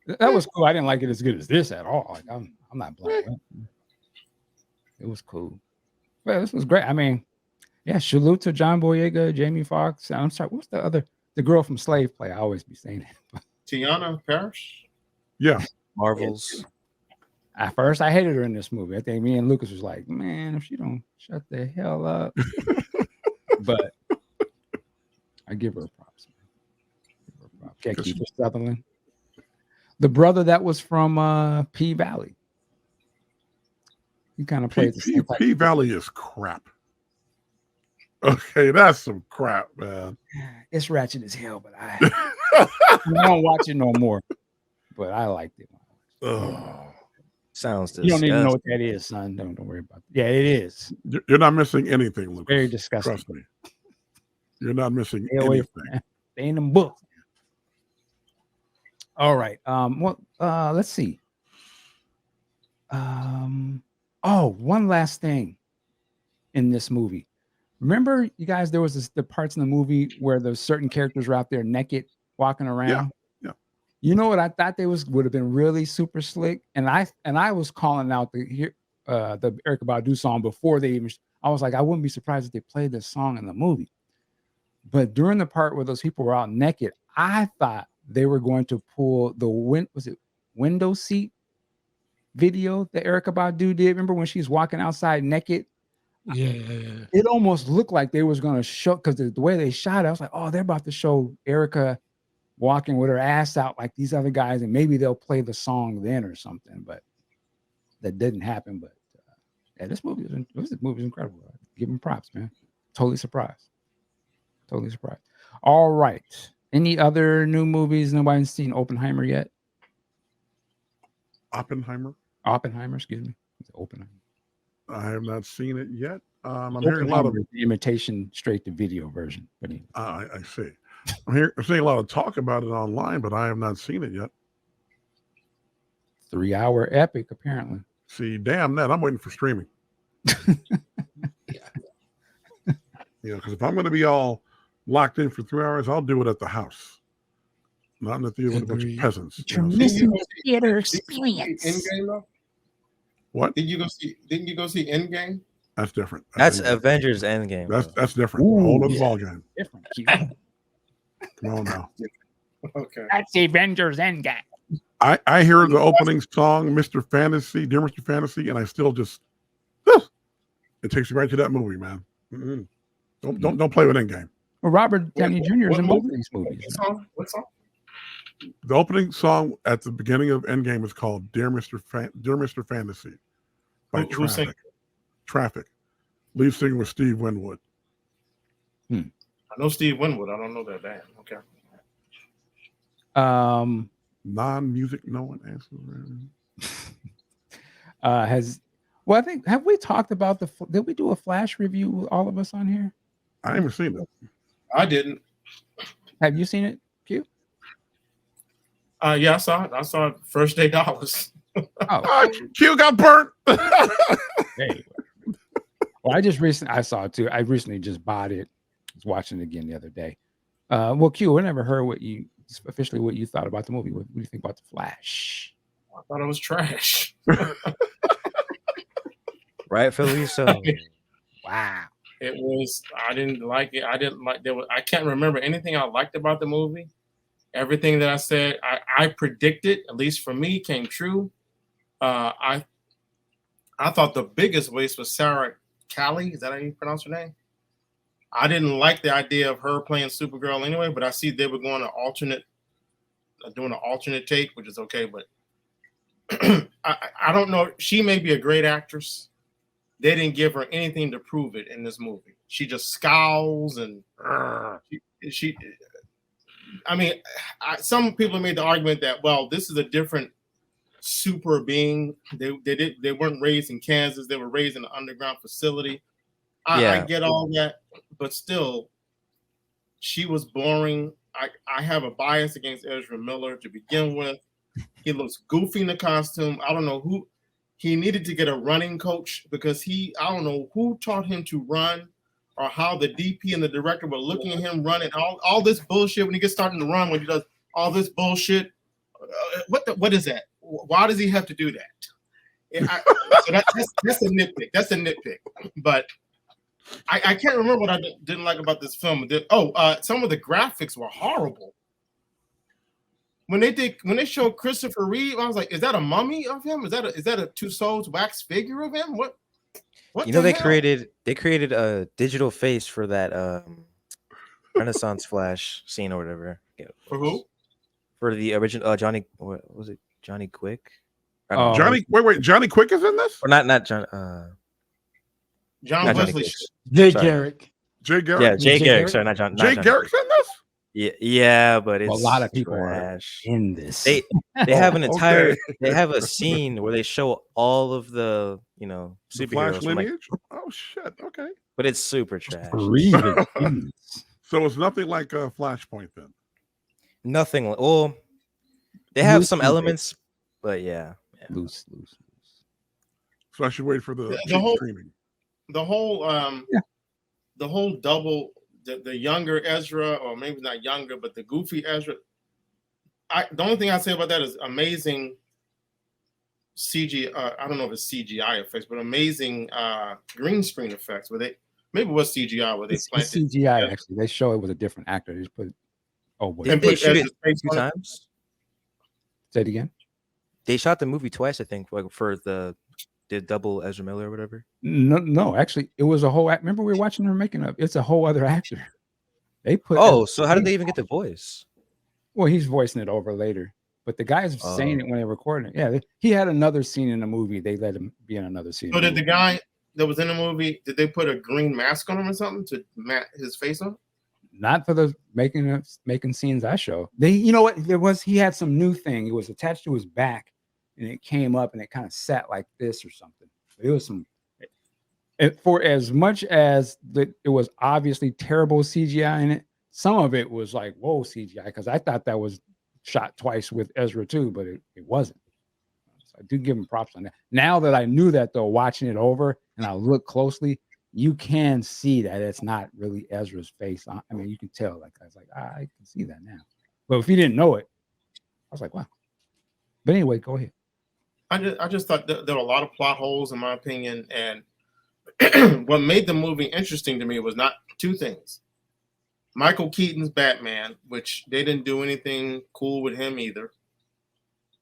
Speaker 1: That was cool. I didn't like it as good as this at all. I'm not blaming it. It was cool. Well, this was great. I mean, salute to John Boyega, Jamie Foxx. I'm sorry, what's the girl from Slave Play? I always be saying it.
Speaker 2: Tiana Parrish?
Speaker 5: Yeah.
Speaker 4: Marvels.
Speaker 1: At first, I hated her in this movie. I think me and Lucas was like, man, if she don't shut the hell up. But I give her props. Kiefer Sutherland. The brother that was from P Valley. He kind of played the same
Speaker 5: P Valley is crap. Okay, that's some crap, man.
Speaker 1: It's ratchet as hell, but I don't watch it no more. But I liked it.
Speaker 4: Sounds disgusting.
Speaker 1: You don't even know what that is, son. Don't worry about it. Yeah, it is.
Speaker 5: You're not missing anything, Lucas.
Speaker 1: Very disgusting.
Speaker 5: Trust me. You're not missing
Speaker 1: Stay away
Speaker 5: anything.
Speaker 1: from that. They in them books. All right. Let's see. One last thing in this movie. Remember, you guys, there was the parts in the movie where those certain characters were out there naked walking around.
Speaker 5: Yeah.
Speaker 1: You know what I thought would have been really super slick, and I was calling out the Erykah Badu song before they even. I was like, I wouldn't be surprised if they played this song in the movie. But during the part where those people were out naked, I thought they were going to pull the window seat video that Erykah Badu did. Remember when she was walking outside naked?
Speaker 3: Yeah.
Speaker 1: It almost looked like they was going to show, because the way they shot it, I was like, oh, they're about to show Erykah walking with her ass out like these other guys, and maybe they'll play the song then or something. But that didn't happen. But yeah, this movie is incredible. Give them props, man. Totally surprised. All right. Any other new movies? Nobody's seen Oppenheimer yet?
Speaker 5: Oppenheimer,
Speaker 1: excuse me. It's Oppenheimer.
Speaker 5: I have not seen it yet. I'm hearing a lot of
Speaker 1: the imitation straight to video version. But anyway.
Speaker 5: I see. I'm seeing a lot of talk about it online, but I have not seen it yet.
Speaker 1: 3-hour epic, apparently.
Speaker 5: See, damn that. I'm waiting for streaming. Because if I'm going to be all locked in for 3 hours, I'll do it at the house, not in the theater with a bunch of peasants.
Speaker 1: You're missing the theater experience.
Speaker 2: Endgame though?
Speaker 5: What?
Speaker 2: Didn't you go see Endgame?
Speaker 5: That's different.
Speaker 4: That's Avengers Endgame.
Speaker 5: That's different.
Speaker 1: Ooh,
Speaker 5: Whole other ball game.
Speaker 1: Different.
Speaker 5: Come on now.
Speaker 2: Okay.
Speaker 1: That's Avengers Endgame.
Speaker 5: I hear the opening song, Mr. Fantasy, Dear Mr. Fantasy, and I still just it takes you right to that movie, man. Don't play with Endgame.
Speaker 1: Well, Robert Downey Jr. is in both of these
Speaker 2: What
Speaker 1: movies.
Speaker 2: song?
Speaker 5: The opening song at the beginning of Endgame is called Dear Mr. Fantasy by
Speaker 2: Who's singing?
Speaker 5: Traffic. Lead singer was Steve Winwood.
Speaker 2: I know Steve Winwood. I don't know that band. Okay.
Speaker 5: Non-music, no one answers.
Speaker 1: Have we talked about did we do a Flash review with all of us on here?
Speaker 5: I haven't seen it.
Speaker 2: I didn't.
Speaker 1: Have you seen it, Q?
Speaker 2: Yeah, I saw it. I saw it first day dollars.
Speaker 1: Oh,
Speaker 5: Q got burnt.
Speaker 1: hey. Well, I saw it too. I recently just bought it. I was watching it again the other day. Well, Q, I never heard what you thought about the movie. What do you think about the Flash?
Speaker 2: I thought it was trash.
Speaker 4: Rightfully so.
Speaker 1: Wow.
Speaker 2: It was. I didn't like it. I can't remember anything I liked about the movie. Everything that I said, I predicted, at least for me, came true. I thought the biggest waste was Sarah Callie. Is that how you pronounce her name? I didn't like the idea of her playing Supergirl anyway, but I see they were doing an alternate take, which is okay. But I don't know. She may be a great actress. They didn't give her anything to prove it in this movie. She just scowls and she. I mean, some people made the argument that, well, this is a different super being. They weren't raised in Kansas. They were raised in an underground facility. I get all that, but still, she was boring. I have a bias against Ezra Miller to begin with. He looks goofy in the costume. I don't know who. He needed to get a running coach because I don't know who taught him to run or how the DP and the director were looking at him running all this bullshit when he gets starting to run, when he does all this bullshit. What is that? Why does he have to do that? So that's a nitpick. That's a nitpick. But I can't remember what I didn't like about this film. Some of the graphics were horrible. When they showed Christopher Reeve, I was like, is that a mummy of him? Is that a Tussauds wax figure of him? What
Speaker 4: they created a digital face for that Renaissance Flash scene or whatever.
Speaker 2: For who?
Speaker 4: For the original Johnny, what was it? Johnny Quick?
Speaker 5: Johnny Quick is in this?
Speaker 4: Or not John
Speaker 2: John
Speaker 4: not
Speaker 2: Wesley.
Speaker 3: Jay
Speaker 4: Sorry.
Speaker 3: Garrick.
Speaker 5: Jay Garrick?
Speaker 4: Yeah, Jay
Speaker 3: Jay
Speaker 4: Garrick.
Speaker 3: Garrick?
Speaker 4: Sorry, not John.
Speaker 5: Jay Garrick's in this?
Speaker 4: Yeah, but it's
Speaker 1: A lot of people
Speaker 4: trash.
Speaker 1: are in this.
Speaker 4: They have an entire.
Speaker 5: Okay.
Speaker 4: They have a scene where they show all of the
Speaker 5: The
Speaker 4: superheroes,
Speaker 5: Flash
Speaker 4: from, like,
Speaker 5: lineage? Oh, shit. Okay.
Speaker 4: but it's super trash.
Speaker 1: Reeve is in this.
Speaker 5: So it's nothing like Flashpoint then.
Speaker 4: Nothing. Well, They have
Speaker 1: Loose
Speaker 4: some
Speaker 1: and vague.
Speaker 4: elements, but yeah.
Speaker 1: Loose.
Speaker 5: So I should wait for the
Speaker 2: The
Speaker 5: cheap
Speaker 2: whole-
Speaker 5: streaming.
Speaker 2: The whole
Speaker 1: Yeah.
Speaker 2: the whole double the younger Ezra, or maybe not younger, but the goofy Ezra. The only thing I say about that is amazing CG. I don't know if it's CGI effects, but amazing green screen effects. Where maybe it was CGI where they
Speaker 1: It's
Speaker 2: planted.
Speaker 1: CGI
Speaker 2: Yeah.
Speaker 1: actually. They show it was a different actor. They just put. Oh, boy.
Speaker 4: Didn't
Speaker 2: And
Speaker 4: they
Speaker 2: put
Speaker 4: shoot it
Speaker 2: Ezra's face
Speaker 4: 2
Speaker 2: on it.
Speaker 4: times?
Speaker 1: Say it again.
Speaker 4: They shot the movie twice, I think, like for the double Ezra Miller or whatever.
Speaker 1: No. Actually, it was a whole. Remember, we were watching her making up. It's a whole other actor. They put.
Speaker 4: Oh, so how did they even get the voice?
Speaker 1: Well, he's voicing it over later, but the guy's saying
Speaker 4: Oh.
Speaker 1: it when they're recording it. Yeah, he had another scene in the movie. They let him be in another scene.
Speaker 2: So
Speaker 1: in the
Speaker 2: did the
Speaker 1: movie.
Speaker 2: guy that was in the movie? Did they put a green mask on him or something to mat his face on?
Speaker 1: Not for the making scenes I show. You know what? He had some new thing. It was attached to his back, and it came up and it kind of sat like this or something. It was some. For as much as it was obviously terrible CGI in it, some of it was like, whoa, CGI, because I thought that was shot twice with Ezra too, but it wasn't. So I do give him props on that. Now that I knew that, though, watching it over and I look closely, you can see that it's not really Ezra's face. I mean, you can tell. Like I was like, I can see that now. But if you didn't know it, I was like, wow. But anyway, go ahead.
Speaker 2: I just thought that there were a lot of plot holes, in my opinion, and what made the movie interesting to me was not two things. Michael Keaton's Batman, which they didn't do anything cool with him either.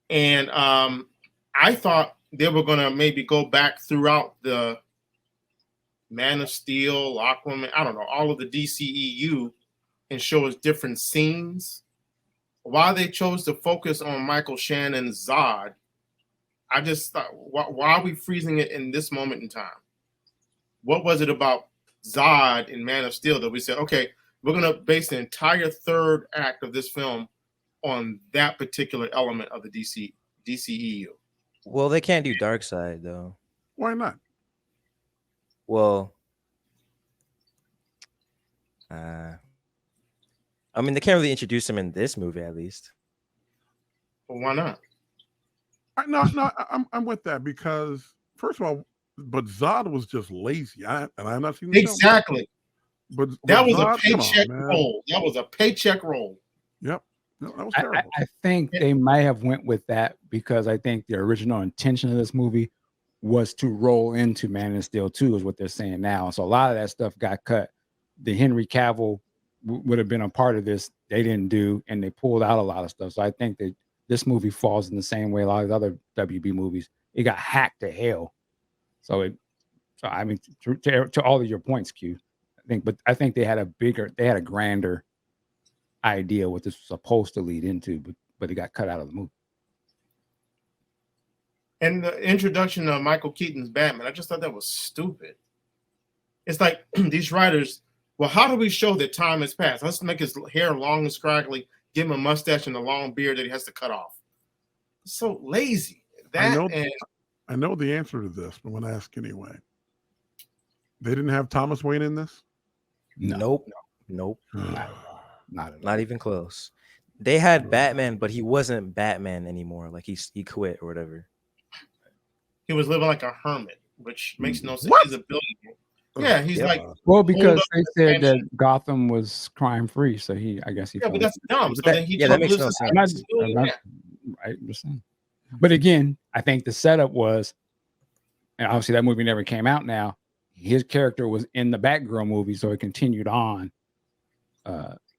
Speaker 2: And I thought they were going to maybe go back throughout the Man of Steel, Aquaman, I don't know, all of the DCEU and show us different scenes. Why they chose to focus on Michael Shannon's Zod, I just thought, why are we freezing it in this moment in time? What was it about Zod in Man of Steel that we said, okay, we're going to base the entire third act of this film on that particular element of the DCEU?
Speaker 4: Well, they can't do Darkseid though.
Speaker 5: Why not?
Speaker 4: Well, I mean, they can't really introduce him in this movie, at least.
Speaker 2: Well, why not?
Speaker 5: I'm with that because first of all, but Zod was just lazy. I'm not seeing the show.
Speaker 2: Exactly.
Speaker 5: But
Speaker 2: That was
Speaker 5: Zod,
Speaker 2: a paycheck
Speaker 5: come on, man.
Speaker 2: roll. That was a paycheck roll.
Speaker 5: Yep. No, that was
Speaker 1: I
Speaker 5: terrible.
Speaker 1: think they might have went with that because I think the original intention of this movie was to roll into Man of Steel 2 is what they're saying now. So a lot of that stuff got cut. The Henry Cavill would have been a part of this. They didn't do, and they pulled out a lot of stuff. So I think that this movie falls in the same way a lot of the other WB movies. It got hacked to hell. So I mean, to all of your points, Q, I think they had a grander idea what this was supposed to lead into, but it got cut out of the movie.
Speaker 2: And the introduction of Michael Keaton's Batman, I just thought that was stupid. It's like these writers, well, how do we show that time has passed? Let's make his hair long and scraggly, give him a mustache and a long beard that he has to cut off. It's so lazy.
Speaker 5: I know the answer to this, but I'm going to ask anyway. They didn't have Thomas Wayne in this?
Speaker 4: Nope.
Speaker 1: Not at all.
Speaker 4: Not even close. They had Batman, but he wasn't Batman anymore. Like he quit or whatever.
Speaker 2: He was living like a hermit, which makes no sense.
Speaker 5: What?
Speaker 2: His ability. Yeah, he's like,
Speaker 1: Well, because
Speaker 2: up
Speaker 1: they
Speaker 2: the
Speaker 1: said that
Speaker 2: tension.
Speaker 1: Gotham was crime free, so I guess he.
Speaker 2: yeah, but that's dumb. So
Speaker 4: That-
Speaker 2: then he
Speaker 4: yeah, that
Speaker 2: took
Speaker 4: makes no
Speaker 2: Lucifer
Speaker 4: sense.
Speaker 1: I'm
Speaker 2: out of his ability.
Speaker 1: right. Just saying. But again, I think the setup was, and obviously that movie never came out. Now his character was in the Batgirl movie, so it continued on,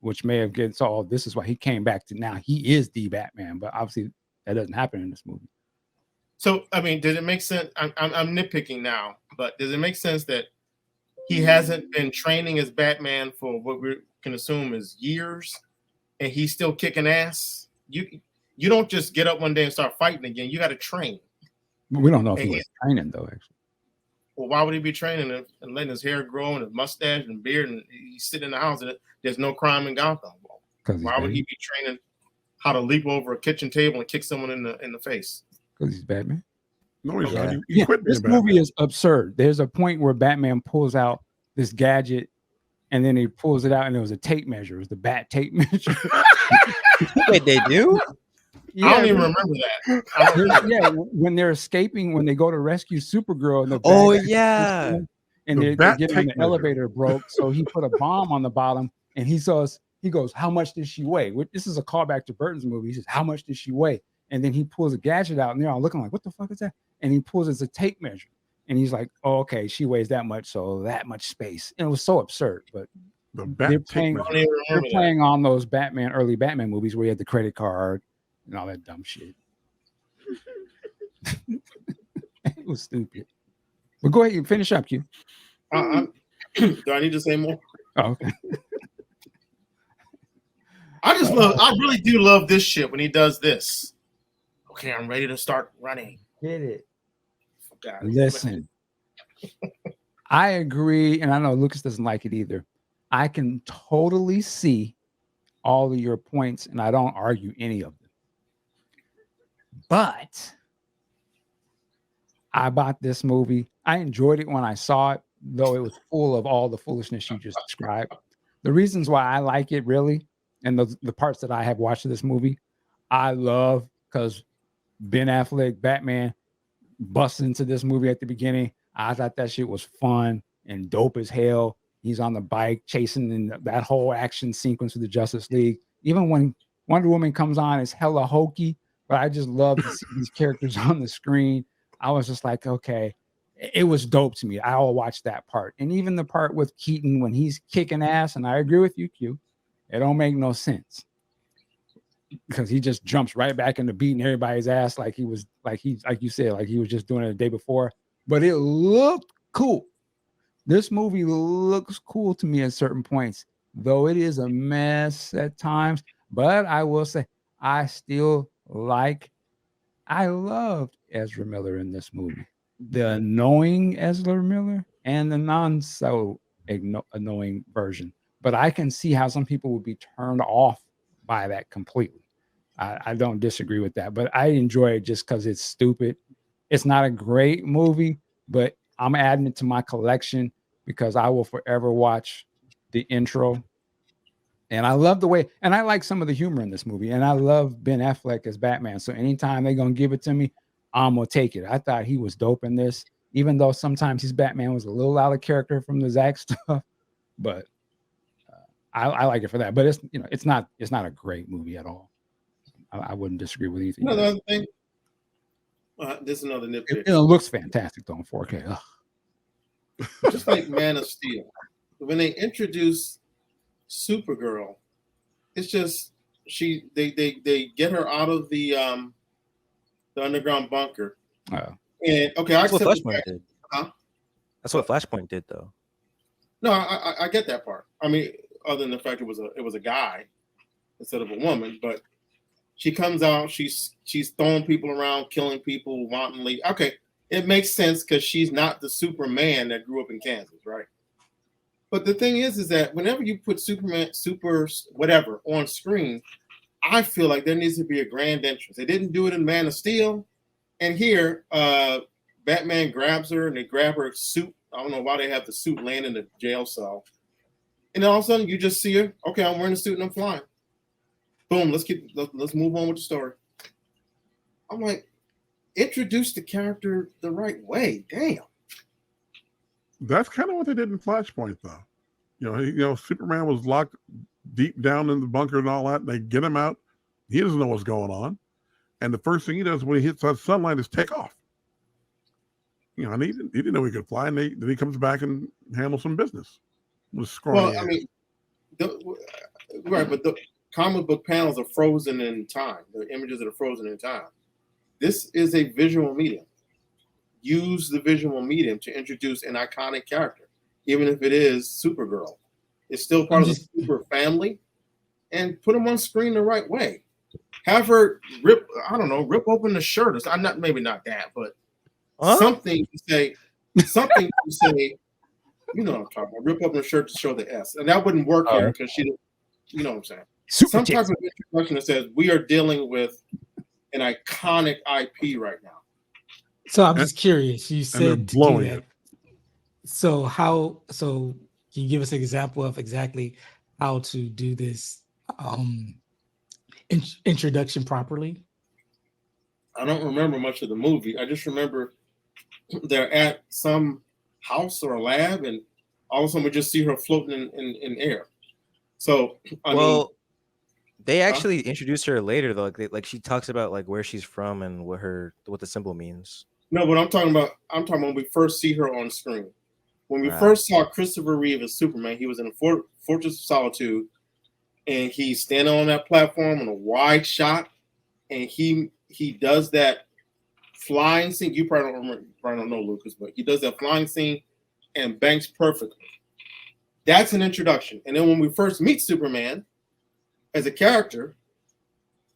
Speaker 1: which may have get so. This is why he came back to now. He is the Batman, but obviously that doesn't happen in this movie.
Speaker 2: So, I mean, does it make sense? I'm nitpicking now, but does it make sense that he hasn't been training as Batman for what we can assume is years, and he's still kicking ass? You don't just get up one day and start fighting again. You got to train.
Speaker 1: But we don't know if he
Speaker 2: And
Speaker 1: was training though. Actually,
Speaker 2: Well, why would he be training and letting his hair grow and his mustache and beard, and he's sitting in the house and there's no crime in Gotham?
Speaker 1: because
Speaker 2: Why would he be training how to leap over a kitchen table and kick someone in the face?
Speaker 1: Because he's Batman.
Speaker 5: No, he's
Speaker 4: Yeah.
Speaker 5: not. He quit being
Speaker 1: This
Speaker 5: Batman.
Speaker 1: movie is absurd. There's a point where Batman pulls out this gadget, and then he pulls it out, and it was a tape measure. It was the bat tape measure.
Speaker 4: Wait, they do?
Speaker 2: I don't
Speaker 1: Yeah,
Speaker 2: even remember that. I don't remember.
Speaker 1: yeah. When they're escaping, when they go to rescue Supergirl, and the
Speaker 4: Oh
Speaker 1: bad guy shoots
Speaker 4: yeah.
Speaker 1: them, and
Speaker 5: The
Speaker 1: they're
Speaker 5: bat
Speaker 1: getting on
Speaker 5: tape
Speaker 1: the
Speaker 5: measure.
Speaker 1: elevator broke, so he put a bomb on the bottom, and he goes, "How much did she weigh?" This is a callback to Burton's movie. He says, "How much did she weigh?" And then he pulls a gadget out, and they're all looking like, "What the fuck is that?" And he pulls it's a tape measure, and he's like, "Oh, okay, she weighs that much, so that much space." And it was so absurd, but
Speaker 5: The
Speaker 1: they're
Speaker 5: bat tape
Speaker 1: playing,
Speaker 2: I don't
Speaker 5: measure.
Speaker 2: even
Speaker 1: they're
Speaker 2: remember that.
Speaker 1: playing on those early Batman movies where you had the credit card and all that dumb shit. It was stupid. But go ahead, you finish up, Q.
Speaker 2: Do I need to say more?
Speaker 1: Oh, okay.
Speaker 2: I really do love this shit when he does this. Okay, I'm ready to start running.
Speaker 1: Get it.
Speaker 2: God.
Speaker 1: Listen, I agree, and I know Lucas doesn't like it either. I can totally see all of your points, and I don't argue any of them. But I bought this movie. I enjoyed it when I saw it, though it was full of all the foolishness you just described. The reasons why I like it really, and the parts that I have watched of this movie, I love because Ben Affleck, Batman, busts into this movie at the beginning. I thought that shit was fun and dope as hell. He's on the bike chasing in that whole action sequence with the Justice League. Even when Wonder Woman comes on, it's hella hokey, but I just love to see these characters on the screen. I was just like, okay, it was dope to me. I'll watch that part. And even the part with Keaton when he's kicking ass, and I agree with you, Q, it don't make no sense. Because he just jumps right back into beating everybody's ass like you said, like he was just doing it the day before. But it looked cool. This movie looks cool to me at certain points, though it is a mess at times. But I will say, I loved Ezra Miller in this movie. The annoying Ezra Miller and the non so annoying version. But I can see how some people would be turned off by that completely. I don't disagree with that, but I enjoy it just because it's stupid. It's not a great movie, but I'm adding it to my collection because I will forever watch the intro. And I love the way, and I like some of the humor in this movie, and I love Ben Affleck as Batman. So anytime they're gonna give it to me, I'm gonna take it. I thought he was dope in this, even though sometimes his Batman was a little out of character from the Zack stuff, but I like it for that. But it's not a great movie at all. I wouldn't disagree with anything.
Speaker 2: Another thing. This is another nitpick.
Speaker 1: It looks fantastic though in 4K. Ugh.
Speaker 2: Just like Man of Steel, when they introduce Supergirl, it's just they get her out of the underground bunker. And okay,
Speaker 4: That's what Flashpoint did.
Speaker 2: Huh?
Speaker 4: That's what Flashpoint did, though.
Speaker 2: No, I get that part. I mean, other than the fact it was a guy instead of a woman, but she comes out, she's throwing people around, killing people wantonly. Okay, it makes sense because she's not the Superman that grew up in Kansas, right? But the thing is that whenever you put Superman, whatever on screen, I feel like there needs to be a grand entrance. They didn't do it in Man of Steel, and here Batman grabs her and they grab her suit. I don't know why they have the suit laying in the jail cell, and then all of a sudden you just see her. Okay, I'm wearing a suit and I'm flying. Boom, let's move on with the story. I'm like, introduce the character the right way. Damn.
Speaker 5: That's kind of what they did in Flashpoint, though. Superman was locked deep down in the bunker and all that. And they get him out. He doesn't know what's going on. And the first thing he does when he hits that sunlight is take off. And he didn't know he could fly. And then he comes back and handles some business.
Speaker 2: Well, I mean, right, but the comic book panels are frozen in time. The images that are frozen in time. This is a visual medium. Use the visual medium to introduce an iconic character, even if it is Supergirl. It's still part of the super family, and put them on screen the right way. Have her rip open the shirt. Maybe not that, but something to say. You know what I'm talking about. Rip open the shirt to show the S, and that wouldn't work here because she didn't. You know what I'm saying? Some type of introduction that says we are dealing with an iconic IP right now.
Speaker 3: So I'm just curious. You said to do that.
Speaker 5: It.
Speaker 3: So can you give us an example of exactly how to do this introduction properly?
Speaker 2: I don't remember much of the movie. I just remember they're at some house or a lab, and all of a sudden we just see her floating in air. So I mean,
Speaker 4: Well, they
Speaker 2: huh?
Speaker 4: actually introduced her later though. Like she talks about like where she's from and what the symbol means.
Speaker 2: No, but I'm talking about when we first see her on screen. When we
Speaker 4: Ah.
Speaker 2: first saw Christopher Reeve as Superman, he was in a Fortress of Solitude, and he's standing on that platform on a wide shot, and he does that flying scene. You probably don't remember, probably don't know Lucas, but he does that flying scene and banks perfectly. That's an introduction. And then when we first meet Superman as a character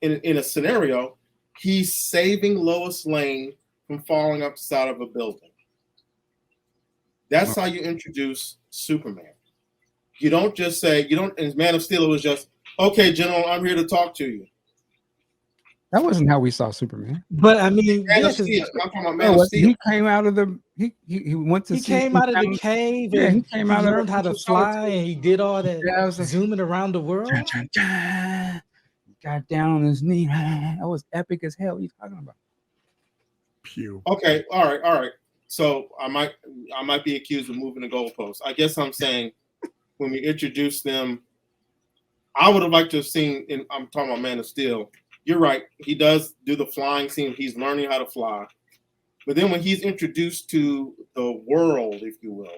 Speaker 2: in a scenario, he's saving Lois Lane from falling up the side of a building. That's how you introduce Superman. You don't just say, in Man of Steel, it was just, okay, General, I'm here to talk to you.
Speaker 1: That wasn't how we saw Superman.
Speaker 3: But I mean,
Speaker 2: Man of
Speaker 3: this is,
Speaker 2: Steel. I'm talking about Man of Steel.
Speaker 1: He came out of the he went to
Speaker 3: he
Speaker 1: see
Speaker 3: came out of the
Speaker 1: Superman.
Speaker 3: cave
Speaker 1: Yeah,
Speaker 3: and
Speaker 1: he came out of
Speaker 3: learned how to
Speaker 1: Fortress of
Speaker 3: fly
Speaker 1: Solitude.
Speaker 3: and he did all that
Speaker 1: Yeah, I was like,
Speaker 3: zooming around the world.
Speaker 1: Dun, dun, dun. Got down on his knee. That was epic as hell. What are you talking about?
Speaker 5: Pew.
Speaker 2: Okay, all right. So I might be accused of moving the goalposts. I guess I'm saying when we introduce them, I would have liked to have seen. I'm talking about Man of Steel. You're right. He does do the flying scene. He's learning how to fly. But then when he's introduced to the world, if you will,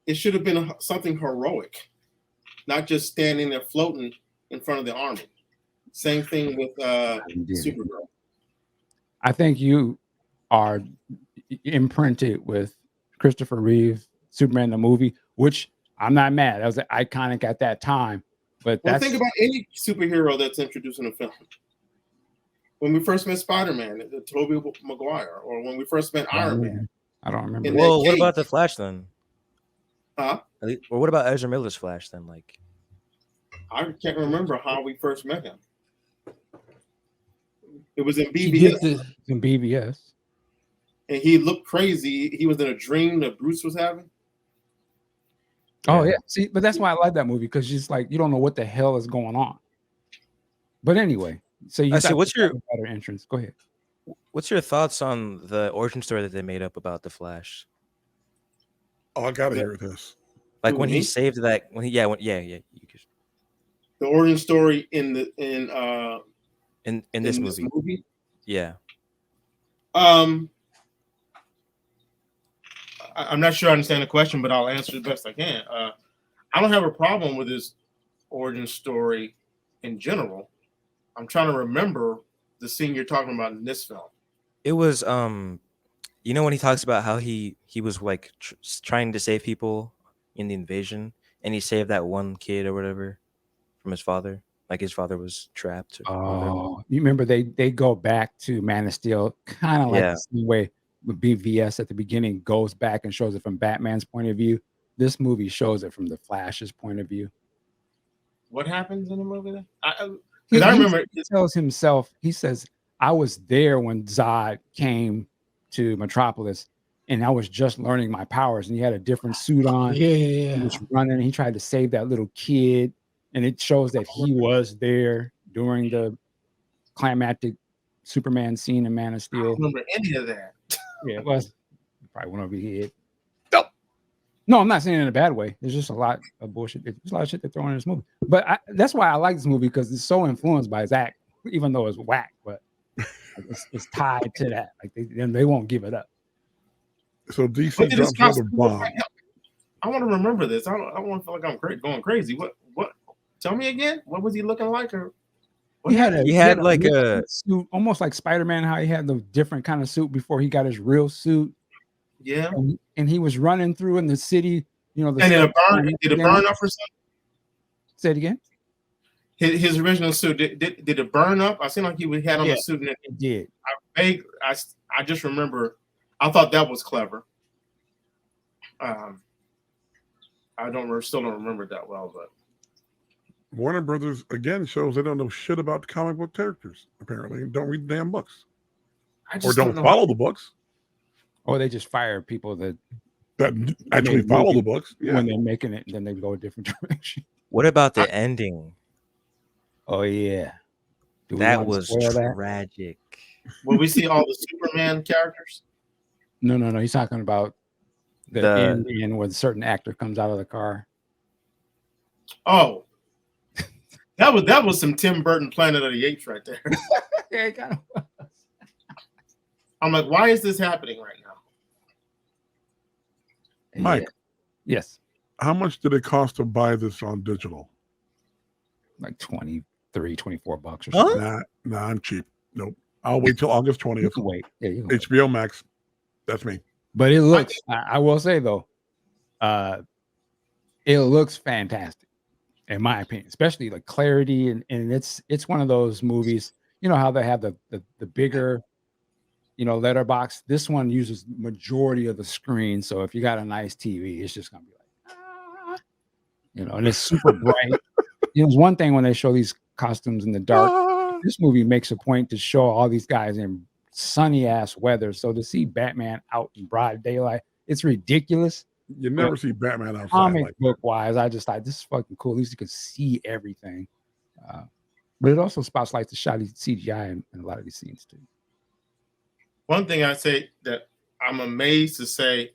Speaker 2: it should have been something heroic, not just standing there floating in front of the army. Same thing with Supergirl.
Speaker 1: I think you are imprinted with Christopher Reeve, Superman the movie, which I'm not mad. That was iconic at that time. But
Speaker 2: Well, think about any superhero that's introduced in a film. When we first met Spider-Man, Tobey Maguire, or when we first met Iron Man.
Speaker 1: I don't remember.
Speaker 4: Well, what about the Flash then?
Speaker 2: Huh?
Speaker 4: Or what about Ezra Miller's Flash then? Like,
Speaker 2: I can't remember how we first met him. It was in
Speaker 3: He did
Speaker 2: BVS,
Speaker 1: in BVS.
Speaker 2: and he looked crazy. He was in a dream that Bruce was having.
Speaker 1: Oh yeah, see, but that's why I like that movie, because just like you don't know what the hell is going on. But anyway, so you
Speaker 4: so what's your
Speaker 1: better entrance? Go ahead.
Speaker 4: What's your thoughts on the origin story that they made up about the Flash?
Speaker 5: Oh, I gotta hear this.
Speaker 4: Like when he saved that, when he you could.
Speaker 2: The origin story in this movie.
Speaker 4: Yeah.
Speaker 2: I'm not sure I understand the question, but I'll answer the best I can. I don't have a problem with his origin story in general. I'm trying to remember the scene you're talking about in this film.
Speaker 4: It was when he talks about how he was like trying to save people in the invasion, and he saved that one kid or whatever from his father. Like his father was trapped.
Speaker 1: Oh, you remember they go back to Man of Steel, kind of like the same way with BVS at the beginning goes back and shows it from Batman's point of view. This movie shows it from the Flash's point of view.
Speaker 2: What happens in the movie then? I
Speaker 1: remember he tells himself, he says, I was there when Zod came to Metropolis and I was just learning my powers, and he had a different suit on.
Speaker 3: Yeah.
Speaker 1: He was running, he tried to save that little kid, and it shows that he was there during the climactic Superman scene in Man of Steel.
Speaker 2: I don't remember any of that.
Speaker 1: Yeah, it was probably went over your head. No, I'm not saying it in a bad way. There's just a lot of bullshit. There's a lot of shit they're throwing in this movie. But that's why I like this movie, because it's so influenced by Zack, even though it's whack, but it's tied to that. Like they won't give it up.
Speaker 5: So DC drops all the bomb.
Speaker 2: I want to remember this. I don't want to feel like I'm going crazy. What? Tell me again. What was he looking like? Or
Speaker 1: he had
Speaker 4: like a
Speaker 1: suit, almost like Spider-Man, how he had the different kind of suit before he got his real suit.
Speaker 2: Yeah.
Speaker 1: And he was running through in the city,
Speaker 2: and did it burn up or something?
Speaker 1: Say it again.
Speaker 2: His original suit, did it burn up? I seem like he had on the suit. And
Speaker 1: it did.
Speaker 2: I just remember, I thought that was clever. I still don't remember that well, but
Speaker 5: Warner Brothers again shows they don't know shit about the comic book characters. Apparently, don't read the damn books, or don't follow the books,
Speaker 1: or they just fire people that
Speaker 5: actually follow the books.
Speaker 1: Yeah. When they're making it, then they go a different direction.
Speaker 4: What about the ending?
Speaker 1: Oh yeah,
Speaker 4: that was tragic.
Speaker 2: Will we see all the Superman characters?
Speaker 1: No. He's talking about the end when a certain actor comes out of the car.
Speaker 2: Oh, that was some Tim Burton Planet of the Apes right there.
Speaker 1: Yeah, it kind of.
Speaker 2: I'm like, why is this happening right now?
Speaker 5: Mike.
Speaker 1: Yeah. Yes.
Speaker 5: How much did it cost to buy this on digital?
Speaker 1: Like $23, $24 or something.
Speaker 5: Nah, I'm cheap. Nope. I'll wait till August 20th.
Speaker 1: You can wait. Yeah, you can wait.
Speaker 5: HBO Max. That's me.
Speaker 1: But it looks, I will say though, it looks fantastic, in my opinion, especially like clarity. And it's one of those movies, you know how they have the bigger, letterbox. This one uses majority of the screen. So if you got a nice TV, it's just gonna be like, and it's super bright. It's one thing when they show these costumes in the dark. This movie makes a point to show all these guys in sunny ass weather. So to see Batman out in broad daylight, it's ridiculous.
Speaker 5: You never see Batman outside.
Speaker 1: Comic
Speaker 5: like
Speaker 1: book wise, I just thought this is fucking cool. At least you can see everything. But it also spotlights the shoddy CGI in a lot of these scenes too.
Speaker 2: One thing I say that I'm amazed to say,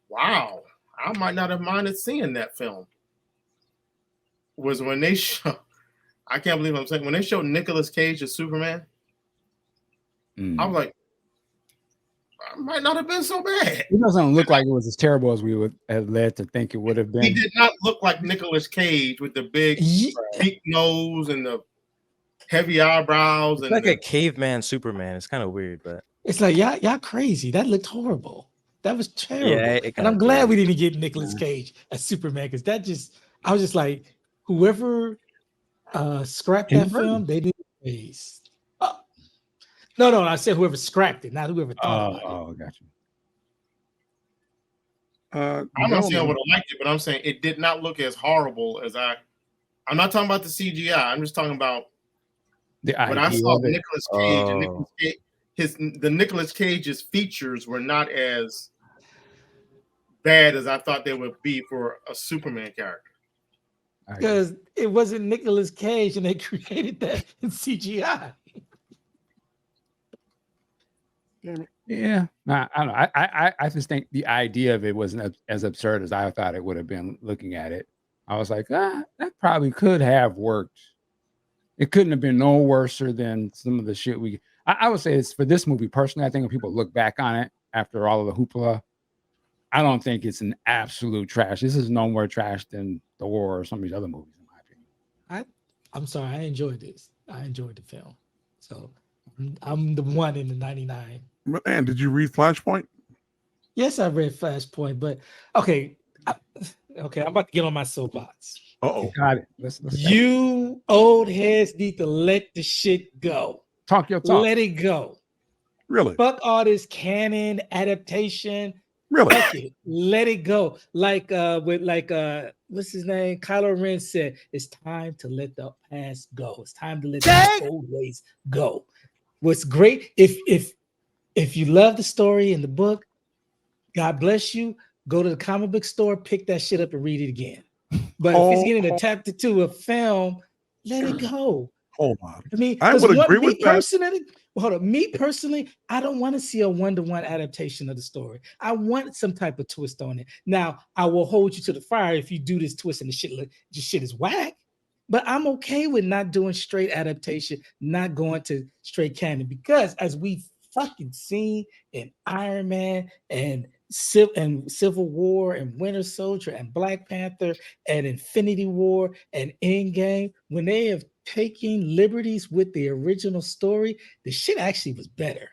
Speaker 2: wow, I might not have minded seeing that film, was when they show, I can't believe I'm saying, when they showed Nicolas Cage as Superman, I was like, I might not have been so bad.
Speaker 1: It doesn't look like it was as terrible as we would have led to think it would have been.
Speaker 2: He did not look like Nicolas Cage with the big nose and the heavy eyebrows.
Speaker 4: It's
Speaker 2: and
Speaker 4: like a caveman Superman. It's kind of weird, but
Speaker 3: It's like y'all crazy. That looked horrible. That was terrible.
Speaker 4: Yeah,
Speaker 3: and I'm glad we didn't get Nicolas Cage as Superman, because I was just like, whoever scrapped that film, they didn't raise. No, I said whoever scrapped it, not whoever thought about it.
Speaker 1: Oh, got you.
Speaker 2: I'm not saying I would have liked it, but I'm saying it did not look as horrible as I'm not talking about the CGI. I'm just talking about when I saw Nicolas Cage and Nicolas Cage, the Nicolas Cage's features were not as bad as I thought they would be for a Superman character.
Speaker 3: Because it wasn't Nicolas Cage and they created that in CGI.
Speaker 1: Yeah, I don't know. I just think the idea of it wasn't as absurd as I thought it would have been. Looking at it, I was like, that probably could have worked. It couldn't have been no worse than some of the shit I would say it's for this movie personally. I think when people look back on it after all of the hoopla, I don't think it's an absolute trash. This is no more trash than Thor or some of these other movies, in my opinion.
Speaker 3: I'm sorry, I enjoyed this. I enjoyed the film. So I'm the one in the 99.
Speaker 5: And did you read Flashpoint?
Speaker 3: Yes, I read Flashpoint, but okay. I'm about to get on my soapbox.
Speaker 5: Uh-oh.
Speaker 1: Got it. Let's
Speaker 3: You old heads need to let the shit go.
Speaker 1: Talk your talk.
Speaker 3: Let it go.
Speaker 5: Really?
Speaker 3: Fuck all this canon adaptation.
Speaker 5: Really?
Speaker 3: Fuck it. Let it go. Like what's his name? Kylo Ren said, it's time to let the past go. It's time to let the old ways go. What's great, if you love the story in the book, God bless you. Go to the comic book store, pick that shit up and read it again. But if it's getting adapted to a film, let it go.
Speaker 5: Hold on.
Speaker 3: I mean,
Speaker 5: I would agree with that.
Speaker 3: Personally, hold on. Me personally, I don't want to see a one-to-one adaptation of the story. I want some type of twist on it. Now, I will hold you to the fire if you do this twist and the shit is whack. But I'm okay with not doing straight adaptation, not going to straight canon, because as we've fucking seen in Iron Man and Civil War and Winter Soldier and Black Panther and Infinity War and Endgame, when they have taken liberties with the original story, the shit actually was better.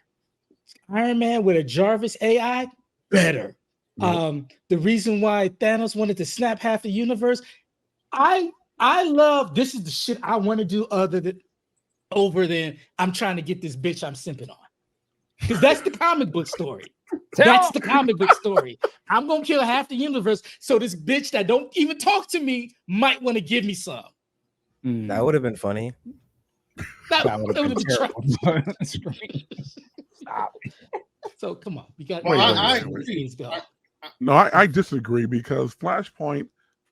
Speaker 3: Iron Man with a Jarvis AI, better. The reason why Thanos wanted to snap half the universe, I love, this is the shit I want to do over than I'm trying to get this bitch I'm simping on. Because that's the comic book story. That's the comic book story. I'm going to kill half the universe so this bitch that don't even talk to me might want to give me some.
Speaker 4: That would have been funny.
Speaker 3: That would have been terrible.
Speaker 1: Stop.
Speaker 3: So come on. We got
Speaker 2: I agree.
Speaker 5: No, I disagree, because Flashpoint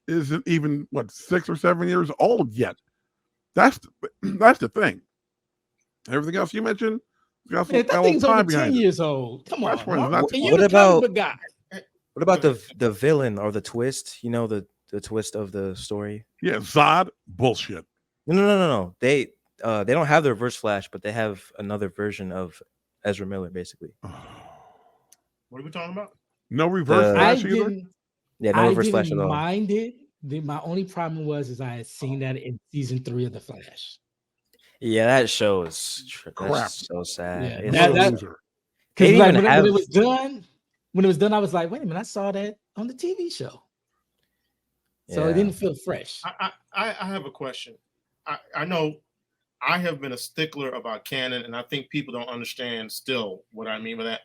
Speaker 5: isn't even 6 or 7 years old yet. That's the thing. Everything else you mentioned, Got
Speaker 3: Man, that
Speaker 5: some
Speaker 3: thing's over
Speaker 5: time
Speaker 3: 10
Speaker 5: behind it.
Speaker 3: years old. Come on,
Speaker 5: Flashpoint is
Speaker 3: Mark.
Speaker 5: not
Speaker 3: And
Speaker 5: too
Speaker 3: you're
Speaker 4: old.
Speaker 3: the comic book guy.
Speaker 4: What about the villain or the twist? You know, the twist of the story.
Speaker 5: Yeah, Zod, bullshit.
Speaker 4: No. They don't have the Reverse Flash, but they have another version of Ezra Miller, basically.
Speaker 2: What are we talking about?
Speaker 5: No reverse
Speaker 4: The-
Speaker 3: I
Speaker 5: Flash either.
Speaker 3: didn't.
Speaker 4: Yeah, no
Speaker 3: I
Speaker 4: Reverse Flash
Speaker 3: didn't
Speaker 4: at all.
Speaker 3: mind it. My only problem was I had seen that in season 3 of The Flash.
Speaker 4: Yeah, that show is
Speaker 5: Crap.
Speaker 4: that's so sad.
Speaker 3: Yeah,
Speaker 4: It's
Speaker 5: What
Speaker 4: so
Speaker 5: a
Speaker 3: that-
Speaker 5: loser.
Speaker 3: Because
Speaker 4: They
Speaker 3: like
Speaker 4: even
Speaker 3: when
Speaker 4: have-
Speaker 3: it was done, I was like, wait a minute, I saw that on the TV show. So
Speaker 4: Yeah.
Speaker 3: it didn't feel fresh.
Speaker 2: I have a question. I know I have been a stickler about canon, and I think people don't understand still what I mean by that.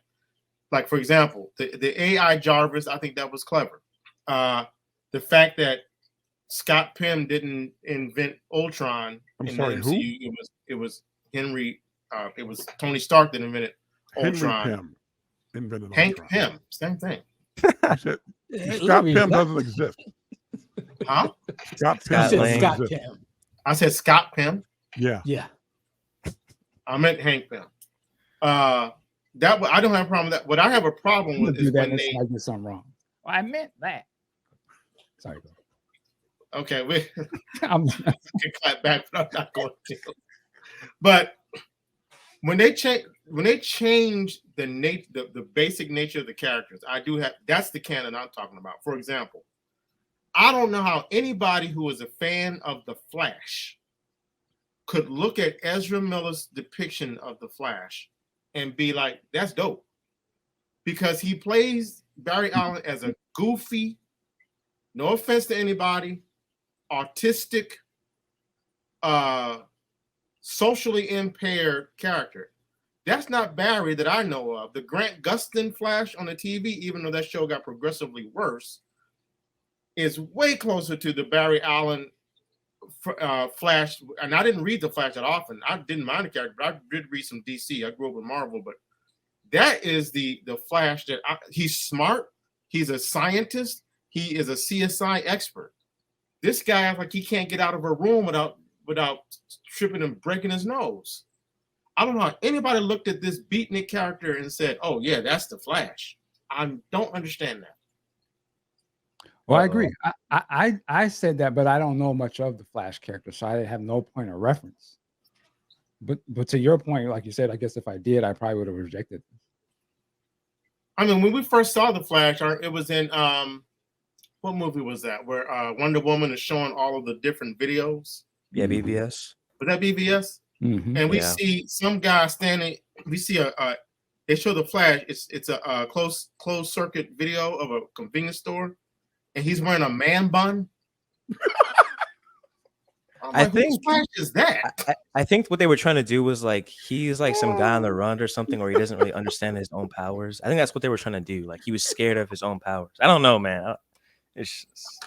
Speaker 2: Like, for example, the AI Jarvis, I think that was clever. The fact that Scott Pym didn't invent Ultron
Speaker 5: I'm
Speaker 2: in
Speaker 5: sorry,
Speaker 2: the
Speaker 5: who?
Speaker 2: MCU, it was Henry. It was Tony Stark that invented
Speaker 5: Henry
Speaker 2: Ultron.
Speaker 5: Pym invented
Speaker 2: Hank
Speaker 5: Ultron.
Speaker 2: Pym, same thing.
Speaker 5: You said Scott Pym doesn't exist.
Speaker 2: Huh?
Speaker 5: Scott Pym
Speaker 4: Scott
Speaker 3: You said
Speaker 5: doesn't
Speaker 3: Scott
Speaker 5: exist.
Speaker 3: Pym.
Speaker 2: I said Scott Pym.
Speaker 5: Yeah.
Speaker 3: Yeah.
Speaker 2: I meant Hank Pym. I don't have a problem with that. What I have a problem
Speaker 1: I'm gonna
Speaker 2: with
Speaker 1: do
Speaker 2: is
Speaker 1: that
Speaker 2: when
Speaker 1: next
Speaker 2: they.
Speaker 1: time I get something wrong. Well, I meant that. Sorry, bro.
Speaker 2: Okay, we
Speaker 1: I'm,
Speaker 2: can clap back, but I'm not going to. But when they change the basic nature of the characters, that's the canon I'm talking about. For example, I don't know how anybody who is a fan of the Flash could look at Ezra Miller's depiction of the Flash and be like, "That's dope," because he plays Barry Allen as a goofy, no offense to anybody, autistic, socially impaired character. That's not Barry that I know of. The Grant Gustin Flash on the TV, even though that show got progressively worse, is way closer to the Barry Allen Flash. And I didn't read the Flash that often. I didn't mind the character, but I did read some DC. I grew up with Marvel, but that is the Flash that he's smart. He's a scientist. He is a CSI expert. This guy acts like he can't get out of a room without tripping and breaking his nose. I don't know how anybody looked at this beatnik character and said, "Oh yeah, that's the Flash." I don't understand that.
Speaker 1: well, I agree. I said that, but I don't know much of the Flash character, so I have no point of reference. But to your point, like you said, I guess if I did, I probably would have rejected.
Speaker 2: I mean, when we first saw the Flash, it was in what movie was that? Where Wonder Woman is showing all of the different videos.
Speaker 4: Yeah,
Speaker 1: Mhm.
Speaker 4: BVS.
Speaker 2: Was that BVS?
Speaker 1: Mhm.
Speaker 2: And we
Speaker 4: Yeah.
Speaker 2: see some guy standing. We see they show the Flash. It's a closed circuit video of a convenience store, and he's wearing a man bun. I'm
Speaker 4: I
Speaker 2: like, whose
Speaker 4: think-
Speaker 2: Flash is that?
Speaker 4: I think what they were trying to do was like he's like some guy on the run or something, or he doesn't really understand his own powers. I think that's what they were trying to do. Like he was scared of his own powers. I don't know, man. It's just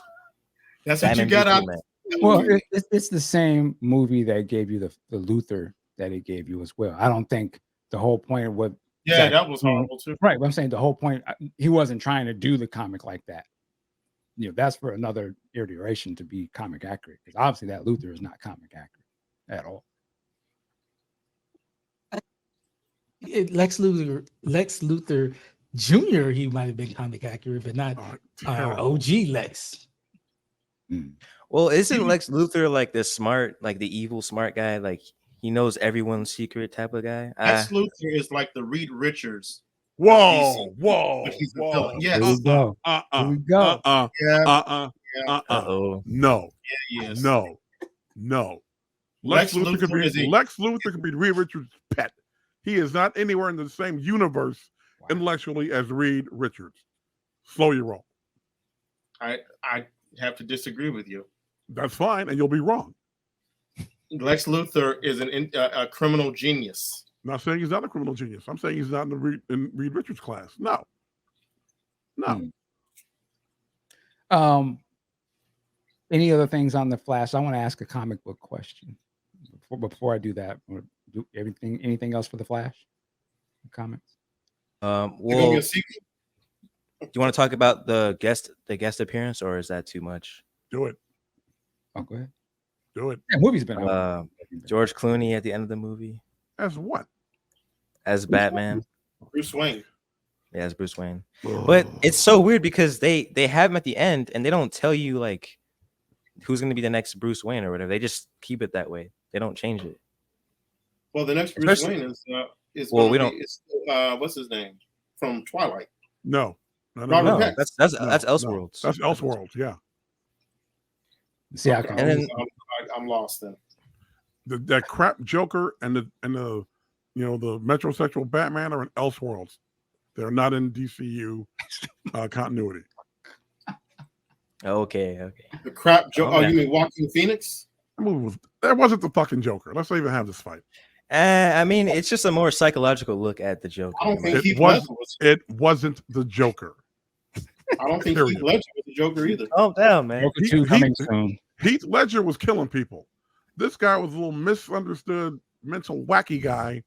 Speaker 2: That's what you
Speaker 4: Batman
Speaker 2: got
Speaker 4: v
Speaker 2: out.
Speaker 4: Superman.
Speaker 1: Well, it's the same movie that gave you the Luthor that it gave you as well. I don't think the whole point of what
Speaker 2: Yeah,
Speaker 1: Zach-
Speaker 2: that was horrible too.
Speaker 1: right. But I'm saying the whole point, he wasn't trying to do the comic like that. You know, that's for another iteration to be comic accurate. Because obviously that Luthor is not comic accurate at all.
Speaker 3: Lex Luthor Jr. He might have been comic accurate, but not
Speaker 5: Terrible.
Speaker 3: OG Lex.
Speaker 4: Well, isn't Lex Luthor like the smart, like the evil smart guy? Like he knows everyone's secret type of guy.
Speaker 2: Lex Luthor is like the Reed Richards.
Speaker 5: Whoa,
Speaker 2: DC,
Speaker 5: whoa,
Speaker 2: but he's a
Speaker 5: whoa.
Speaker 2: villain. Yes.
Speaker 1: Here we go. Here we go.
Speaker 2: Yeah,
Speaker 4: oh,
Speaker 5: No,
Speaker 2: he is.
Speaker 5: no.
Speaker 2: Lex
Speaker 5: Lex
Speaker 2: Luthor
Speaker 5: Luthor could be Reed Richards' pet. He is not anywhere in the same universe intellectually as Reed Richards. Slow your roll.
Speaker 2: I have to disagree with you.
Speaker 5: That's fine, and you'll be wrong.
Speaker 2: Lex Luthor is a criminal genius.
Speaker 5: I'm not saying he's not a criminal genius. I'm saying he's not in Reed Richards' class. No.
Speaker 1: Any other things on the Flash? I want to ask a comic book question. Before I do that, do anything else for the Flash comics?
Speaker 2: You gonna
Speaker 4: well,
Speaker 2: be a
Speaker 4: do
Speaker 2: sequel?
Speaker 4: you want to talk about the guest appearance, or is that too much?
Speaker 5: Do it.
Speaker 1: Oh, go ahead.
Speaker 5: Do it.
Speaker 1: Yeah, movie's been out.
Speaker 4: George Clooney at the end of the movie.
Speaker 5: As what?
Speaker 4: as Batman.
Speaker 2: Bruce Wayne.
Speaker 4: Yeah, as Bruce Wayne. But it's so weird because they have him at the end and they don't tell you like who's going to be the next Bruce Wayne or whatever. They just keep it that way. They don't change it.
Speaker 2: Well, the next Bruce
Speaker 4: Especially-
Speaker 2: Wayne is
Speaker 4: Well,
Speaker 2: gonna
Speaker 4: we
Speaker 2: be-
Speaker 4: don't-
Speaker 2: it's, what's his name from Twilight?
Speaker 5: No,
Speaker 2: Robert
Speaker 4: No,
Speaker 2: Pattinson.
Speaker 4: that's
Speaker 5: no.
Speaker 4: Elseworlds.
Speaker 5: That's Elseworlds. Yeah,
Speaker 1: See, I
Speaker 2: Okay,
Speaker 1: can.
Speaker 4: And then-
Speaker 2: I'm lost then.
Speaker 5: that crap Joker and the the metrosexual Batman are in Elseworlds. They're not in DCU continuity.
Speaker 4: Okay.
Speaker 2: The crap Joker. Oh,
Speaker 4: Okay.
Speaker 2: you mean Joaquin Phoenix?
Speaker 5: That wasn't the fucking Joker. Let's not even have this fight.
Speaker 4: I mean, it's just a more psychological look at the Joker.
Speaker 2: I don't think
Speaker 5: It
Speaker 2: Heath
Speaker 5: was-
Speaker 2: Ledger was.
Speaker 5: It wasn't the Joker.
Speaker 2: I don't think
Speaker 5: Period.
Speaker 2: Heath Ledger was the Joker either.
Speaker 4: Calm down, man.
Speaker 1: Joker 2 coming soon.
Speaker 5: Heath Ledger was killing people. This guy was a little misunderstood, mental wacky guy.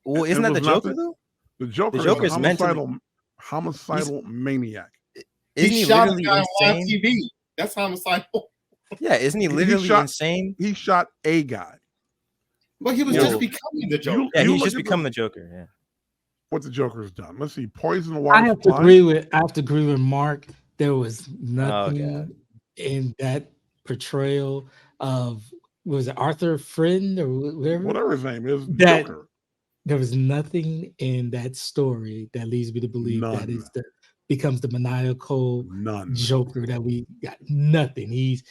Speaker 4: Well,
Speaker 5: It
Speaker 4: isn't that the
Speaker 5: was not
Speaker 4: Joker though?
Speaker 5: The Joker
Speaker 4: Joker
Speaker 5: is
Speaker 4: is
Speaker 5: a
Speaker 4: mentally-
Speaker 5: homicidal maniac.
Speaker 4: Isn't
Speaker 2: He
Speaker 4: he
Speaker 2: shot a
Speaker 4: literally
Speaker 2: guy on live
Speaker 4: insane?
Speaker 2: TV. That's homicidal.
Speaker 4: Yeah, isn't he
Speaker 5: He
Speaker 4: literally
Speaker 5: shot-
Speaker 4: insane?
Speaker 5: He shot a guy.
Speaker 2: But he was
Speaker 4: Yo.
Speaker 2: just becoming the Joker.
Speaker 4: Yeah,
Speaker 5: You
Speaker 4: he's
Speaker 5: look
Speaker 4: just
Speaker 5: at
Speaker 4: become the Joker. Yeah.
Speaker 5: what the Joker's done. Let's see. Poison the water.
Speaker 3: I have to
Speaker 5: supply.
Speaker 3: agree with Mark. There was
Speaker 4: God.
Speaker 3: nothing in that portrayal of was it Arthur Friend or whatever.
Speaker 5: Whatever his name is,
Speaker 3: That-
Speaker 5: Joker.
Speaker 3: There was nothing in that story that leads me to believe that
Speaker 5: None.
Speaker 3: is becomes the maniacal
Speaker 5: None.
Speaker 3: Joker that we got. Nothing. He's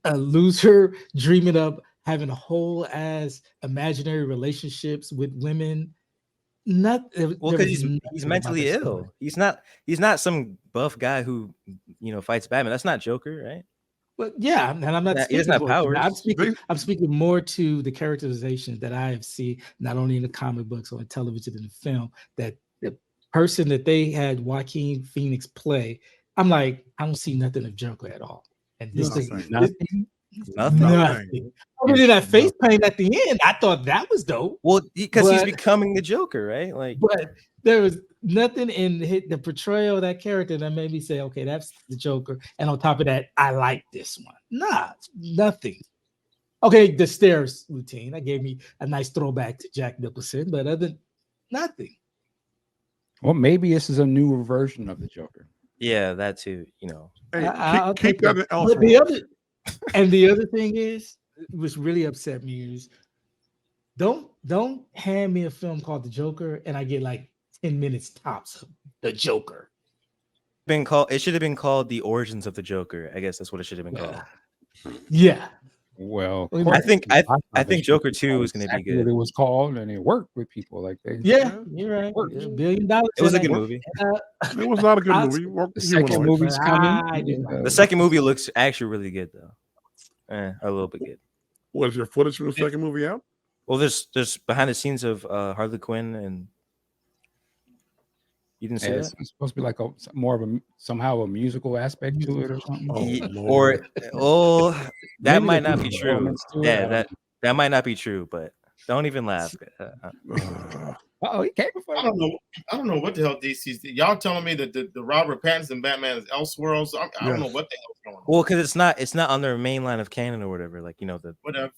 Speaker 3: a loser dreaming up having a whole ass imaginary relationships with women.
Speaker 4: Well, because he's mentally ill. He's not some buff guy who fights Batman. That's not Joker, right?
Speaker 3: But yeah, and I'm not.
Speaker 4: Yeah, he doesn't
Speaker 3: speaking
Speaker 4: have
Speaker 3: for it.
Speaker 4: powers.
Speaker 3: I'm speaking more to the characterizations that I have seen, not only in the comic books or in television and the film. That the person that they had Joaquin Phoenix play, I'm like, I don't see nothing of Joker at all. And this is
Speaker 5: Nothing.
Speaker 1: Nothing.
Speaker 4: Nothing.
Speaker 3: nothing. Other than that face paint at the end, I thought that was dope.
Speaker 4: Well, because he's
Speaker 3: But-
Speaker 4: becoming the Joker, right? Like,
Speaker 3: But there was nothing in the portrayal of that character that made me say, okay, that's the Joker. And on top of that, I like this one. Nah, nothing. Okay, the stairs routine. That gave me a nice throwback to Jack Nicholson, but nothing.
Speaker 1: Well, maybe this is a newer version of the Joker.
Speaker 4: yeah, that too.
Speaker 5: Hey,
Speaker 3: I'll
Speaker 5: keep
Speaker 3: take
Speaker 5: that
Speaker 3: it.
Speaker 5: in
Speaker 3: But the
Speaker 5: Elseworlds.
Speaker 3: the other thing is, which really upset me is, don't hand me a film called The Joker and I get like 10 minutes tops of The Joker.
Speaker 4: It should have been called The Origins of the Joker. I guess that's what it should have been called.
Speaker 3: Yeah.
Speaker 1: Well,
Speaker 3: I
Speaker 4: think Joker 2 is gonna be
Speaker 1: exactly
Speaker 4: good.
Speaker 1: What it was called, and it worked with people like they.
Speaker 3: Yeah, you're right.
Speaker 1: Works.
Speaker 3: $1 billion.
Speaker 4: It was a
Speaker 3: in
Speaker 4: good
Speaker 3: that.
Speaker 4: movie.
Speaker 5: It was not a good
Speaker 3: I'll-
Speaker 5: movie. Well,
Speaker 1: The
Speaker 5: humanoid.
Speaker 1: second movie's coming.
Speaker 3: I did
Speaker 4: The second movie looks actually really good though. A little bit good.
Speaker 5: What is your footage from the second movie out?
Speaker 4: Well, there's behind the scenes of Harley Quinn, and you didn't see
Speaker 1: Yeah,
Speaker 4: that?
Speaker 1: it's supposed to be like more of a somehow a musical aspect to it or something.
Speaker 5: Oh,
Speaker 4: Ye-
Speaker 5: Lord.
Speaker 4: that
Speaker 1: Maybe
Speaker 4: might
Speaker 1: the
Speaker 4: not be
Speaker 1: musical
Speaker 4: true.
Speaker 1: elements to it, I
Speaker 4: Yeah,
Speaker 1: don't
Speaker 4: that might not be true, but don't even laugh.
Speaker 1: Oh, he came before.
Speaker 2: I don't know what the hell DC's. Y'all telling me that the Robert Pattinson Batman is Elseworlds? I don't know
Speaker 5: Yes.
Speaker 2: what the hell's going on.
Speaker 4: Well, because it's not on their main line of canon or whatever. Like the
Speaker 2: Whatever.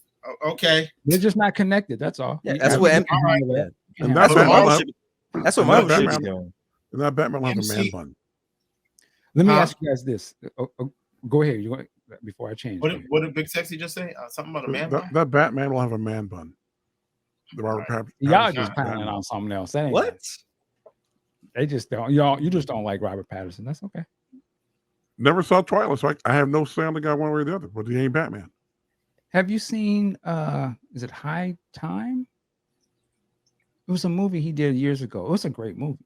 Speaker 2: Okay.
Speaker 1: They're just not connected. That's all.
Speaker 4: Yeah,
Speaker 1: You
Speaker 4: that's
Speaker 1: gotta
Speaker 4: what
Speaker 1: be
Speaker 4: M-
Speaker 1: able to handle that.
Speaker 5: And
Speaker 1: Yeah.
Speaker 5: that's
Speaker 2: Well,
Speaker 5: what
Speaker 2: Marvel
Speaker 5: Marvel,
Speaker 4: should, that's what
Speaker 5: and
Speaker 4: Marvel
Speaker 5: that
Speaker 4: should be
Speaker 5: Batman-
Speaker 4: doing.
Speaker 5: and that Batman will have a man
Speaker 2: MC
Speaker 5: bun.
Speaker 1: Let me
Speaker 2: Huh?
Speaker 1: ask you guys this. Go ahead. You want before I change?
Speaker 2: What did Big Sexy just say? Something about a man bun?
Speaker 5: That Batman will have a man bun. The Robert Pattinson.
Speaker 1: Y'all just
Speaker 2: Batman.
Speaker 1: planning on something else. That ain't
Speaker 4: What?
Speaker 1: it. They just don't. You just don't like Robert Pattinson. That's okay.
Speaker 5: Never saw Twilight, so I have no say on the guy one way or the other. But he ain't Batman.
Speaker 1: Have you seen? Is it High Time? It was a movie he did years ago. It was a great movie.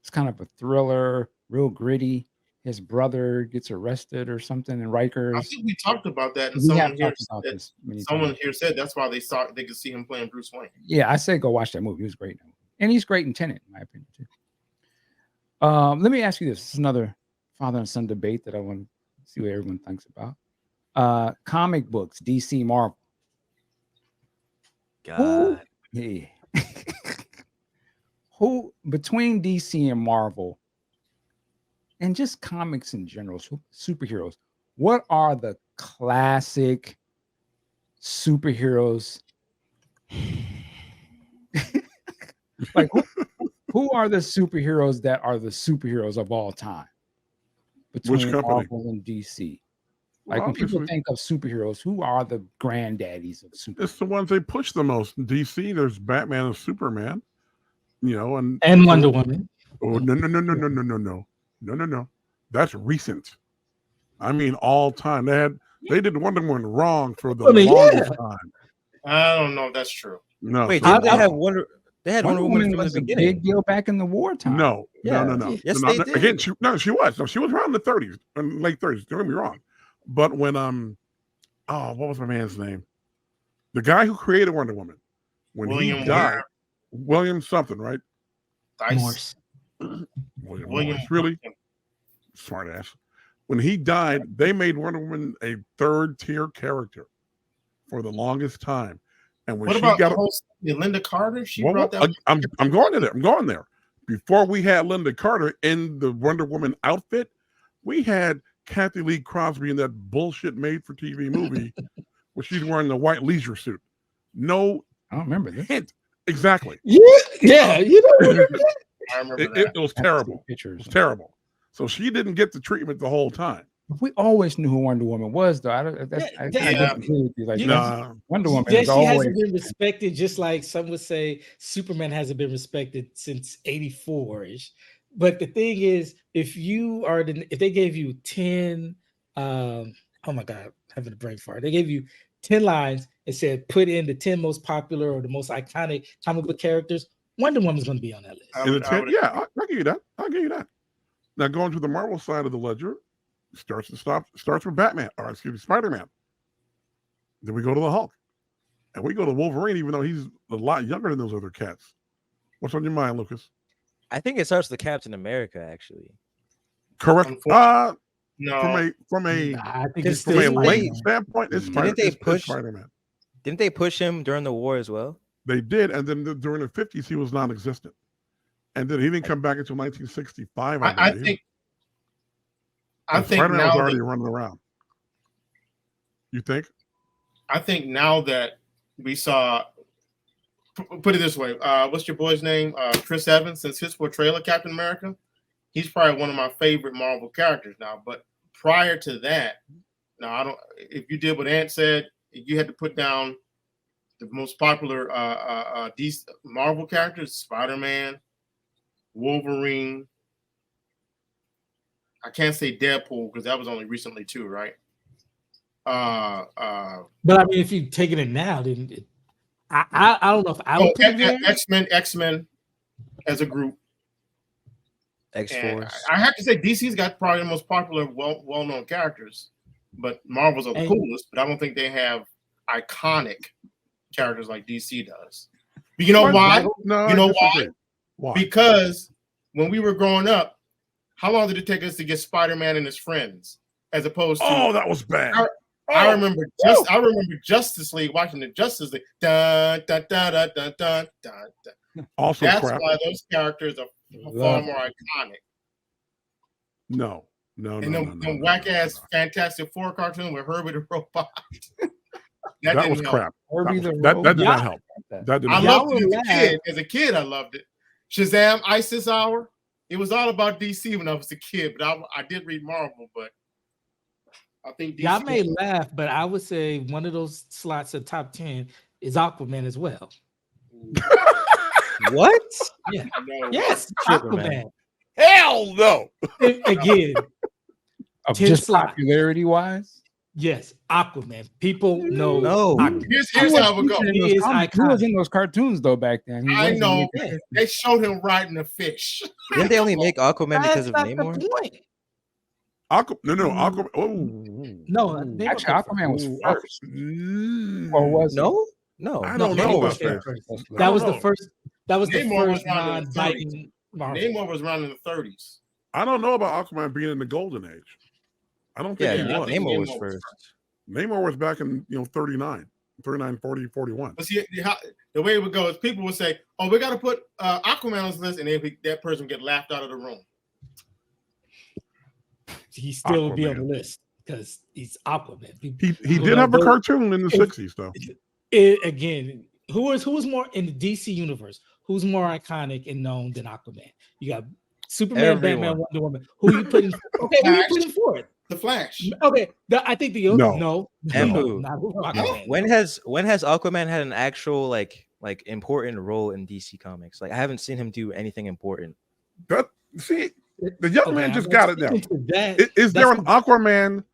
Speaker 1: It's kind of a thriller, real gritty. His brother gets arrested or something in
Speaker 2: I
Speaker 1: Rikers.
Speaker 2: think we talked about that, and
Speaker 1: We have
Speaker 2: someone here
Speaker 1: talked about
Speaker 2: said,
Speaker 1: this many
Speaker 2: someone
Speaker 1: times.
Speaker 2: here said that's why they could see him playing Bruce Wayne.
Speaker 1: Yeah, I say go watch that movie. It was great, and he's great in Tenet, in my opinion too. Let me ask you this: this is another father and son debate that I want to see what everyone thinks about. Comic books, DC, Marvel.
Speaker 4: God.
Speaker 1: Yeah. Who between DC and Marvel, and just comics in general, superheroes? What are the classic superheroes Like who are the superheroes that are the superheroes of all time between
Speaker 5: company?
Speaker 1: Marvel and DC? Like
Speaker 5: Well,
Speaker 1: when people
Speaker 5: obviously,
Speaker 1: think of superheroes, who are the granddaddies of superheroes?
Speaker 5: it's the ones they push the most. In DC, there's Batman and Superman, and
Speaker 3: Wonder Woman.
Speaker 5: Oh, no. That's recent. I mean, all time. They did Wonder Woman wrong for the longest time.
Speaker 2: I don't know if that's true.
Speaker 5: No.
Speaker 4: Wait,
Speaker 5: sir.
Speaker 4: didn't they have Wonder? They had Wonder Woman from the
Speaker 1: was a
Speaker 4: beginning.
Speaker 1: big deal back in the wartime.
Speaker 5: No.
Speaker 4: Yeah. Yes, they did.
Speaker 5: Again, she was. No, she was around the 30s, late 30s. Don't get me wrong. But when what was my man's name? The guy who created Wonder Woman, when
Speaker 2: William
Speaker 5: he died,
Speaker 2: Ware.
Speaker 5: William something, right?
Speaker 2: Dice.
Speaker 3: Morse.
Speaker 5: William
Speaker 2: William
Speaker 5: Morris, really smart ass. When he died, they made Wonder Woman a third-tier character for the longest time. And when
Speaker 2: What
Speaker 5: she
Speaker 2: about
Speaker 5: got
Speaker 2: the whole Linda Carter? She
Speaker 5: Well,
Speaker 2: brought that.
Speaker 5: I'm going to there. I'm going there. Before we had Linda Carter in the Wonder Woman outfit, we had Kathy Lee Crosby in that bullshit made-for-TV movie where she's wearing the white leisure suit. No
Speaker 1: I don't remember this.
Speaker 5: hint. Exactly.
Speaker 3: Yeah. You know.
Speaker 2: I remember
Speaker 5: It
Speaker 2: that.
Speaker 5: was
Speaker 1: I have to see
Speaker 5: terrible. It
Speaker 1: pictures.
Speaker 5: was terrible. So she didn't get the treatment the whole time.
Speaker 1: We always knew who Wonder Woman was, though. I
Speaker 3: Yeah.
Speaker 1: disagree with you. Like
Speaker 3: You-
Speaker 5: Nah,
Speaker 1: Wonder Woman
Speaker 3: Yeah,
Speaker 1: is
Speaker 3: she
Speaker 1: always
Speaker 3: hasn't been respected, just like some would say Superman hasn't been respected since 84-ish. But the thing is, if they gave you 10, oh my God, I'm having a brain fart. They gave you 10 lines and said, put in the 10 most popular or the most iconic comic book characters, Wonder Woman's going to be on that list.
Speaker 2: I
Speaker 5: in the
Speaker 2: would-
Speaker 5: 10,
Speaker 2: would-
Speaker 5: yeah, I'll give you that. I'll give you that. Now going to the Marvel side of the ledger, starts with Batman, or excuse me, Spider-Man. Then we go to the Hulk, and we go to Wolverine, even though he's a lot younger than those other cats. What's on your mind, Lucas?
Speaker 4: I think it starts with Captain America, actually.
Speaker 5: Correct.
Speaker 2: Unfortunately, No,
Speaker 5: From a
Speaker 3: I think
Speaker 4: It's
Speaker 3: it's
Speaker 5: from a
Speaker 4: Didn't
Speaker 3: still
Speaker 5: length
Speaker 3: Spider-Man.
Speaker 5: standpoint, it's
Speaker 4: Didn't they push-
Speaker 5: Spider-Man.
Speaker 4: Didn't they push him during the war as well?
Speaker 5: They did, and then during the 50s, he was non-existent, and then he didn't come back until 1965.
Speaker 2: I
Speaker 5: believe.
Speaker 2: think.
Speaker 5: And
Speaker 2: I think
Speaker 5: Spider-Man
Speaker 2: now
Speaker 5: was
Speaker 2: that,
Speaker 5: already running around. You think?
Speaker 2: I think now that we saw, put it this way, what's your boy's name? Chris Evans, since his portrayal of Captain America, he's probably one of my favorite Marvel characters now. But prior to that, no, I don't. If you did what Ant said, you had to put down the most popular DC Marvel characters: Spider-Man, Wolverine. I can't say Deadpool because that was only recently too, right?
Speaker 3: But I mean, if you taking it now, then I don't know if I would put it there.
Speaker 2: X-Men as a group. And
Speaker 4: X-Force.
Speaker 2: I have to say, DC's got probably the most popular, well-known characters, but Marvel's are the
Speaker 3: And-
Speaker 2: coolest. But I don't think they have iconic characters like DC does. But you know why?
Speaker 5: No,
Speaker 2: You know
Speaker 5: I disagree. Why?
Speaker 2: Because when we were growing up, how long did it take us to get Spider-Man and his friends, as opposed to?
Speaker 5: Oh, that was bad.
Speaker 2: I remember Justice League, watching the Justice League. Dun, dun, dun, dun, dun, dun, dun, dun.
Speaker 5: Also
Speaker 2: That's
Speaker 5: crap.
Speaker 2: why those characters are far more iconic.
Speaker 5: No.
Speaker 2: And them whack ass Fantastic Four cartoon with Herbie the Robot.
Speaker 5: That was
Speaker 2: didn't help.
Speaker 5: crap.
Speaker 1: Herbie
Speaker 5: That
Speaker 1: the
Speaker 5: did not
Speaker 1: Robot.
Speaker 5: help.
Speaker 1: That.
Speaker 5: That did
Speaker 2: I
Speaker 5: not
Speaker 3: Y'all
Speaker 5: help.
Speaker 2: loved it
Speaker 3: were
Speaker 2: as a
Speaker 3: mad.
Speaker 2: kid. As a kid, I loved it. Shazam, ISIS Hour. It was all about DC when I was a kid, but I did read Marvel, but I think DC.
Speaker 3: Y'all may laugh, but I would say one of those slots of top 10 is Aquaman as well.
Speaker 4: What?
Speaker 2: No.
Speaker 3: Yes,
Speaker 4: Tripping,
Speaker 3: Aquaman.
Speaker 4: man.
Speaker 5: Hell no.
Speaker 3: Again,
Speaker 1: Of
Speaker 3: 10
Speaker 1: just
Speaker 3: slots.
Speaker 1: popularity wise.
Speaker 3: yes, Aquaman. People know.
Speaker 4: No.
Speaker 3: Aquaman.
Speaker 2: Here's how it goes.
Speaker 3: He is
Speaker 1: He was
Speaker 3: iconic.
Speaker 1: in those cartoons though back then. He
Speaker 2: I
Speaker 1: was in
Speaker 2: know.
Speaker 1: it.
Speaker 2: They showed him riding a fish.
Speaker 4: Didn't they only make Aquaman because
Speaker 3: That's
Speaker 4: of
Speaker 3: not the
Speaker 4: Namor?
Speaker 3: point.
Speaker 5: Aquaman. Oh.
Speaker 3: No, Namor
Speaker 1: Actually,
Speaker 3: came
Speaker 1: Aquaman was
Speaker 5: Ooh,
Speaker 1: first,
Speaker 5: Mm.
Speaker 1: or was he?
Speaker 4: No.
Speaker 5: I
Speaker 3: No,
Speaker 5: don't
Speaker 3: Namor
Speaker 5: know
Speaker 3: was
Speaker 5: about that.
Speaker 3: first.
Speaker 5: I
Speaker 3: That was
Speaker 5: don't
Speaker 3: the
Speaker 5: know.
Speaker 3: first. That was the
Speaker 2: Namor was
Speaker 3: first
Speaker 2: around in the
Speaker 3: non-Viking Marvel.
Speaker 2: Namor was around in the 30s.
Speaker 5: I don't know about Aquaman being in the golden age. I don't think
Speaker 4: Yeah,
Speaker 5: he
Speaker 2: I
Speaker 5: was.
Speaker 2: think
Speaker 4: Namor was
Speaker 2: Namor was
Speaker 4: first.
Speaker 5: Namor was back in 39, 40, 41.
Speaker 2: But see, the way it would go is people would say, "Oh, we got to put Aquaman on this list," and then that person would get laughed out of the room.
Speaker 3: He still would be on the
Speaker 5: Aquaman.
Speaker 3: list because he's Aquaman.
Speaker 5: He
Speaker 3: People
Speaker 5: did
Speaker 3: don't
Speaker 5: have a
Speaker 3: vote.
Speaker 5: cartoon in the 60s though.
Speaker 3: Again, who was more in the DC universe? who's more iconic and known than Aquaman? You got Superman, Batman,
Speaker 4: Everyone.
Speaker 3: Wonder Woman. Who you putting? Okay, who you
Speaker 2: Flash.
Speaker 3: putting forward?
Speaker 2: The Flash.
Speaker 3: Okay, I think the
Speaker 5: No.
Speaker 3: no,
Speaker 4: And
Speaker 3: no,
Speaker 4: who?
Speaker 3: not Aquaman.
Speaker 4: When has Aquaman had an actual like important role in DC Comics? Like I haven't seen him do anything important.
Speaker 5: That see, the young
Speaker 3: Okay,
Speaker 5: man
Speaker 3: I'm
Speaker 5: just
Speaker 3: not
Speaker 5: got it now.
Speaker 3: speaking to that.
Speaker 5: Is there
Speaker 3: That's
Speaker 5: an Aquaman,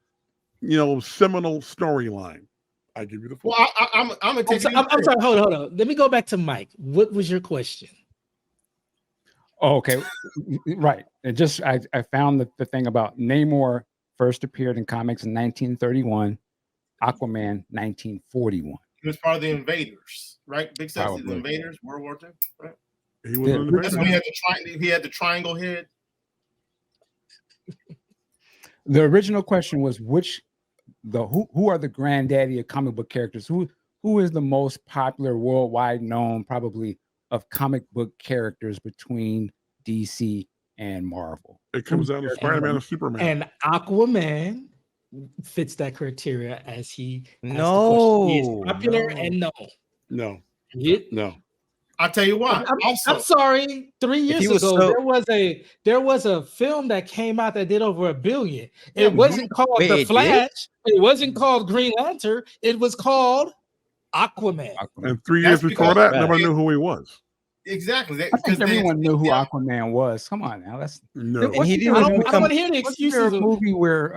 Speaker 5: seminal storyline? I give you the floor.
Speaker 2: Well, I'm gonna take.
Speaker 3: I'm sorry. Hold on. Let me go back to Mike. What was your question?
Speaker 1: Oh, okay, right. It just I found the thing about Namor first appeared in comics in 1931, Aquaman 1941.
Speaker 2: He was part of the Invaders, right? Big Sexy, the
Speaker 1: Probably.
Speaker 2: Invaders, World War II, right?
Speaker 5: He was
Speaker 1: Yeah,
Speaker 5: an
Speaker 2: That's when
Speaker 5: invader.
Speaker 2: he had the triangle head.
Speaker 1: The original question was who are the granddaddy of comic book characters? Who is the most popular worldwide known probably of comic book characters between DC and Marvel?
Speaker 5: It comes down to Spider-Man and Superman.
Speaker 3: And Aquaman fits that criteria as he asked the
Speaker 4: No,
Speaker 3: question. He is popular
Speaker 4: no.
Speaker 3: and known.
Speaker 5: No,
Speaker 3: It-
Speaker 5: no.
Speaker 2: I'll tell you why. Also,
Speaker 3: I'm sorry. 3 years
Speaker 4: he was
Speaker 3: ago,
Speaker 4: so-
Speaker 3: there was a film that came out that did over $1 billion.
Speaker 2: Yeah,
Speaker 3: It wasn't called
Speaker 4: Wait, it
Speaker 3: The
Speaker 4: did?
Speaker 3: Flash. It wasn't called Green Lantern. It was called Aquaman.
Speaker 1: Aquaman.
Speaker 5: And 3 years
Speaker 2: That's
Speaker 5: before
Speaker 2: because-
Speaker 5: that, nobody knew who he was.
Speaker 2: exactly.
Speaker 1: I think everyone knew who Aquaman was. Come on now, that's
Speaker 5: No.
Speaker 4: And he didn't
Speaker 3: I
Speaker 4: even
Speaker 3: don't
Speaker 4: become.
Speaker 3: want to hear the
Speaker 1: wasn't there
Speaker 3: excuses.
Speaker 1: a movie where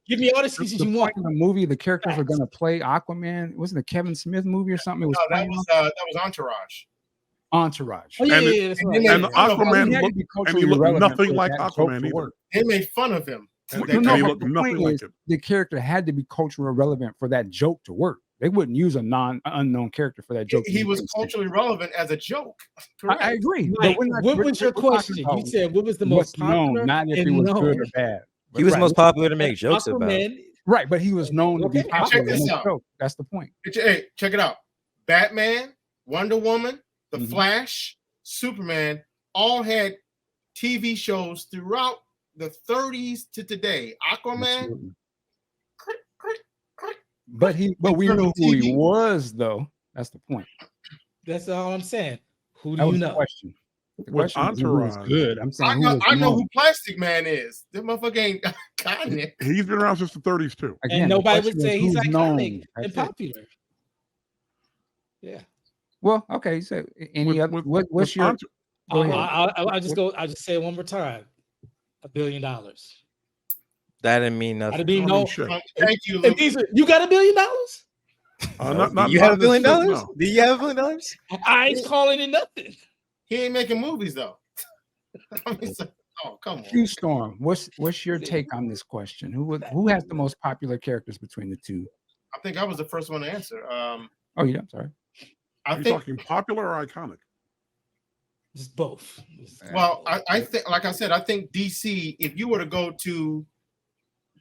Speaker 3: Give me all the
Speaker 1: the
Speaker 3: excuses you
Speaker 1: point
Speaker 3: want.
Speaker 1: of the movie the characters were going to play Aquaman? Wasn't it a Kevin Smith movie or something? It was
Speaker 2: No, that
Speaker 1: playing
Speaker 2: was Entourage.
Speaker 1: Entourage.
Speaker 3: Oh, yeah,
Speaker 5: And
Speaker 3: yeah, that's
Speaker 2: and
Speaker 3: right.
Speaker 2: then
Speaker 5: And
Speaker 2: they-
Speaker 5: Aquaman
Speaker 1: He had to
Speaker 5: looked,
Speaker 1: be
Speaker 5: and
Speaker 1: culturally
Speaker 5: he looked
Speaker 1: relevant
Speaker 5: nothing
Speaker 1: for
Speaker 5: like
Speaker 1: that joke
Speaker 5: Aquaman
Speaker 1: to
Speaker 5: either.
Speaker 1: work.
Speaker 2: They made fun of him.
Speaker 5: And
Speaker 2: They
Speaker 5: he
Speaker 1: No,
Speaker 2: did.
Speaker 1: but
Speaker 5: looked
Speaker 1: the
Speaker 5: nothing
Speaker 1: point
Speaker 5: like
Speaker 1: is,
Speaker 5: it.
Speaker 1: the character had to be culturally relevant for that joke to work. They wouldn't use a unknown character for that joke. to
Speaker 2: He
Speaker 1: make
Speaker 2: was
Speaker 1: sense.
Speaker 2: culturally relevant as a joke. Correct.
Speaker 1: I agree.
Speaker 3: Mike,
Speaker 1: we're not-
Speaker 3: what
Speaker 1: we're-
Speaker 3: was your
Speaker 1: we're talking
Speaker 3: question?
Speaker 1: about
Speaker 3: You said what was the
Speaker 1: what's
Speaker 3: most popular
Speaker 1: known, not if it
Speaker 3: and
Speaker 1: was good
Speaker 3: known.
Speaker 1: or bad.
Speaker 4: He was
Speaker 1: Right.
Speaker 4: most popular to make jokes about.
Speaker 3: Aquaman.
Speaker 1: Right, but he was known to be
Speaker 3: Okay,
Speaker 1: popular.
Speaker 2: check this
Speaker 1: to make
Speaker 2: out.
Speaker 1: jokes. That's the point.
Speaker 2: Hey, check it out. Batman, Wonder Woman, The
Speaker 1: Mhm.
Speaker 2: Flash, Superman all had TV shows throughout the 30s to today. Aquaman,
Speaker 1: Absolutely.
Speaker 2: crick, crick, crick.
Speaker 1: But we
Speaker 2: terms
Speaker 1: knew
Speaker 2: of
Speaker 1: who he
Speaker 2: TV.
Speaker 1: was, though. That's the point.
Speaker 3: That's all I'm saying. Who
Speaker 1: That
Speaker 3: do you
Speaker 1: was the
Speaker 3: know?
Speaker 1: question. The
Speaker 5: With
Speaker 1: question was who was
Speaker 5: Entourage.
Speaker 1: good. I'm saying
Speaker 2: I
Speaker 1: who
Speaker 2: know,
Speaker 1: was
Speaker 2: I know
Speaker 1: known.
Speaker 2: who Plastic Man is. That motherfucker ain't Kanye.
Speaker 5: He's been around since the 30s too.
Speaker 1: Again,
Speaker 3: And
Speaker 1: the
Speaker 3: nobody
Speaker 1: question
Speaker 3: would say
Speaker 1: is
Speaker 3: he's
Speaker 1: who's
Speaker 3: iconic
Speaker 1: known.
Speaker 3: and
Speaker 1: That's it.
Speaker 3: popular. Yeah.
Speaker 1: Well, okay. So any
Speaker 5: With-
Speaker 1: other?
Speaker 5: with-
Speaker 1: What's
Speaker 5: with
Speaker 1: your?
Speaker 5: Entourage-
Speaker 1: Go ahead.
Speaker 3: I'll just say it one more time. $1 billion.
Speaker 4: That didn't mean
Speaker 3: Gotta
Speaker 4: nothing.
Speaker 3: be
Speaker 5: I mean,
Speaker 3: no.
Speaker 5: shit.
Speaker 2: Thank you,
Speaker 3: And
Speaker 2: Luke.
Speaker 3: these you got $1 billion?
Speaker 5: Not-
Speaker 4: Do you have
Speaker 5: not
Speaker 4: $1 billion?
Speaker 5: this- no.
Speaker 4: Do you have $1 billion?
Speaker 3: I ain't calling it nothing.
Speaker 2: He ain't making movies though. I mean, oh, come on.
Speaker 1: Q Storm. What's your take on this question? Who has the most popular characters between the two?
Speaker 2: I think I was the first one to answer.
Speaker 1: Oh yeah, I'm sorry.
Speaker 2: I
Speaker 5: Are you
Speaker 2: think.
Speaker 5: talking popular or iconic?
Speaker 3: Just both.
Speaker 2: Well, I think, like I said, I think DC. If you were to go to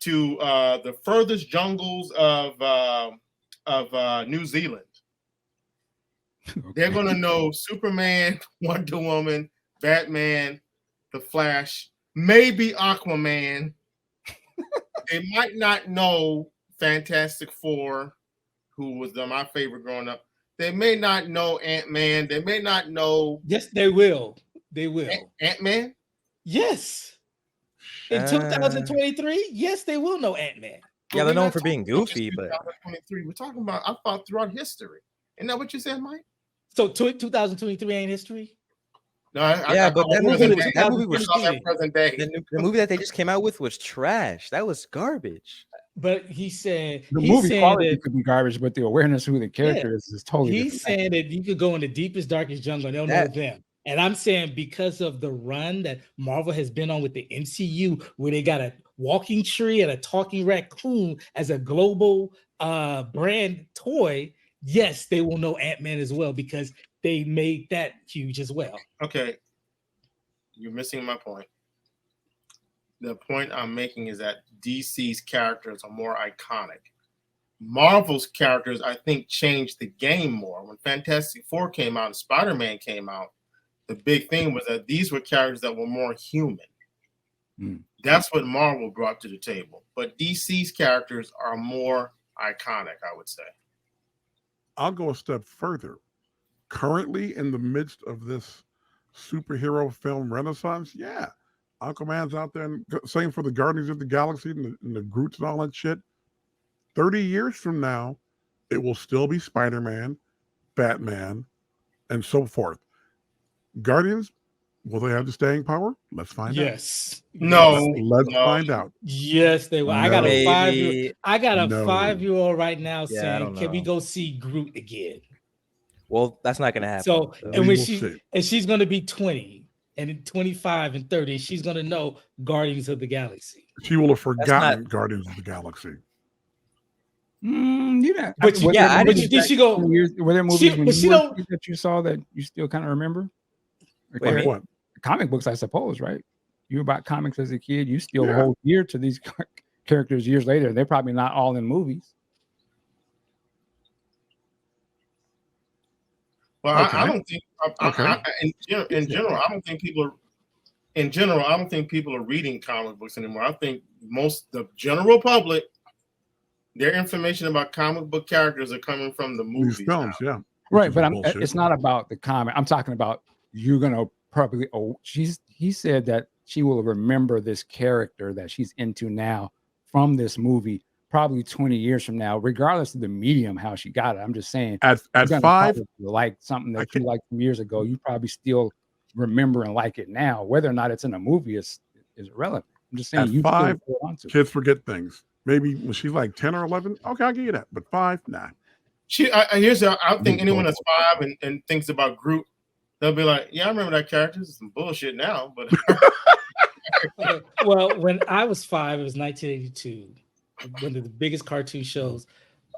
Speaker 2: the furthest jungles of New Zealand, they're gonna know Superman, Wonder Woman, Batman, The Flash, maybe Aquaman. They might not know Fantastic Four, who was my favorite growing up. They may not know Ant-Man. They may not know
Speaker 3: Yes, they will. They will.
Speaker 2: Ant-Man.
Speaker 3: Yes. In 2023, yes, they will know Ant-Man.
Speaker 4: Yeah,
Speaker 2: But
Speaker 4: they're
Speaker 2: we're
Speaker 4: known
Speaker 2: not
Speaker 4: for being
Speaker 2: talking about just
Speaker 4: goofy, but
Speaker 2: 2023. We're talking about I thought throughout history. Isn't that what you said, Mike?
Speaker 3: So 2023 ain't history.
Speaker 2: No,
Speaker 4: Yeah, but that movie was- that movie was
Speaker 2: present day.
Speaker 4: the movie that they just came out with was trash. That was garbage.
Speaker 3: But he said
Speaker 1: The
Speaker 3: he's
Speaker 1: movie
Speaker 3: saying
Speaker 1: quality
Speaker 3: that
Speaker 1: could be garbage, but the awareness of who the character is totally
Speaker 3: he's
Speaker 1: different.
Speaker 3: saying that you could go in the deepest, darkest jungle and they'll know
Speaker 4: That-
Speaker 3: them. And I'm saying because of the run that Marvel has been on with the MCU, where they got a walking tree and a talking raccoon as a global brand toy, yes, they will know Ant-Man as well because they made that huge as well.
Speaker 2: Okay, you're missing my point. The point I'm making is that DC's characters are more iconic. Marvel's characters, I think, changed the game more. When Fantastic Four came out and Spider-Man came out, the big thing was that these were characters that were more human.
Speaker 1: Mm.
Speaker 2: That's what Marvel brought to the table. But DC's characters are more iconic, I would say.
Speaker 5: I'll go a step further. currently in the midst of this superhero film renaissance, yeah, Aquaman's out there, and same for the Guardians of the Galaxy and the Groots and all that shit. 30 years from now, it will still be Spider-Man, Batman, and so forth. Guardians, will they have the staying power? Let's find out.
Speaker 3: Yes.
Speaker 2: No,
Speaker 5: Let's
Speaker 2: no.
Speaker 5: find out.
Speaker 3: Yes, they will. I got
Speaker 5: No.
Speaker 3: a
Speaker 4: Maybe.
Speaker 5: No.
Speaker 3: 5-year-old right now
Speaker 4: Yeah, I
Speaker 3: saying,
Speaker 4: don't
Speaker 3: "Can we
Speaker 4: know.
Speaker 3: go see Groot again?"
Speaker 4: Well, that's not gonna happen.
Speaker 3: So,
Speaker 4: so.
Speaker 3: and
Speaker 5: We
Speaker 3: when
Speaker 5: will
Speaker 3: she
Speaker 5: see.
Speaker 3: and she's going to be 20 and 25 and 30, she's going to know Guardians of the Galaxy.
Speaker 5: She will have forgotten
Speaker 4: not-
Speaker 5: Guardians of the Galaxy.
Speaker 1: You know,
Speaker 3: But you-
Speaker 1: were
Speaker 4: yeah,
Speaker 1: there
Speaker 4: I
Speaker 1: movies
Speaker 3: didn't- did
Speaker 1: that-
Speaker 3: she go-
Speaker 1: Were there movies
Speaker 3: she-
Speaker 1: when
Speaker 3: but
Speaker 1: you
Speaker 3: she
Speaker 1: were a
Speaker 3: don't-
Speaker 1: kid that you saw that you still kind of remember? Like,
Speaker 4: Wait,
Speaker 5: Like
Speaker 4: me?
Speaker 5: what?
Speaker 1: comic books, I suppose, right? You were about comics as a kid. You still
Speaker 5: Yeah.
Speaker 1: hold dear to these characters years later. They're probably not all in movies.
Speaker 2: Well,
Speaker 5: Okay.
Speaker 2: I don't think.
Speaker 5: Okay.
Speaker 2: In general, I don't think people are. In general, I don't think people are reading comic books anymore. I think the general public, their information about comic book characters are coming from the movies.
Speaker 5: These films,
Speaker 2: now.
Speaker 5: yeah. Which
Speaker 1: Right,
Speaker 5: is
Speaker 1: but
Speaker 5: bullshit.
Speaker 1: it's not about the comic. I'm talking about you're gonna probably. Oh, he said that she will remember this character that she's into now from this movie, probably 20 years from now, regardless of the medium how she got it. I'm just saying,
Speaker 5: At
Speaker 1: you're gonna
Speaker 5: 5,
Speaker 1: probably like something
Speaker 5: I
Speaker 1: that you liked from years ago. You probably still remember and like it now. Whether or not it's in a movie is irrelevant. I'm just saying
Speaker 5: At
Speaker 1: you still
Speaker 5: 5,
Speaker 1: hold on to it.
Speaker 5: kids forget things. Maybe when she's like 10 or 11, okay, I'll give you that. But 5, nah.
Speaker 2: I think
Speaker 5: Movie
Speaker 2: anyone
Speaker 5: go
Speaker 2: that's 5 and thinks about Groot, they'll be like, "Yeah, I remember that character. This is some bullshit now." But
Speaker 3: Okay. Well, when I was 5, it was 1982. One of the biggest cartoon shows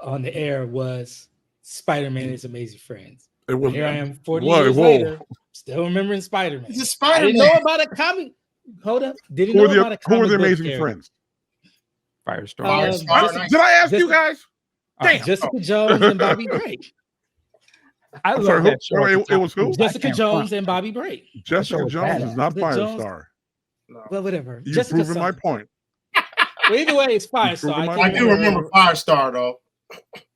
Speaker 3: on the air was Spider-Man and His Amazing Friends.
Speaker 5: It was
Speaker 3: Here I am 40
Speaker 5: Whoa,
Speaker 3: years
Speaker 5: whoa.
Speaker 3: later, still remembering Spider-Man.
Speaker 2: it's a
Speaker 3: I
Speaker 2: Spider-Man.
Speaker 3: didn't know about a comic. Hold up. Didn't
Speaker 5: Who
Speaker 3: know
Speaker 5: are
Speaker 3: about a
Speaker 5: the, who
Speaker 3: comic
Speaker 5: are the
Speaker 3: book
Speaker 5: amazing
Speaker 3: character.
Speaker 5: friends?
Speaker 1: Firestorm.
Speaker 2: Firestorm.
Speaker 5: Did I ask you
Speaker 3: Jessica-
Speaker 5: guys? Damn.
Speaker 3: Jessica Jones and Bobby Brake.
Speaker 1: I
Speaker 5: I'm
Speaker 1: love
Speaker 5: sorry,
Speaker 1: that show.
Speaker 5: wait,
Speaker 1: at the
Speaker 5: it was
Speaker 1: time.
Speaker 5: who?
Speaker 1: I
Speaker 3: Jessica
Speaker 1: can't
Speaker 3: Jones
Speaker 1: front.
Speaker 3: and Bobby Brake.
Speaker 5: Jessica
Speaker 1: show was
Speaker 5: Jones is
Speaker 1: badass.
Speaker 5: not
Speaker 3: Jessica Jones-
Speaker 5: Firestar.
Speaker 2: No.
Speaker 3: Well, whatever.
Speaker 5: You've
Speaker 3: Jessica
Speaker 5: proven my
Speaker 3: something.
Speaker 5: point.
Speaker 3: Well, either way, it's Firestar.
Speaker 5: proven my
Speaker 3: I
Speaker 2: I
Speaker 3: can't
Speaker 2: do
Speaker 5: point.
Speaker 2: remember Firestar though.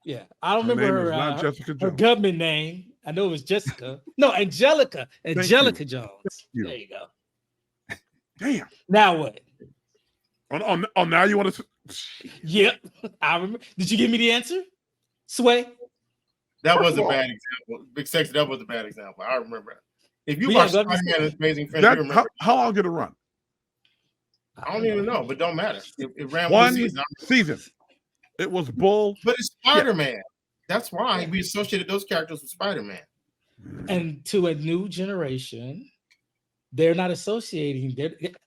Speaker 3: Yeah, I don't
Speaker 5: Her name
Speaker 3: remember
Speaker 5: is not
Speaker 3: her,
Speaker 5: Jessica
Speaker 3: her
Speaker 5: Jones.
Speaker 3: government name. I know it was Jessica. No, Angelica.
Speaker 5: you.
Speaker 3: Angelica Jones.
Speaker 5: you.
Speaker 3: There you go.
Speaker 5: Damn.
Speaker 3: Now what?
Speaker 5: Oh, now you want to?
Speaker 3: Yep, I remember. Did you give me the answer? Sway.
Speaker 2: That
Speaker 5: First
Speaker 2: was
Speaker 5: of
Speaker 2: a
Speaker 5: all-
Speaker 2: bad example. Big Sexy, that was a bad example. I remember it. If you
Speaker 3: Yeah,
Speaker 2: watch
Speaker 3: but I'm
Speaker 2: Spider-Man and His Amazing Friends,
Speaker 5: That,
Speaker 2: you remember.
Speaker 5: how long did it run?
Speaker 2: I don't even know, but don't matter. It ran
Speaker 5: One
Speaker 2: one season.
Speaker 5: season. It was bull.
Speaker 2: But it's Spider-Man. That's why we associated those characters with Spider-Man.
Speaker 3: And to a new generation, they're not associating.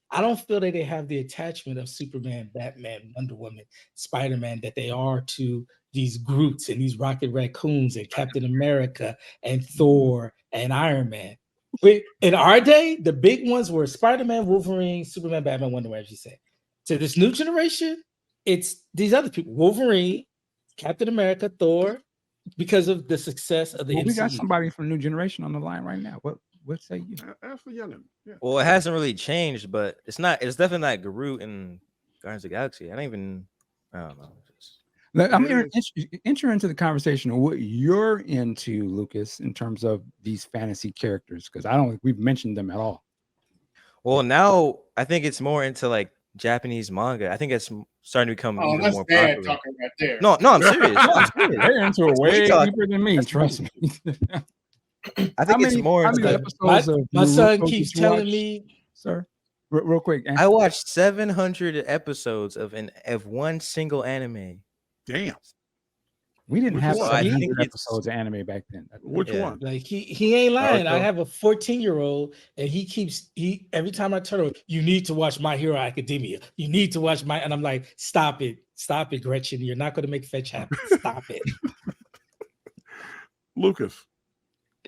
Speaker 3: I don't feel that they have the attachment of Superman, Batman, Wonder Woman, Spider-Man that they are to these Groots and these Rocket Raccoons and Captain America and Thor and Iron Man. In our day, the big ones were Spider-Man, Wolverine, Superman, Batman, Wonder Woman, as you say. To this new generation, it's these other people: Wolverine, Captain America, Thor, because of the success of the
Speaker 1: Well, we got
Speaker 3: MCU.
Speaker 1: somebody from New Generation on the line right now. What say you?
Speaker 5: Ask the youngin. Yeah.
Speaker 4: Well, it hasn't really changed, but it's definitely not Groot and Guardians of the Galaxy. I don't know.
Speaker 1: I'm
Speaker 5: It
Speaker 1: here enter into the conversation of what you're into, Lucas, in terms of these fantasy characters, because I don't think we've mentioned them at all.
Speaker 4: Well, now I think it's more into like Japanese manga. I think it's starting to become
Speaker 2: Oh,
Speaker 4: even
Speaker 2: that's
Speaker 4: more
Speaker 2: bad
Speaker 4: popular.
Speaker 2: talking right there.
Speaker 4: No, I'm serious. I'm serious.
Speaker 1: They're into it way
Speaker 4: We talk-
Speaker 1: deeper than me. Trust me.
Speaker 4: I think it's more
Speaker 1: how
Speaker 4: into
Speaker 1: many
Speaker 4: like,
Speaker 1: episodes of
Speaker 3: My son
Speaker 1: Naruto
Speaker 3: keeps
Speaker 1: did you
Speaker 3: telling
Speaker 1: watch,
Speaker 3: me,
Speaker 1: sir, real quick.
Speaker 4: I watched 700 episodes of one single anime.
Speaker 5: Damn.
Speaker 1: we didn't
Speaker 5: which
Speaker 1: have
Speaker 5: one?
Speaker 4: I
Speaker 1: 700
Speaker 4: think it's-
Speaker 1: episodes of anime back then.
Speaker 5: Which
Speaker 4: Yeah.
Speaker 5: one?
Speaker 3: like he ain't lying. I
Speaker 4: Naruto.
Speaker 3: have a 14-year-old, and he every time I turn around, you need to watch My Hero Academia. You need to watch and I'm like, stop it, Gretchen. You're not going to make fetch happen. Stop it.
Speaker 5: Lucas,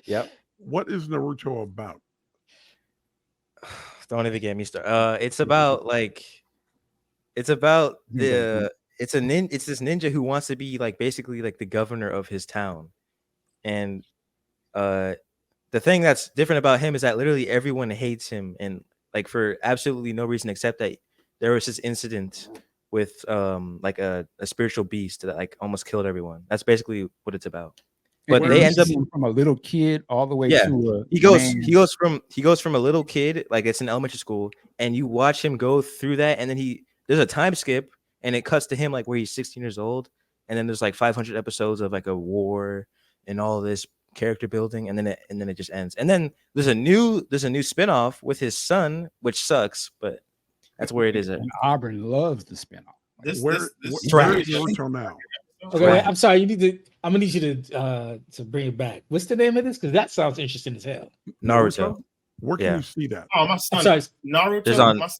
Speaker 4: Yep.
Speaker 5: what is Naruto about?
Speaker 4: Don't even get me started. It's about the it's this ninja who wants to be like basically like the governor of his town. And the thing that's different about him is that literally everyone hates him, and like for absolutely no reason except that there was this incident with like a spiritual beast that like almost killed everyone. That's basically what it's about. But
Speaker 1: And
Speaker 4: they
Speaker 1: you
Speaker 4: end up
Speaker 1: see him from a little kid all the way
Speaker 4: Yeah,
Speaker 1: to a
Speaker 4: he goes
Speaker 1: man.
Speaker 4: he goes from a little kid, like it's in elementary school, and you watch him go through that, and then there's a time skip, and it cuts to him like where he's 16 years old, and then there's like 500 episodes of like a war and all this character building, and then it just ends. And then there's a new spinoff with his son, which sucks, but that's where it is at.
Speaker 1: And Auburn loves the spinoff.
Speaker 5: Where
Speaker 4: Trash.
Speaker 5: is Naruto now?
Speaker 3: Okay, wait, I'm sorry. I'm gonna need you to bring it back. What's the name of this? Because that sounds interesting as hell.
Speaker 4: Naruto.
Speaker 5: Where can
Speaker 4: Yeah.
Speaker 5: you see that?
Speaker 2: Oh, my
Speaker 3: I'm
Speaker 2: son,
Speaker 3: sorry.
Speaker 2: Naruto.
Speaker 4: There's on-
Speaker 2: My son,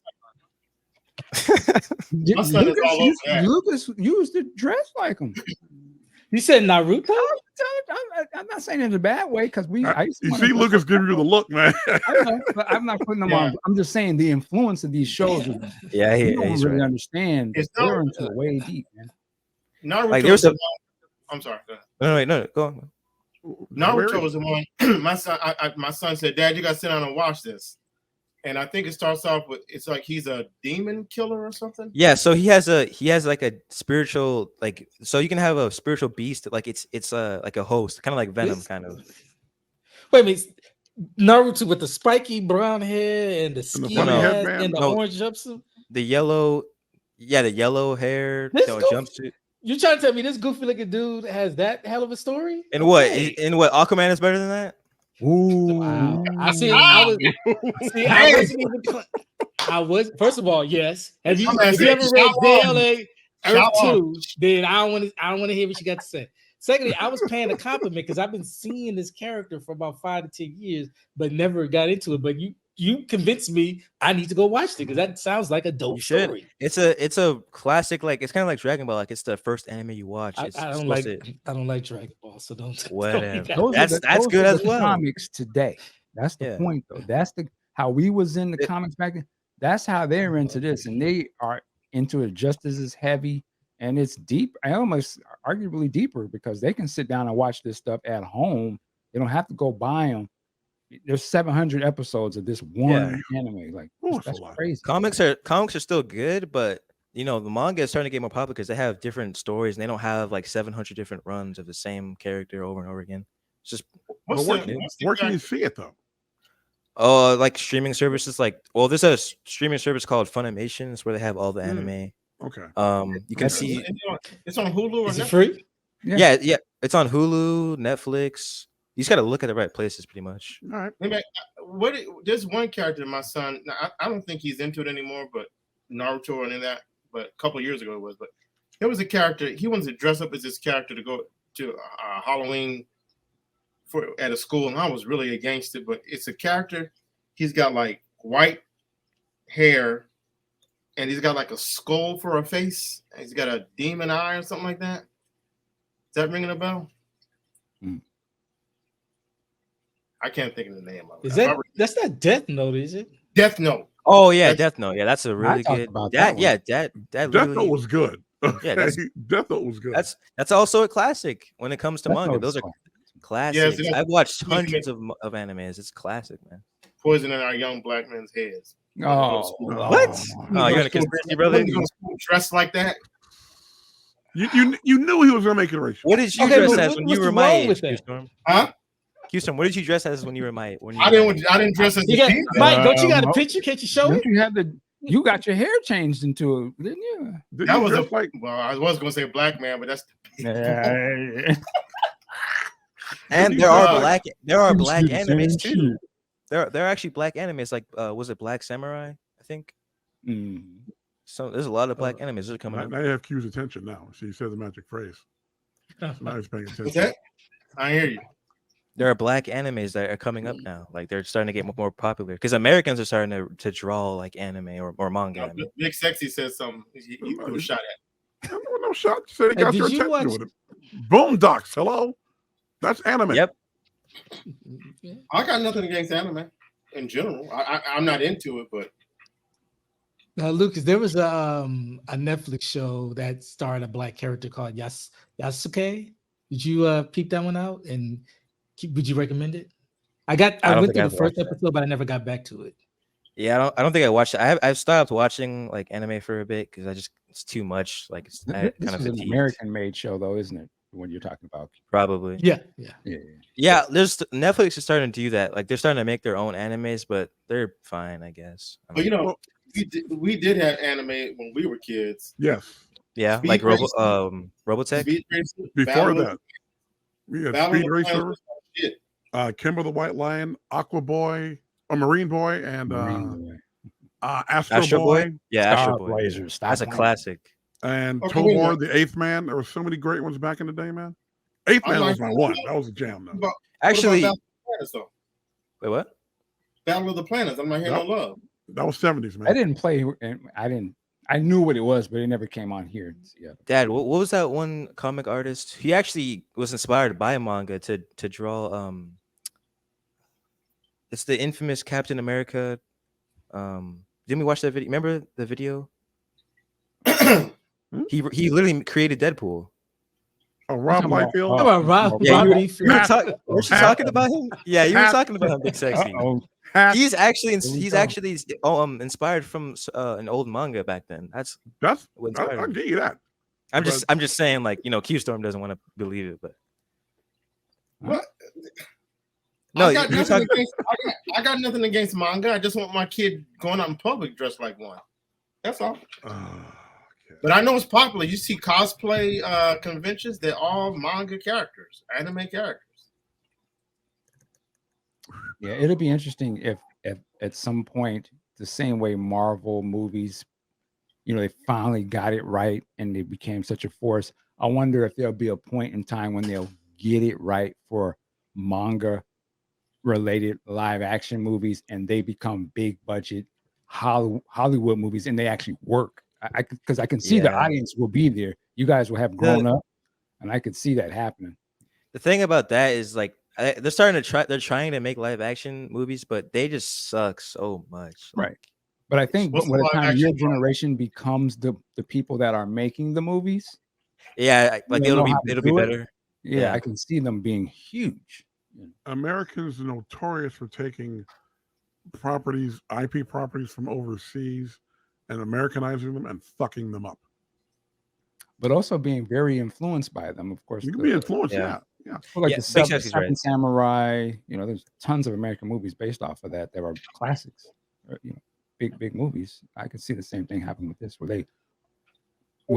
Speaker 1: Lucas,
Speaker 2: My son is all over that.
Speaker 1: Lucas used to dress like him.
Speaker 3: You said Naruto?
Speaker 1: I'm not saying it in a bad way because I used to
Speaker 5: You
Speaker 1: wanna
Speaker 5: see
Speaker 1: dress
Speaker 5: Lucas
Speaker 1: like
Speaker 5: giving you the look, man.
Speaker 1: I know, but I'm not putting them
Speaker 2: Yeah.
Speaker 1: on. I'm just saying the influence of these shows.
Speaker 4: Yeah,
Speaker 1: You don't
Speaker 4: he's
Speaker 1: really
Speaker 4: right.
Speaker 1: understand.
Speaker 2: It's
Speaker 1: They're
Speaker 2: not-
Speaker 1: into it way deep, man.
Speaker 2: Naruto
Speaker 4: Like, there was
Speaker 2: was the
Speaker 4: a-
Speaker 2: one. I'm sorry. Go ahead.
Speaker 4: No, go on.
Speaker 2: Naruto was the one. My son, my son said, "Dad, you got to sit down and watch this." And I think it starts off with it's like he's a demon killer or something.
Speaker 4: Yeah, so he has like a spiritual, like, so you can have a spiritual beast, like it's like a host, kind of like Venom,
Speaker 3: This-
Speaker 4: kind of.
Speaker 3: Wait a minute. Naruto with the spiky brown hair and the ski
Speaker 5: funny
Speaker 3: mask
Speaker 5: headband?
Speaker 3: and the
Speaker 4: No.
Speaker 3: orange jumpsuit.
Speaker 4: The yellow hair,
Speaker 3: This
Speaker 4: you know,
Speaker 3: goes-
Speaker 4: jumpsuit.
Speaker 3: You trying to tell me this goofy looking dude has that hell of a story?
Speaker 4: And what?
Speaker 3: Okay.
Speaker 4: In what? Aquaman is better than that?
Speaker 1: Ooh,
Speaker 3: Wow. I see.
Speaker 2: Ah!
Speaker 3: I wasn't even. I was. First of all, yes. Have you?
Speaker 2: I'm asking,
Speaker 3: If you ever read
Speaker 2: shout out.
Speaker 3: JLA Earth
Speaker 2: Shout
Speaker 3: 2, then I don't want to hear what you got to say. Secondly, I was paying a compliment because I've been seeing this character for about 5 to 10 years, but never got into it. But you convinced me I need to go watch it because that sounds like a dope
Speaker 4: You should.
Speaker 3: story.
Speaker 4: It's a classic, like it's kind of like Dragon Ball, like it's the first anime you watch.
Speaker 3: I
Speaker 4: It's
Speaker 3: don't
Speaker 4: supposed
Speaker 3: like
Speaker 4: to-
Speaker 3: I don't like Dragon Ball, so don't.
Speaker 4: Whatever.
Speaker 3: Don't
Speaker 4: That's good
Speaker 1: are
Speaker 4: as
Speaker 1: the
Speaker 4: well.
Speaker 1: Comics today. That's the
Speaker 4: Yeah.
Speaker 1: point, though. That's how we was in the
Speaker 4: It-
Speaker 1: comics back then. That's how they're into this, and they are into it just as heavy, and it's deep. I almost arguably deeper because they can sit down and watch this stuff at home. They don't have to go buy them. There's 700 episodes of this one anime. Like
Speaker 5: Ooh, that's
Speaker 1: that's
Speaker 5: a lot.
Speaker 1: crazy.
Speaker 4: Comics are still good, but you know the manga is starting to get more popular because they have different stories and they don't have like 700 different runs of the same character over and over again. It's just
Speaker 2: What's
Speaker 5: But
Speaker 2: the, what's the
Speaker 5: where can you
Speaker 2: exact-
Speaker 5: see it though?
Speaker 4: like streaming services. Like, well, there's a streaming service called Funimation. It's where they have all the anime.
Speaker 5: Okay.
Speaker 4: You can
Speaker 1: That's-
Speaker 4: see,
Speaker 2: it's on Hulu or
Speaker 3: Is it
Speaker 2: Netflix?
Speaker 3: free?
Speaker 4: yeah, it's on Hulu, Netflix. You just got to look at the right places, pretty much.
Speaker 5: All right.
Speaker 2: Maybe there's one character my son. Now, I don't think he's into it anymore, but Naruto or any of that. But a couple of years ago it was. But there was a character he wanted to dress up as this character to go to Halloween at a school, and I was really against it. But it's a character. He's got like white hair, and he's got like a skull for a face. And he's got a demon eye or something like that. Is that ringing a bell?
Speaker 1: Mm.
Speaker 2: I can't think of the name of it.
Speaker 3: Is that's not Death Note, is it?
Speaker 2: Death Note?
Speaker 4: Oh yeah,
Speaker 2: That's-
Speaker 4: Death Note. Yeah, that's a really
Speaker 1: talked
Speaker 4: good.
Speaker 1: about
Speaker 4: That
Speaker 1: that
Speaker 4: yeah,
Speaker 1: one.
Speaker 4: that
Speaker 5: Death
Speaker 4: literally,
Speaker 5: Note was good.
Speaker 4: Yeah, that's-
Speaker 5: Death Note was good.
Speaker 4: that's also a classic when it comes to
Speaker 1: Death
Speaker 4: manga.
Speaker 1: Note
Speaker 4: Those
Speaker 1: is
Speaker 4: are
Speaker 1: fun.
Speaker 4: classics.
Speaker 2: Yes,
Speaker 4: I've watched
Speaker 2: Yeah.
Speaker 4: hundreds of animes. It's classic, man.
Speaker 2: Poisoning our young black men's heads.
Speaker 1: Oh,
Speaker 4: What? Oh, you're in a conspiracy, brother.
Speaker 2: When you go to school dressed like that?
Speaker 5: You knew he was gonna make it racial.
Speaker 4: What did you
Speaker 3: Okay,
Speaker 4: dress
Speaker 3: but
Speaker 4: as when
Speaker 3: what's
Speaker 4: you were
Speaker 3: the
Speaker 4: my
Speaker 3: wrong
Speaker 4: age,
Speaker 3: with that?
Speaker 4: Q-Storm?
Speaker 2: Huh?
Speaker 4: Q-Storm, what did you dress as when you were my? When you
Speaker 2: I
Speaker 4: were
Speaker 2: didn't dress as a
Speaker 3: You got
Speaker 2: demon.
Speaker 3: Mike, don't you got a
Speaker 1: no.
Speaker 3: picture? Can't you show
Speaker 1: Don't
Speaker 3: it?
Speaker 1: you have you got your hair changed into it, didn't you?
Speaker 5: Did
Speaker 2: That
Speaker 5: you
Speaker 2: was a
Speaker 5: dress like
Speaker 2: well, I was gonna say black man, but that's
Speaker 1: Yeah.
Speaker 4: And
Speaker 5: you
Speaker 4: there are
Speaker 2: dress
Speaker 4: black
Speaker 1: You see the same
Speaker 4: animes too.
Speaker 1: shit.
Speaker 4: There are actually black animes like was it Black Samurai? I think.
Speaker 1: Mm.
Speaker 4: So there's a lot of black animes that are coming
Speaker 5: now,
Speaker 4: up.
Speaker 5: now you have Q's attention now. She said the magic phrase. Now he's paying attention.
Speaker 2: what's that? I hear you.
Speaker 4: There are black animes that are coming up now. Like they're starting to get more popular because Americans are starting to draw like anime or manga. anime.
Speaker 2: Big Sexy said something. He was shot at.
Speaker 5: No shot. She said he
Speaker 3: Hey,
Speaker 5: got
Speaker 3: did
Speaker 5: your
Speaker 3: you
Speaker 5: attention
Speaker 3: watch-
Speaker 5: with it. Boondocks. Hello. That's anime.
Speaker 4: Yep.
Speaker 2: I got nothing against anime in general. I'm not into it, but
Speaker 3: Now, Lucas, there was a Netflix show that starred a black character called Yasuke. Did you peep that one out? And would you recommend it? I
Speaker 4: don't
Speaker 3: went
Speaker 4: think
Speaker 3: through
Speaker 4: I've
Speaker 3: the first
Speaker 4: watched that.
Speaker 3: episode, but I never got back to it.
Speaker 4: Yeah, I don't think I watched it. I've stopped watching like anime for a bit because it's too much. Like it's I
Speaker 1: This
Speaker 4: kind of
Speaker 1: is an
Speaker 4: fatigued.
Speaker 1: American-made show, though, isn't it? when you're talking about.
Speaker 4: Probably.
Speaker 3: Yeah.
Speaker 4: Yeah, there's Netflix is starting to do that. Like they're starting to make their own animes, but they're fine, I guess. I
Speaker 2: But
Speaker 4: mean,
Speaker 2: you know, we did have anime when we were kids.
Speaker 5: Yes.
Speaker 4: yeah,
Speaker 2: Speed
Speaker 4: like
Speaker 2: Racer.
Speaker 4: Robotech.
Speaker 2: Speed Racer,
Speaker 5: Before
Speaker 2: Battle
Speaker 5: that, we had
Speaker 2: Battle
Speaker 5: Speed
Speaker 2: of the Planets
Speaker 5: Racer,
Speaker 2: was my shit.
Speaker 5: Kimber the White Lion, Aqua Boy, a Marine Boy, and
Speaker 1: Marine
Speaker 5: Astro,
Speaker 4: Astro
Speaker 5: Boy,
Speaker 4: Boy. Yeah, Astro
Speaker 1: Star
Speaker 4: Boy.
Speaker 1: Blazers. Stop
Speaker 4: That's a
Speaker 1: playing.
Speaker 4: classic.
Speaker 5: and
Speaker 2: Okay, wait a
Speaker 5: Tobor,
Speaker 2: minute.
Speaker 5: the Eighth Man. There were so many great ones back in the day, man. Eighth
Speaker 2: I'm
Speaker 5: Man
Speaker 2: not
Speaker 5: was my
Speaker 2: sure
Speaker 5: one.
Speaker 2: about-
Speaker 5: That was a jam,
Speaker 2: What
Speaker 5: though.
Speaker 2: about
Speaker 4: Actually,
Speaker 2: Battle of the Planets, though?
Speaker 4: wait, what?
Speaker 2: Battle of the Planets. I'm not hearing
Speaker 5: Yep.
Speaker 2: no love.
Speaker 5: That was 70s, man.
Speaker 1: I didn't play, and I knew what it was, but it never came on here. Yeah.
Speaker 4: Dad, what was that one comic artist? He actually was inspired by a manga to draw. It's the infamous Captain America. Didn't we watch that video? Remember the video? He literally created Deadpool.
Speaker 5: Oh, Rob
Speaker 1: talking about-
Speaker 5: Liefeld.
Speaker 3: Come on, Rob.
Speaker 4: Yeah,
Speaker 3: Rob
Speaker 4: you-
Speaker 3: D.
Speaker 4: You were talking. Weren't you talking about him? Yeah, you were
Speaker 5: Hat.
Speaker 4: talking about him, Big Sexy.
Speaker 1: Uh-oh.
Speaker 5: Hat.
Speaker 4: He's actually
Speaker 1: Here we
Speaker 4: he's
Speaker 1: go.
Speaker 4: actually inspired from an old manga back then. That's
Speaker 5: That's
Speaker 4: what inspired
Speaker 5: I'll
Speaker 4: him.
Speaker 5: give you that.
Speaker 4: I'm just saying, like, you know, Q Storm doesn't want to believe it, but
Speaker 2: What?
Speaker 4: no,
Speaker 2: I got,
Speaker 4: you
Speaker 2: nothing
Speaker 4: talk,
Speaker 2: against, I got nothing against manga. I just want my kid going out in public dressed like one. That's all.
Speaker 5: Okay.
Speaker 2: But I know it's popular. You see cosplay conventions, they're all manga characters, anime characters.
Speaker 1: Yeah, it'll be interesting if at some point, the same way Marvel movies, you know, they finally got it right and they became such a force. I wonder if there'll be a point in time when they'll get it right for manga related live action movies and they become big budget Hollywood movies and they actually work. Because I can see the
Speaker 4: Yeah.
Speaker 1: audience will be there. You guys will have grown up, and I could see that happening.
Speaker 4: the thing about that is like they're starting to try. They're trying to make live action movies, but they just suck so much.
Speaker 1: Right. But I think
Speaker 2: What's
Speaker 1: by the
Speaker 2: the
Speaker 1: time
Speaker 2: live
Speaker 1: your
Speaker 2: action
Speaker 1: generation becomes the people that are making the movies,
Speaker 4: Yeah, like
Speaker 1: They know
Speaker 4: it'll be
Speaker 1: how to
Speaker 4: it'll be
Speaker 1: do it.
Speaker 4: better.
Speaker 1: yeah,
Speaker 4: Yeah.
Speaker 1: I can see them being huge.
Speaker 5: Americans are notorious for taking properties, IP properties from overseas, and Americanizing them and fucking them up.
Speaker 1: But also being very influenced by them, of course.
Speaker 5: You can be influenced,
Speaker 4: Yeah.
Speaker 5: yeah.
Speaker 1: Like
Speaker 4: Yeah,
Speaker 1: the
Speaker 4: Big
Speaker 1: Seven,
Speaker 4: Sexy's right.
Speaker 1: Samurai, you know, there's tons of American movies based off of that. There are classics, you know, big movies. I could see the same thing happen with this, where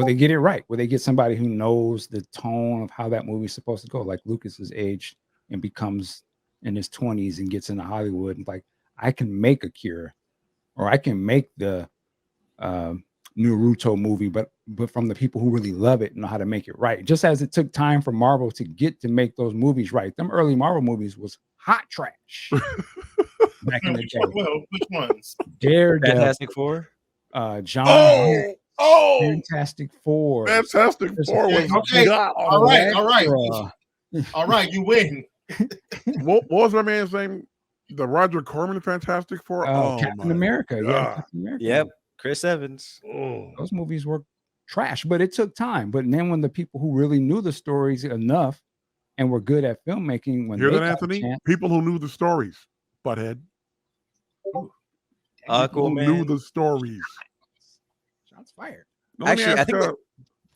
Speaker 1: they get it right, where they get somebody who knows the tone of how that movie's supposed to go, like Lucas's age and becomes in his 20s and gets into Hollywood and like, I can make Akira, or I can make the Naruto movie, but from the people who really love it and know how to make it right. Just as it took time for Marvel to get to make those movies right. Them early Marvel movies was hot trash back in the day.
Speaker 2: Well, which ones?
Speaker 1: Daredevil,
Speaker 4: Fantastic Four.
Speaker 1: John,
Speaker 5: Oh,
Speaker 1: Fantastic Four.
Speaker 5: Fantastic
Speaker 1: There's
Speaker 5: Four was
Speaker 2: Okay,
Speaker 5: God.
Speaker 2: all right, all right.
Speaker 1: Elektra.
Speaker 2: All right, you win.
Speaker 5: What was my man's name? The Roger Corman Fantastic Four.
Speaker 1: Captain
Speaker 5: my
Speaker 1: America. Yeah,
Speaker 5: God.
Speaker 1: Captain America.
Speaker 4: Yep, Chris Evans.
Speaker 5: Oh.
Speaker 1: Those movies were trash, but it took time. But then when the people who really knew the stories enough and were good at filmmaking, when
Speaker 5: Hear
Speaker 1: they
Speaker 5: that,
Speaker 1: got a
Speaker 5: Anthony?
Speaker 1: chance-
Speaker 5: People who knew the stories, butthead. People who knew
Speaker 4: Aquaman.
Speaker 5: the stories.
Speaker 1: shots fired.
Speaker 5: Now, let me
Speaker 4: Actually, I
Speaker 5: ask,
Speaker 4: think
Speaker 5: let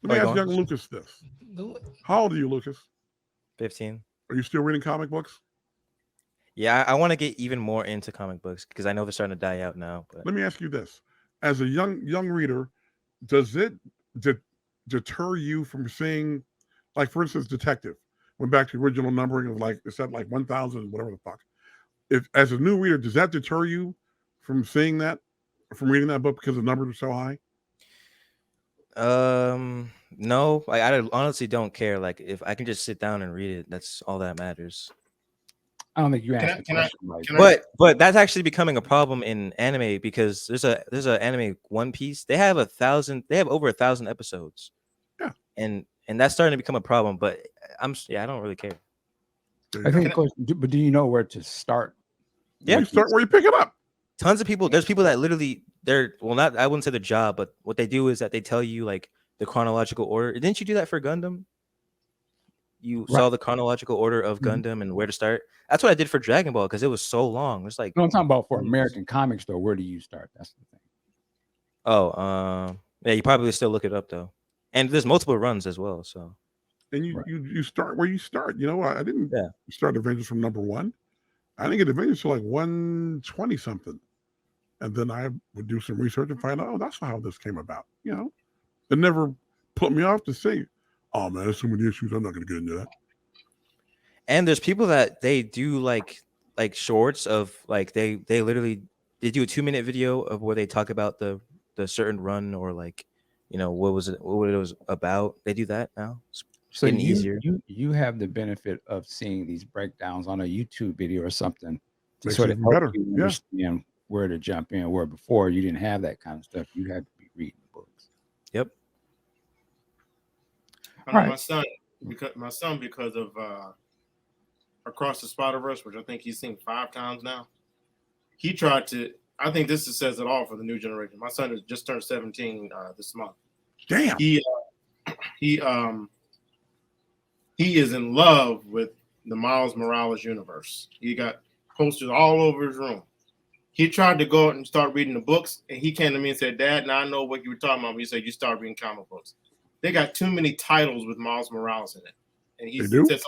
Speaker 5: me
Speaker 4: go
Speaker 5: ask
Speaker 4: on.
Speaker 5: young Lucas this. How old are you, Lucas?
Speaker 4: 15.
Speaker 5: Are you still reading comic books?
Speaker 4: Yeah, I want to get even more into comic books because I know they're starting to die out now. But
Speaker 5: Let me ask you this: as a young reader, does it deter you from seeing, like, for instance, Detective went back to original numbering of like it said like 1,000 whatever the fuck. If as a new reader, does that deter you from seeing that, from reading that book because the numbers are so high?
Speaker 4: no, I honestly don't care. Like, if I can just sit down and read it, that's all that matters.
Speaker 1: I don't think you
Speaker 2: Can
Speaker 1: asked
Speaker 2: I-
Speaker 1: the
Speaker 2: can I-
Speaker 1: question right.
Speaker 2: can I-
Speaker 4: But that's actually becoming a problem in anime because there's a anime One Piece. They have over 1,000 episodes.
Speaker 5: Yeah.
Speaker 4: And that's starting to become a problem. But I don't really care.
Speaker 5: There you
Speaker 1: I
Speaker 5: go.
Speaker 1: think, of course, but do you know where to start?
Speaker 4: Yeah.
Speaker 5: You start where you pick it up.
Speaker 4: Tons of people. There's people that literally I wouldn't say their job, but what they do is that they tell you like the chronological order. Didn't you do that for Gundam? You saw the chronological order of
Speaker 1: Mhm.
Speaker 4: Gundam and where to start. That's what I did for Dragon Ball because it was so long. It's like,
Speaker 1: No, I'm talking about for American comics, though. Where do you start? That's the thing.
Speaker 4: yeah, you probably still look it up though. And there's multiple runs as well. So
Speaker 5: and
Speaker 1: Right.
Speaker 5: you start where you start. I didn't
Speaker 4: Yeah.
Speaker 5: start Avengers from number 1. I didn't get Avengers till like 120 something, and then I would do some research and find out, oh, that's how this came about. It never put me off to say, oh man, there's so many issues. I'm not going to get into that.
Speaker 4: And there's people that they do like shorts of like they literally they do a 2-minute video of where they talk about the certain run or like what it was about. They do that now. It's
Speaker 1: So
Speaker 4: getting easier.
Speaker 1: you have the benefit of seeing these breakdowns on a YouTube video or something to
Speaker 5: Makes
Speaker 1: sort
Speaker 5: it
Speaker 1: of
Speaker 5: even
Speaker 1: help
Speaker 5: better.
Speaker 1: you
Speaker 5: Yeah.
Speaker 1: understand where to jump in. Where before you didn't have that kind of stuff, you had to be reading books.
Speaker 4: Yep.
Speaker 2: I know
Speaker 1: Right.
Speaker 2: my son because of Across the Spider-Verse, which I think he's seen 5 times now. He tried to. I think this says it all for the new generation. My son has just turned 17 this month.
Speaker 5: Damn.
Speaker 2: He is in love with the Miles Morales universe. He got posters all over his room. He tried to go out and start reading the books, and he came to me and said, "Dad, now I know what you were talking about." He said, "You start reading comic books. They got too many titles with Miles Morales in it." And he
Speaker 5: They
Speaker 2: said
Speaker 5: do?
Speaker 2: something.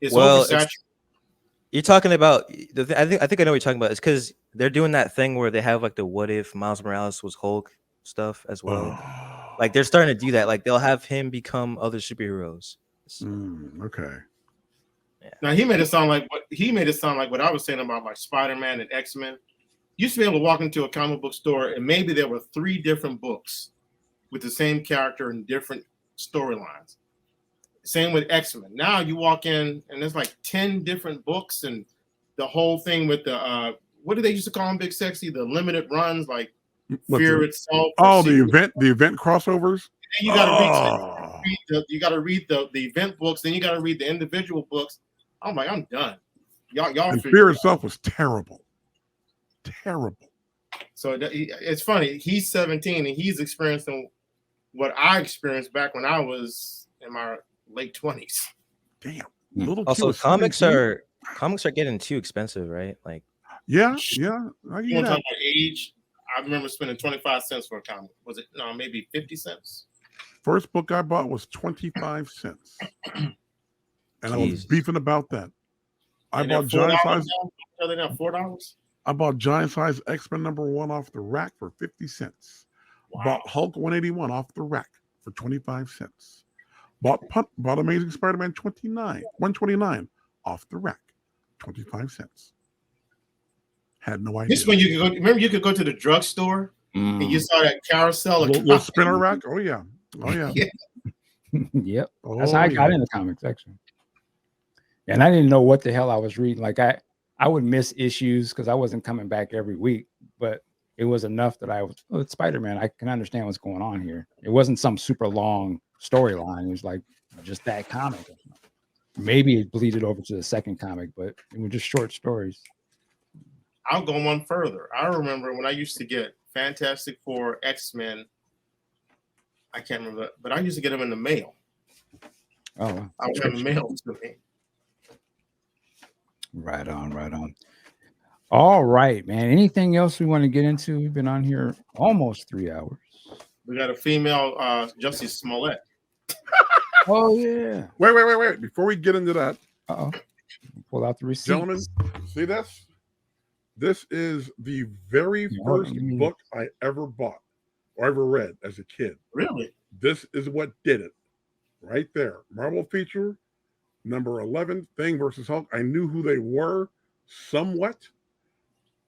Speaker 2: It's
Speaker 4: Well,
Speaker 2: oversaturated.
Speaker 4: You're talking about I think I know what you're talking about. It's because they're doing that thing where they have like the what if Miles Morales was Hulk stuff as well.
Speaker 5: Oh.
Speaker 4: Like they're starting to do that. Like they'll have him become other superheroes.
Speaker 5: Okay.
Speaker 2: Now he made it sound like what I was saying about like Spider-Man and X-Men. You used to be able to walk into a comic book store and maybe there were 3 different books with the same character and different storylines. Same with X-Men. Now you walk in and there's like 10 different books and the whole thing with the what do they used to call them, Big Sexy? The limited runs, like
Speaker 5: What
Speaker 2: Fear
Speaker 5: the-
Speaker 2: itself.
Speaker 5: Oh, the
Speaker 2: Secret.
Speaker 5: event crossovers.
Speaker 2: And you got to
Speaker 5: Oh.
Speaker 2: you got to read the event books. Then you got to read the individual books. I'm like, I'm done. Y'all
Speaker 5: And
Speaker 2: figure
Speaker 5: Fear
Speaker 2: it out.
Speaker 5: itself was terrible. Terrible.
Speaker 2: So it's funny. He's 17 and he's experiencing what I experienced back when I was in my late 20s.
Speaker 5: Damn.
Speaker 1: Hmm.
Speaker 5: Little
Speaker 4: Also,
Speaker 5: kid was
Speaker 4: comics
Speaker 5: 17?
Speaker 4: are getting too expensive, right? Like
Speaker 5: Yeah. I
Speaker 2: You
Speaker 5: get
Speaker 2: want to
Speaker 5: that.
Speaker 2: talk about age? I remember spending 25 cents for a comic. Was it maybe 50 cents?
Speaker 5: First book I bought was 25 cents. And I was
Speaker 4: Jesus.
Speaker 5: beefing about that. I
Speaker 2: And they're
Speaker 5: bought giant
Speaker 2: $4
Speaker 5: size.
Speaker 2: now? Are they now $4?
Speaker 5: I bought giant size X-Men #1 off the rack for 50 cents.
Speaker 2: Wow.
Speaker 5: Bought Hulk 181 off the rack for 25 cents. Bought Amazing Spider-Man 129 off the rack, 25 cents. Had no idea.
Speaker 2: This when you could go. Remember, you could go to the drugstore and you saw that carousel. of
Speaker 5: little
Speaker 2: comics.
Speaker 5: spinner rack. Oh yeah. Oh yeah.
Speaker 1: Yep.
Speaker 5: Oh,
Speaker 1: That's how I got
Speaker 5: yeah.
Speaker 1: in the comic section. And I didn't know what the hell I was reading. Like I would miss issues because I wasn't coming back every week, but it was enough that it's Spider-Man. I can understand what's going on here. It wasn't some super long storyline. It was like just that comic. Maybe it bleeded over to the second comic, but it was just short stories.
Speaker 2: I'll go one further. I remember when I used to get Fantastic Four, X-Men. I can't remember, but I used to get them in the mail.
Speaker 1: Oh, wow.
Speaker 2: I would have them mailed to me.
Speaker 1: Right on, right on. All right, man. Anything else we want to get into? We've been on here almost 3 hours.
Speaker 2: We got a female Justice Smollett.
Speaker 1: Oh yeah.
Speaker 5: Wait. Before we get into that,
Speaker 1: Uh-oh. Pull out the receipt.
Speaker 5: gentlemen, see this? This is the very
Speaker 1: Yeah, hold on,
Speaker 5: first
Speaker 1: give me-
Speaker 5: book I ever bought or ever read as a kid.
Speaker 2: Really?
Speaker 5: This is what did it. Right there. Marvel feature, number 11, Thing versus Hulk. I knew who they were somewhat.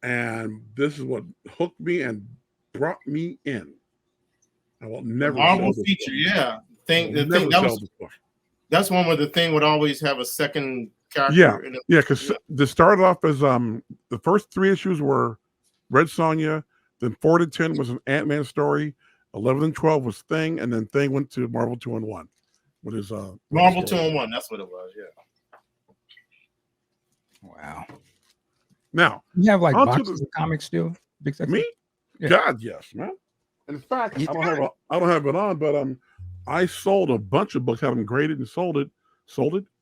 Speaker 5: And this is what hooked me and brought me in. I will never
Speaker 2: Marvel
Speaker 5: sell this
Speaker 2: feature,
Speaker 5: book.
Speaker 2: yeah.
Speaker 5: I will never sell this book.
Speaker 2: That's one where the Thing would always have a second character.
Speaker 5: Yeah.
Speaker 2: in it.
Speaker 5: Yeah, because this started off as the first 3 issues were Red Sonja, then 4 to 10 was an Ant-Man story, 11 and 12 was Thing, and then Thing went to Marvel 2-in-1. With his
Speaker 2: Marvel
Speaker 5: story.
Speaker 2: 2-in-1. That's what it was. Yeah.
Speaker 1: Wow.
Speaker 5: Now,
Speaker 1: You have like
Speaker 5: On to
Speaker 1: boxes of comics still? Big Sexy?
Speaker 5: me?
Speaker 1: Yeah.
Speaker 5: God, yes, man. In fact,
Speaker 1: You
Speaker 5: I don't have it on, but I sold a bunch of books, had them graded and sold it.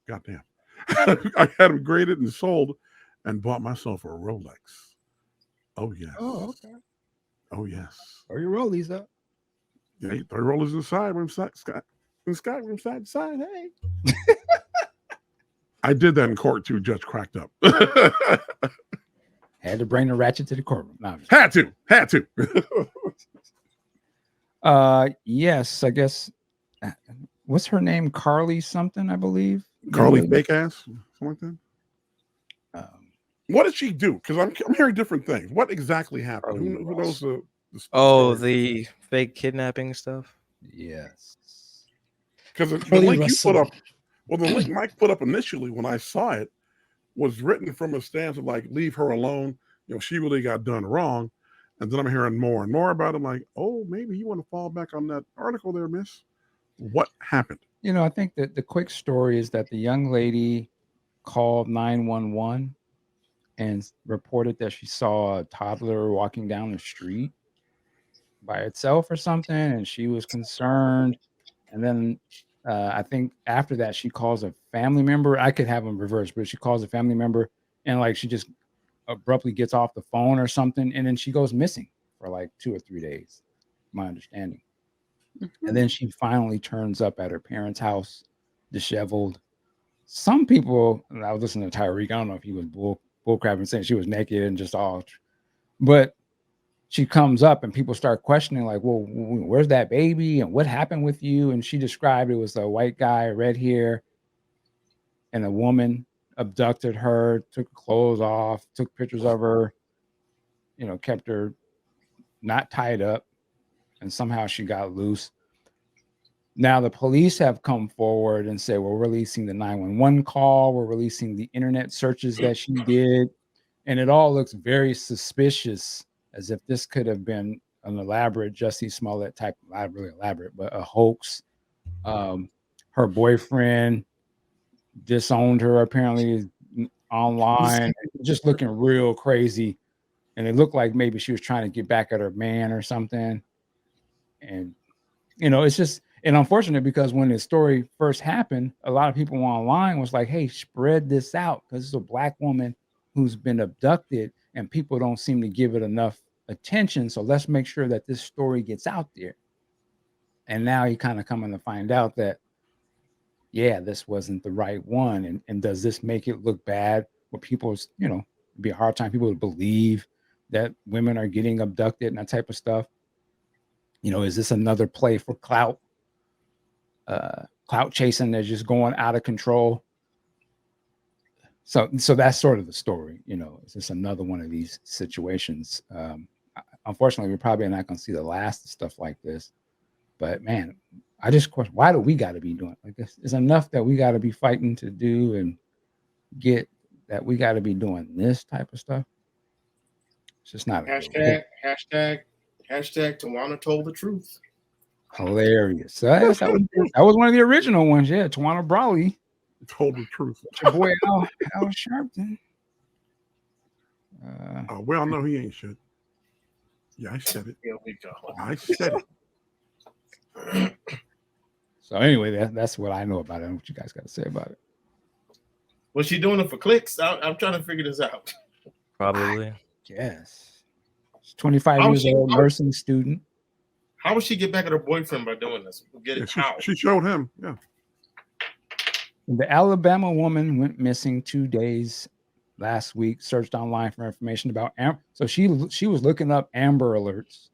Speaker 5: Goddamn. I had them graded and sold and bought myself a Rolex. Oh yes.
Speaker 1: Oh, okay.
Speaker 5: Oh yes.
Speaker 1: Throw your rollies up.
Speaker 5: Yeah, 3 rollers inside when Scott. from sky from side to side. Hey. I did that in court too. Judge cracked up.
Speaker 1: Had to bring the ratchet to the courtroom. No, I'm just-
Speaker 5: Had to.
Speaker 1: yes, I guess. What's her name? Carly something, I believe.
Speaker 5: Carly
Speaker 1: Young
Speaker 5: fake ass, something like that.
Speaker 1: lady.
Speaker 5: What did she do? Because I'm hearing different things. What exactly happened?
Speaker 1: Carly
Speaker 5: Who
Speaker 1: Ross.
Speaker 5: knows the
Speaker 4: Oh,
Speaker 5: story?
Speaker 4: the fake kidnapping stuff.
Speaker 1: Yes.
Speaker 5: Because the
Speaker 3: Carly
Speaker 5: link you
Speaker 3: Russell.
Speaker 5: put up, well, the link Mike put up initially when I saw it was written from a stance of like, leave her alone. You know, she really got done wrong. And then I'm hearing more and more about it. I'm like, oh, maybe you want to fall back on that article there, miss. What happened?
Speaker 1: You know, I think that the quick story is that the young lady called 911 and reported that she saw a toddler walking down the street by itself or something, and she was concerned. And then I think after that, she calls a family member. I could have them reversed, but she calls a family member, and like she just abruptly gets off the phone or something, and then she goes missing for like 2 or 3 days, my understanding. And then she finally turns up at her parents' house, disheveled. Some people, and I was listening to Tyreek, I don't know if he was bullcrapping saying she was naked and just all, but she comes up and people start questioning, like, well, where's that baby and what happened with you? And she described it was a white guy, red hair, and a woman abducted her, took her clothes off, took pictures of her, you know, kept her not tied up, and somehow she got loose. Now the police have come forward and said, we're releasing the 911 call, we're releasing the internet searches that she did, and it all looks very suspicious, as if this could have been an elaborate Jussie Smollett type, not really elaborate, but a hoax. Her boyfriend disowned her apparently online, just looking real crazy. And it looked like maybe she was trying to get back at her man or something. And, you know, it's just, and unfortunate because when the story first happened, a lot of people online was like, hey, spread this out because it's a Black woman who's been abducted and people don't seem to give it enough attention. So let's make sure that this story gets out there. And now you kind of coming to find out that, yeah, this wasn't the right one. And does this make it look bad? Where people's, you know, be a hard time people to believe that women are getting abducted and that type of stuff. You know, is this another play for clout chasing? They're just going out of control. So that's sort of the story. You know, is this another one of these situations? Unfortunately, we're probably not going to see the last of stuff like this. But man, I just question, why do we got to be doing like this? It's enough that we got to be fighting to do and get that we got to be doing this type of stuff. It's just not
Speaker 2: Hashtag Tawana told the truth.
Speaker 1: hilarious. So that was one of the original ones. Yeah, Tawana Brawley
Speaker 5: Told the truth.
Speaker 1: your boy Al Sharpton.
Speaker 5: Well, no, he ain't shit. Yeah, I said it.
Speaker 2: Here we go.
Speaker 5: I said it.
Speaker 1: So anyway, that's what I know about it. And what you guys got to say about it?
Speaker 2: Was she doing it for clicks? I'm trying to figure this out.
Speaker 4: Probably.
Speaker 1: Yes. She's 25 years old, nursing student.
Speaker 2: How would she get back at her boyfriend by doing this? Get it out.
Speaker 5: She showed him. Yeah.
Speaker 1: The Alabama woman went missing 2 days last week. Searched online for information about Amber. So she was looking up Amber Alerts.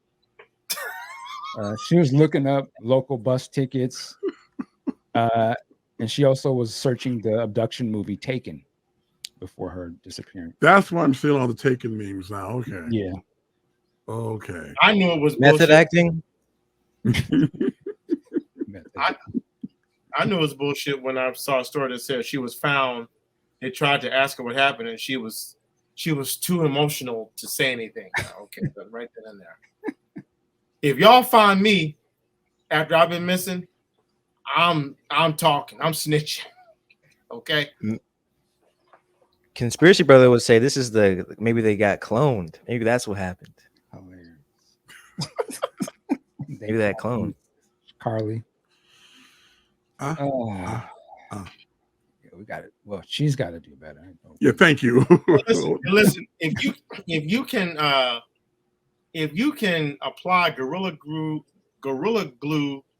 Speaker 1: She was looking up local bus tickets, and she also was searching the abduction movie Taken before her disappearing.
Speaker 5: That's why I'm seeing all the Taken memes now. Okay.
Speaker 1: Yeah.
Speaker 5: Okay.
Speaker 2: I knew it was
Speaker 4: Method
Speaker 2: bullshit.
Speaker 4: acting.
Speaker 2: I knew it was bullshit when I saw a story that said she was found. They tried to ask her what happened, and she was too emotional to say anything. Okay, but right then and there. If y'all find me after I've been missing, I'm talking. I'm snitching. Okay.
Speaker 4: Conspiracy brother would say this is maybe they got cloned. Maybe that's what happened. Maybe that clone.
Speaker 1: Carly. Yeah, we got it. Well, she's got to do better.
Speaker 5: Yeah, thank you.
Speaker 2: Listen, if you can apply gorilla glue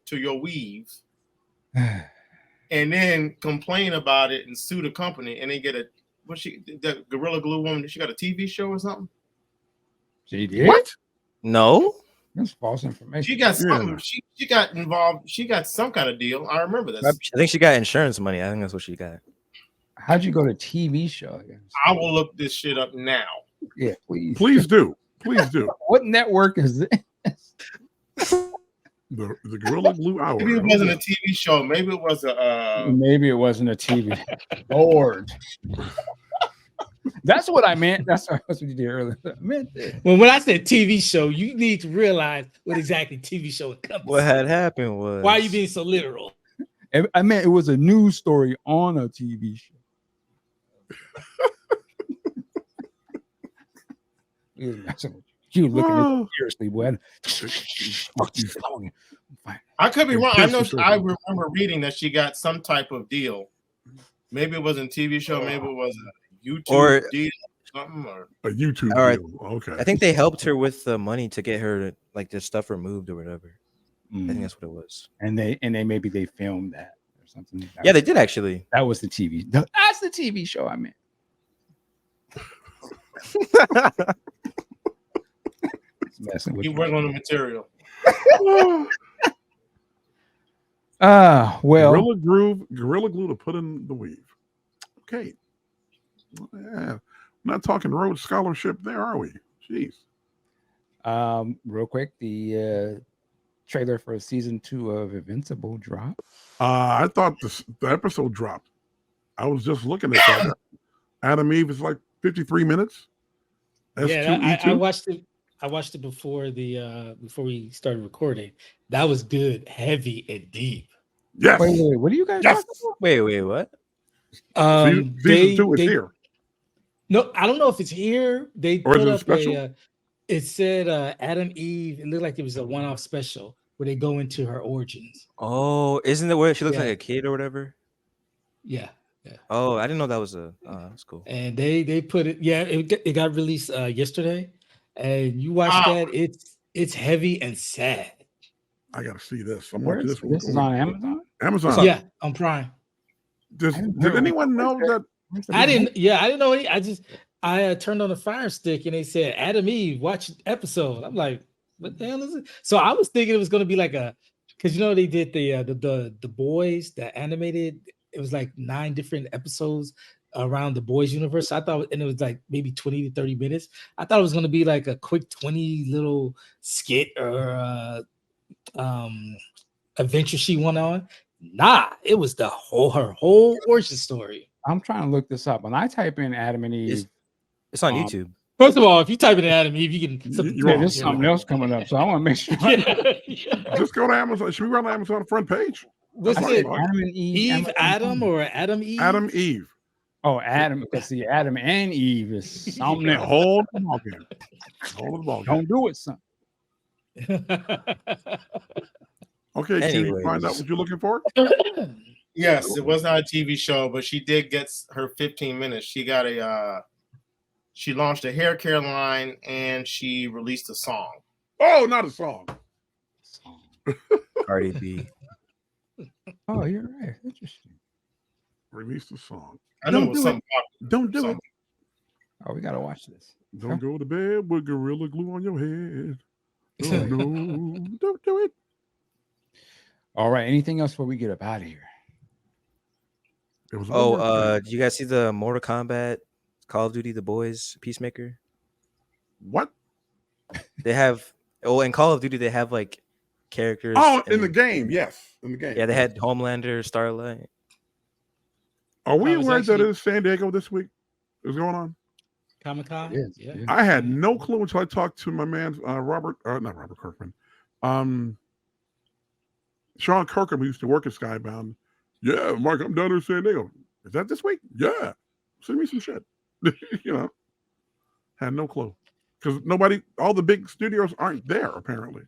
Speaker 2: to your weave, and then complain about it and sue the company, and then get a that Gorilla Glue woman? She got a TV show or something?
Speaker 1: She did.
Speaker 5: What?
Speaker 4: No,
Speaker 1: That's false information.
Speaker 2: She got something. She got involved. She got some kind of deal. I remember this.
Speaker 4: I think she got insurance money. I think that's what she got.
Speaker 1: How'd you go to TV show again?
Speaker 2: I will look this shit up now.
Speaker 1: Yeah, please.
Speaker 5: Please do. Please do.
Speaker 1: What network is this?
Speaker 5: The Gorilla Glue Hour.
Speaker 2: Maybe it wasn't a TV show. Maybe it was a.
Speaker 1: Maybe it wasn't a TV. Lord. That's what I meant. That's what you did earlier. I meant that.
Speaker 3: When I said TV show, you need to realize what exactly TV show encompasses.
Speaker 4: What had happened was,
Speaker 3: Why are you being so literal?
Speaker 1: I meant it was a news story on a TV show. You looking at me seriously, boy.
Speaker 2: I could be wrong. I know. I remember reading that she got some type of deal. Maybe it wasn't a TV show. Maybe it was a YouTube deal, something or
Speaker 5: a YouTube
Speaker 4: All right.
Speaker 5: deal. Okay.
Speaker 4: I think they helped her with the money to get her like their stuff removed or whatever. I think
Speaker 1: Mm.
Speaker 4: that's what it was.
Speaker 1: And they maybe they filmed that or something.
Speaker 4: Yeah, they did actually.
Speaker 1: That was the TV. That's the TV show I meant. Messing with
Speaker 2: you
Speaker 1: you.
Speaker 2: work on the material.
Speaker 1: Well,
Speaker 5: Gorilla Glue to put in the weave. Okay. Yeah. Not talking Rhodes Scholarship there, are we? Jeez.
Speaker 1: real quick, the trailer for season 2 of Invincible dropped.
Speaker 5: I thought the episode dropped. I was just looking at that. Adam Eve is like 53 minutes.
Speaker 3: Yeah, I watched it. I watched it before we started recording. That was good, heavy and deep.
Speaker 5: Yes.
Speaker 1: Wait, what are you guys talking about?
Speaker 4: Wait, what?
Speaker 5: Season 2 is here.
Speaker 3: No, I don't know if it's here. They
Speaker 5: Or is
Speaker 3: put
Speaker 5: it
Speaker 3: up
Speaker 5: special?
Speaker 3: it said Adam Eve. It looked like it was a one-off special where they go into her origins.
Speaker 4: Oh, isn't it where she looks
Speaker 3: Yeah.
Speaker 4: like a kid or whatever?
Speaker 3: Yeah.
Speaker 4: Oh, I didn't know that was a. Oh, that's cool.
Speaker 3: And they put it. Yeah, it got released yesterday, and you watch that. It's heavy and sad.
Speaker 5: I gotta see this. I'm
Speaker 1: Where
Speaker 5: watching
Speaker 1: is
Speaker 5: this.
Speaker 1: this is on Amazon?
Speaker 5: Amazon.
Speaker 3: Yeah, on Prime.
Speaker 5: Did anyone know that?
Speaker 3: I didn't know any. I turned on the Fire Stick and they said Adam Eve watch episode. I'm like, what the hell is it? So I was thinking it was going to be like because they did the Boys, the animated. It was like 9 different episodes around the Boys universe. I thought, and it was like maybe 20 to 30 minutes. I thought it was going to be like a quick 20 little skit or adventure she went on. Nah, it was her whole origin story.
Speaker 1: I'm trying to look this up. When I type in Adam and Eve,
Speaker 4: It's on YouTube.
Speaker 3: First of all, if you type in Adam Eve, you can.
Speaker 1: there's something else coming up. So I want to make sure.
Speaker 5: Just go to Amazon. Should we run Amazon front page?
Speaker 3: What's
Speaker 5: That's
Speaker 3: it?
Speaker 5: fine.
Speaker 1: Adam and Eve.
Speaker 3: Adam or Adam Eve?
Speaker 5: Adam Eve.
Speaker 1: Oh, Adam. Because see, Adam and Eve is something else.
Speaker 5: Hold the ball game. Hold the ball game.
Speaker 1: Don't do it, son.
Speaker 5: Okay, can you find out
Speaker 4: Anyways.
Speaker 5: what you're looking for?
Speaker 2: Yes, it was not a TV show, but she did get her 15 minutes. She got she launched a hair care line and she released a song.
Speaker 5: Oh, not a song.
Speaker 4: Cardi B.
Speaker 1: Oh, you're right. Interesting.
Speaker 5: Released a song.
Speaker 2: I know
Speaker 5: Don't
Speaker 2: it was
Speaker 5: do
Speaker 2: something
Speaker 5: Don't do it.
Speaker 2: Something.
Speaker 1: Oh, we gotta watch this.
Speaker 5: Don't go to bed with Gorilla Glue on your head. Oh, no, don't do it.
Speaker 1: All right. Anything else before we get up out of here?
Speaker 5: It was
Speaker 4: Do you guys see the Mortal Kombat Call of Duty The Boys Peacemaker?
Speaker 5: what?
Speaker 4: They have in Call of Duty they have like characters.
Speaker 5: Oh, in the game, yes, in the game.
Speaker 4: Yeah, they had Homelander, Starlight.
Speaker 5: Are we
Speaker 3: I was
Speaker 5: aware that
Speaker 3: actually-
Speaker 5: it's San Diego this week? Is going on?
Speaker 3: Comic-Con?
Speaker 1: Yes,
Speaker 3: Yeah.
Speaker 1: yes.
Speaker 5: I had no clue until I talked to my man not Robert Kirkman. Sean Kirkham, who used to work at Skybound. Yeah, Mark, I'm down there in San Diego. Is that this week? Yeah. Send me some shit. Had no clue. Because all the big studios aren't there, apparently.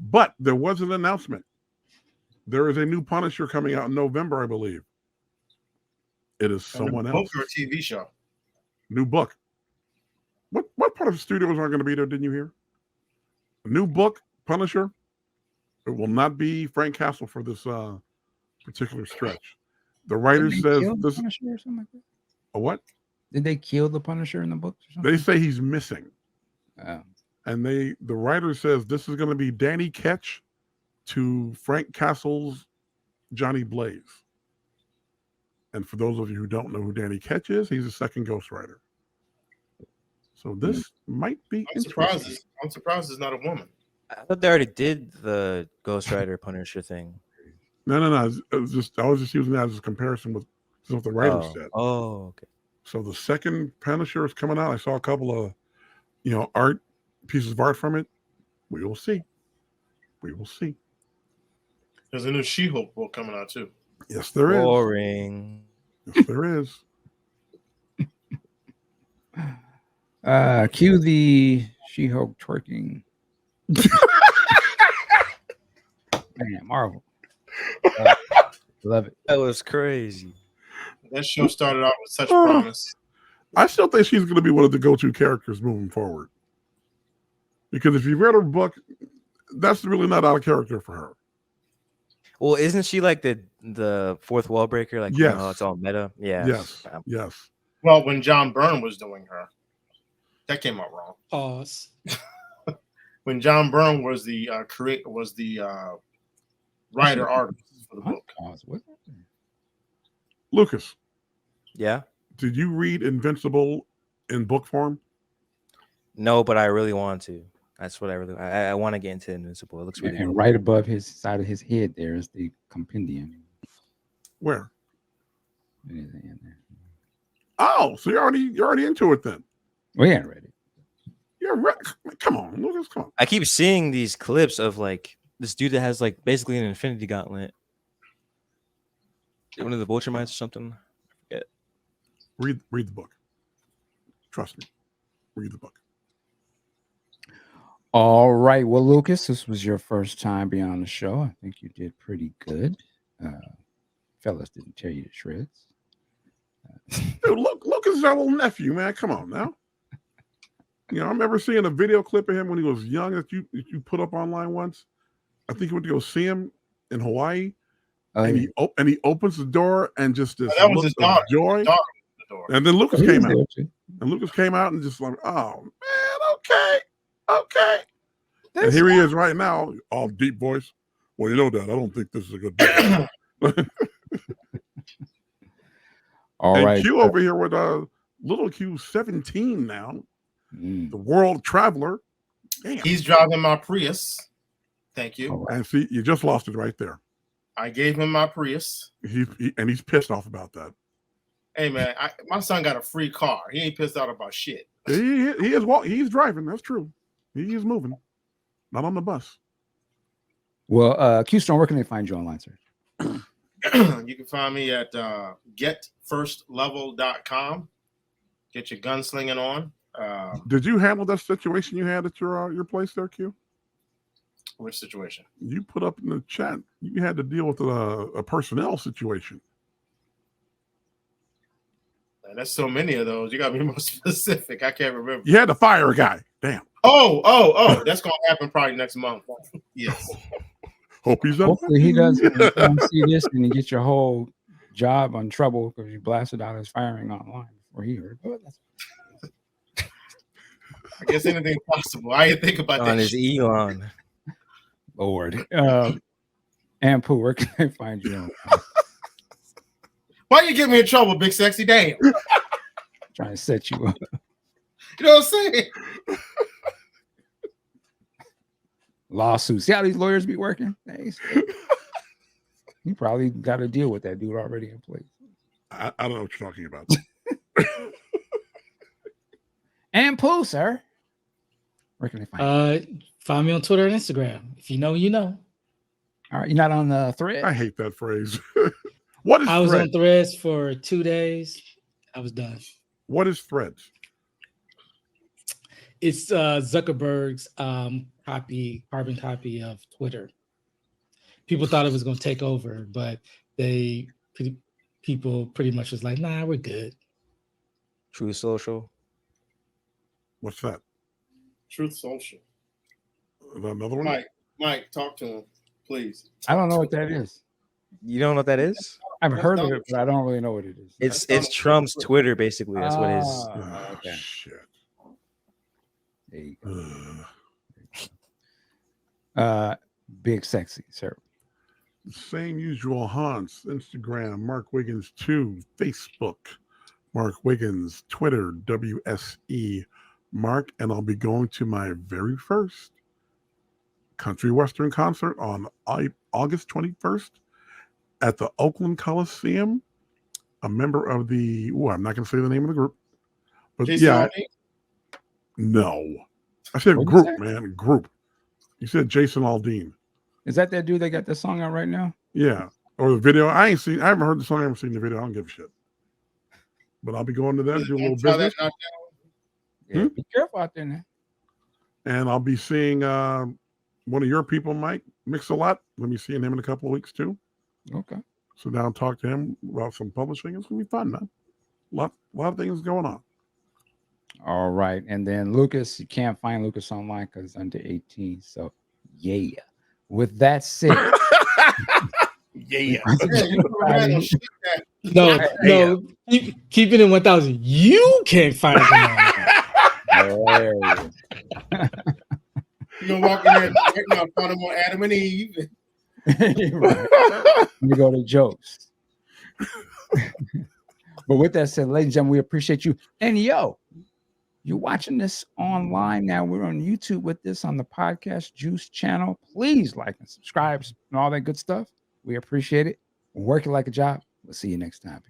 Speaker 5: But there was an announcement. There is a new Punisher coming out in November, I believe. It is someone
Speaker 2: book
Speaker 5: else.
Speaker 2: or a TV show.
Speaker 5: New book. What part of the studios aren't going to be there? Didn't you hear? A new book, Punisher. It will not be Frank Castle for this particular stretch. The writer
Speaker 1: Did they
Speaker 5: says
Speaker 1: kill the
Speaker 5: this.
Speaker 1: Punisher or something like that?
Speaker 5: A what?
Speaker 1: Did they kill the Punisher in the books or something?
Speaker 5: They say he's missing,
Speaker 1: Oh.
Speaker 5: and the writer says this is going to be Danny Ketch to Frank Castle's Johnny Blaze. And for those of you who don't know who Danny Ketch is, he's the second Ghost Rider. So this might be interesting.
Speaker 2: I'm surprised it's not a woman.
Speaker 4: I thought they already did the Ghost Rider Punisher thing.
Speaker 5: No. I was just using that as a comparison with what the writer said.
Speaker 4: Oh, okay.
Speaker 5: So the second Punisher is coming out. I saw a couple of, art pieces of art from it. We will see. We will see.
Speaker 2: There's a new She-Hulk book coming out too.
Speaker 5: Yes, there is.
Speaker 4: Boring.
Speaker 5: Yes, there is.
Speaker 1: Cue the She-Hulk twerking. Man, Marvel. Love it.
Speaker 4: That was crazy.
Speaker 2: That show started out with such promise.
Speaker 5: I still think she's going to be one of the go-to characters moving forward. Because if you read her book, that's really not out of character for her.
Speaker 4: Well, isn't she like the fourth wall breaker? Like,
Speaker 5: yes.
Speaker 4: It's all meta. Yeah.
Speaker 5: Yes.
Speaker 2: Well, when John Byrne was doing her, that came out wrong.
Speaker 3: Pause.
Speaker 2: When John Byrne was the writer artist for the book.
Speaker 1: What?
Speaker 5: Lucas,
Speaker 4: Yeah.
Speaker 5: did you read Invincible in book form?
Speaker 4: No, but I really want to. That's what I want to get into Invincible. It looks really
Speaker 1: And
Speaker 4: cool.
Speaker 1: right above his side of his head, there is the compendium.
Speaker 5: Where?
Speaker 1: Anything in there?
Speaker 5: Oh, so you're already into it then.
Speaker 1: We ain't ready.
Speaker 5: You're right. Come on, Lucas, come on.
Speaker 4: I keep seeing these clips of like this dude that has like basically an Infinity Gauntlet. One of the Vulture Minds or something.
Speaker 5: Read the book. Trust me. Read the book.
Speaker 1: All right. Well, Lucas, this was your first time being on the show. I think you did pretty good. Fellas didn't tear you to shreds.
Speaker 5: Dude, Lucas is our little nephew, man. Come on now. I remember seeing a video clip of him when he was young that you put up online once. I think you went to go see him in Hawaii. And he opens the door and just this
Speaker 2: That was
Speaker 5: look
Speaker 2: his
Speaker 5: of
Speaker 2: daughter.
Speaker 5: joy.
Speaker 2: His daughter opened the door.
Speaker 5: And then Lucas
Speaker 1: He
Speaker 5: came
Speaker 1: was
Speaker 5: out.
Speaker 1: there too.
Speaker 5: And Lucas came out and just like, oh man, okay. And
Speaker 1: That's
Speaker 5: here he is right now, all deep voice. Well, you know, Dad, I don't think this is a good day.
Speaker 1: all
Speaker 5: and
Speaker 1: right.
Speaker 5: Q over here with little Q 17 now, the world traveler. Damn.
Speaker 2: He's driving my Prius. Thank you.
Speaker 1: All right.
Speaker 5: And see, you just lost it right there.
Speaker 2: I gave him my Prius.
Speaker 5: He's pissed off about that.
Speaker 2: Hey man, my son got a free car. He ain't pissed out about shit.
Speaker 5: He's driving. That's true. He is moving. Not on the bus.
Speaker 1: Well, Q Stone, where can they find you online, sir?
Speaker 2: You can find me at getfirstlevel.com. Get your gunslinging on.
Speaker 5: Did you handle that situation you had at your place there, Q?
Speaker 2: Which situation?
Speaker 5: You put up in the chat. You had to deal with a personnel situation.
Speaker 2: Man, that's so many of those. You got to be more specific. I can't remember.
Speaker 5: You had to fire a guy. Damn.
Speaker 2: Oh, that's gonna happen probably next month. Yes.
Speaker 5: Hope he's up.
Speaker 1: Hopefully he doesn't see this and you get your whole job on trouble because you blasted out his firing online before he heard. But
Speaker 2: I guess anything's possible. I didn't think about
Speaker 4: On
Speaker 2: that.
Speaker 4: his Elon.
Speaker 1: Lord. And Pooh, where can I find you?
Speaker 2: Why you get me in trouble, big sexy? Damn.
Speaker 1: Trying to set you up.
Speaker 2: You know what I'm saying?
Speaker 1: Lawsuits. See how these lawyers be working? You probably got to deal with that dude already in place.
Speaker 5: I don't know what you're talking about.
Speaker 1: And Pooh, sir. Where can they find you?
Speaker 3: Find me on Twitter and Instagram. If you know, you know.
Speaker 1: All right. You're not on the thread?
Speaker 5: I hate that phrase. What is
Speaker 3: I was
Speaker 5: Threads?
Speaker 3: on Threads for 2 days. I was done.
Speaker 5: What is Threads?
Speaker 3: It's Zuckerberg's carbon copy of Twitter. People thought it was going to take over, but people pretty much was like, nah, we're good.
Speaker 4: True Social.
Speaker 5: What's that?
Speaker 2: Truth Social.
Speaker 5: Another one?
Speaker 2: Mike, talk to him, please.
Speaker 1: I don't know what that is.
Speaker 4: You don't know what that is?
Speaker 1: I've
Speaker 2: That's
Speaker 1: heard of
Speaker 2: Donald
Speaker 1: it, but I don't really know what it is.
Speaker 4: It's
Speaker 2: Donald
Speaker 4: Trump's
Speaker 2: Trump.
Speaker 4: Twitter, basically. That's what his.
Speaker 1: Ah, okay.
Speaker 5: Shit.
Speaker 1: There you go.
Speaker 5: Ugh.
Speaker 1: Big sexy, sir.
Speaker 5: Same usual haunts. Instagram, Mark Wiggins 2, Facebook, Mark Wiggins, Twitter, WSE Mark, and I'll be going to my very first country western concert on August 21st at the Oakland Coliseum. A member of the, I'm not going to say the name of the group, but
Speaker 2: Jason
Speaker 5: yeah,
Speaker 2: Aldean?
Speaker 5: no, I said
Speaker 1: What'd you
Speaker 5: group,
Speaker 1: say?
Speaker 5: man, group. You said Jason Aldean.
Speaker 1: Is that dude that got the song out right now?
Speaker 5: Yeah. Or the video. I haven't heard the song, I haven't seen the video. I don't give a shit. But I'll be going to that, do a little
Speaker 2: Don't try that
Speaker 5: business.
Speaker 2: out
Speaker 1: Yeah, be careful out there now.
Speaker 5: And I'll be seeing one of your people, Mike, Mix-a-Lot. Let me seeing him in a couple of weeks too.
Speaker 1: Okay.
Speaker 5: So down and talk to him about some publishing. It's gonna be fun, man. A lot of things going on.
Speaker 1: All right. And then Lucas, you can't find Lucas online because under 18. So yeah. With that said,
Speaker 5: Yeah.
Speaker 2: there. You don't have no shit that-
Speaker 3: No, keep it in 1,000. You can't find him.
Speaker 1: hilarious.
Speaker 2: You gonna walk in there and right now find them on Adam and Eve.
Speaker 1: Right. We go to jokes. But with that said, ladies and gentlemen, we appreciate you. And yo, you're watching this online now. We're on YouTube with this on the Podcast Juice channel. Please like and subscribe and all that good stuff. We appreciate it. We're working like a job. We'll see you next time.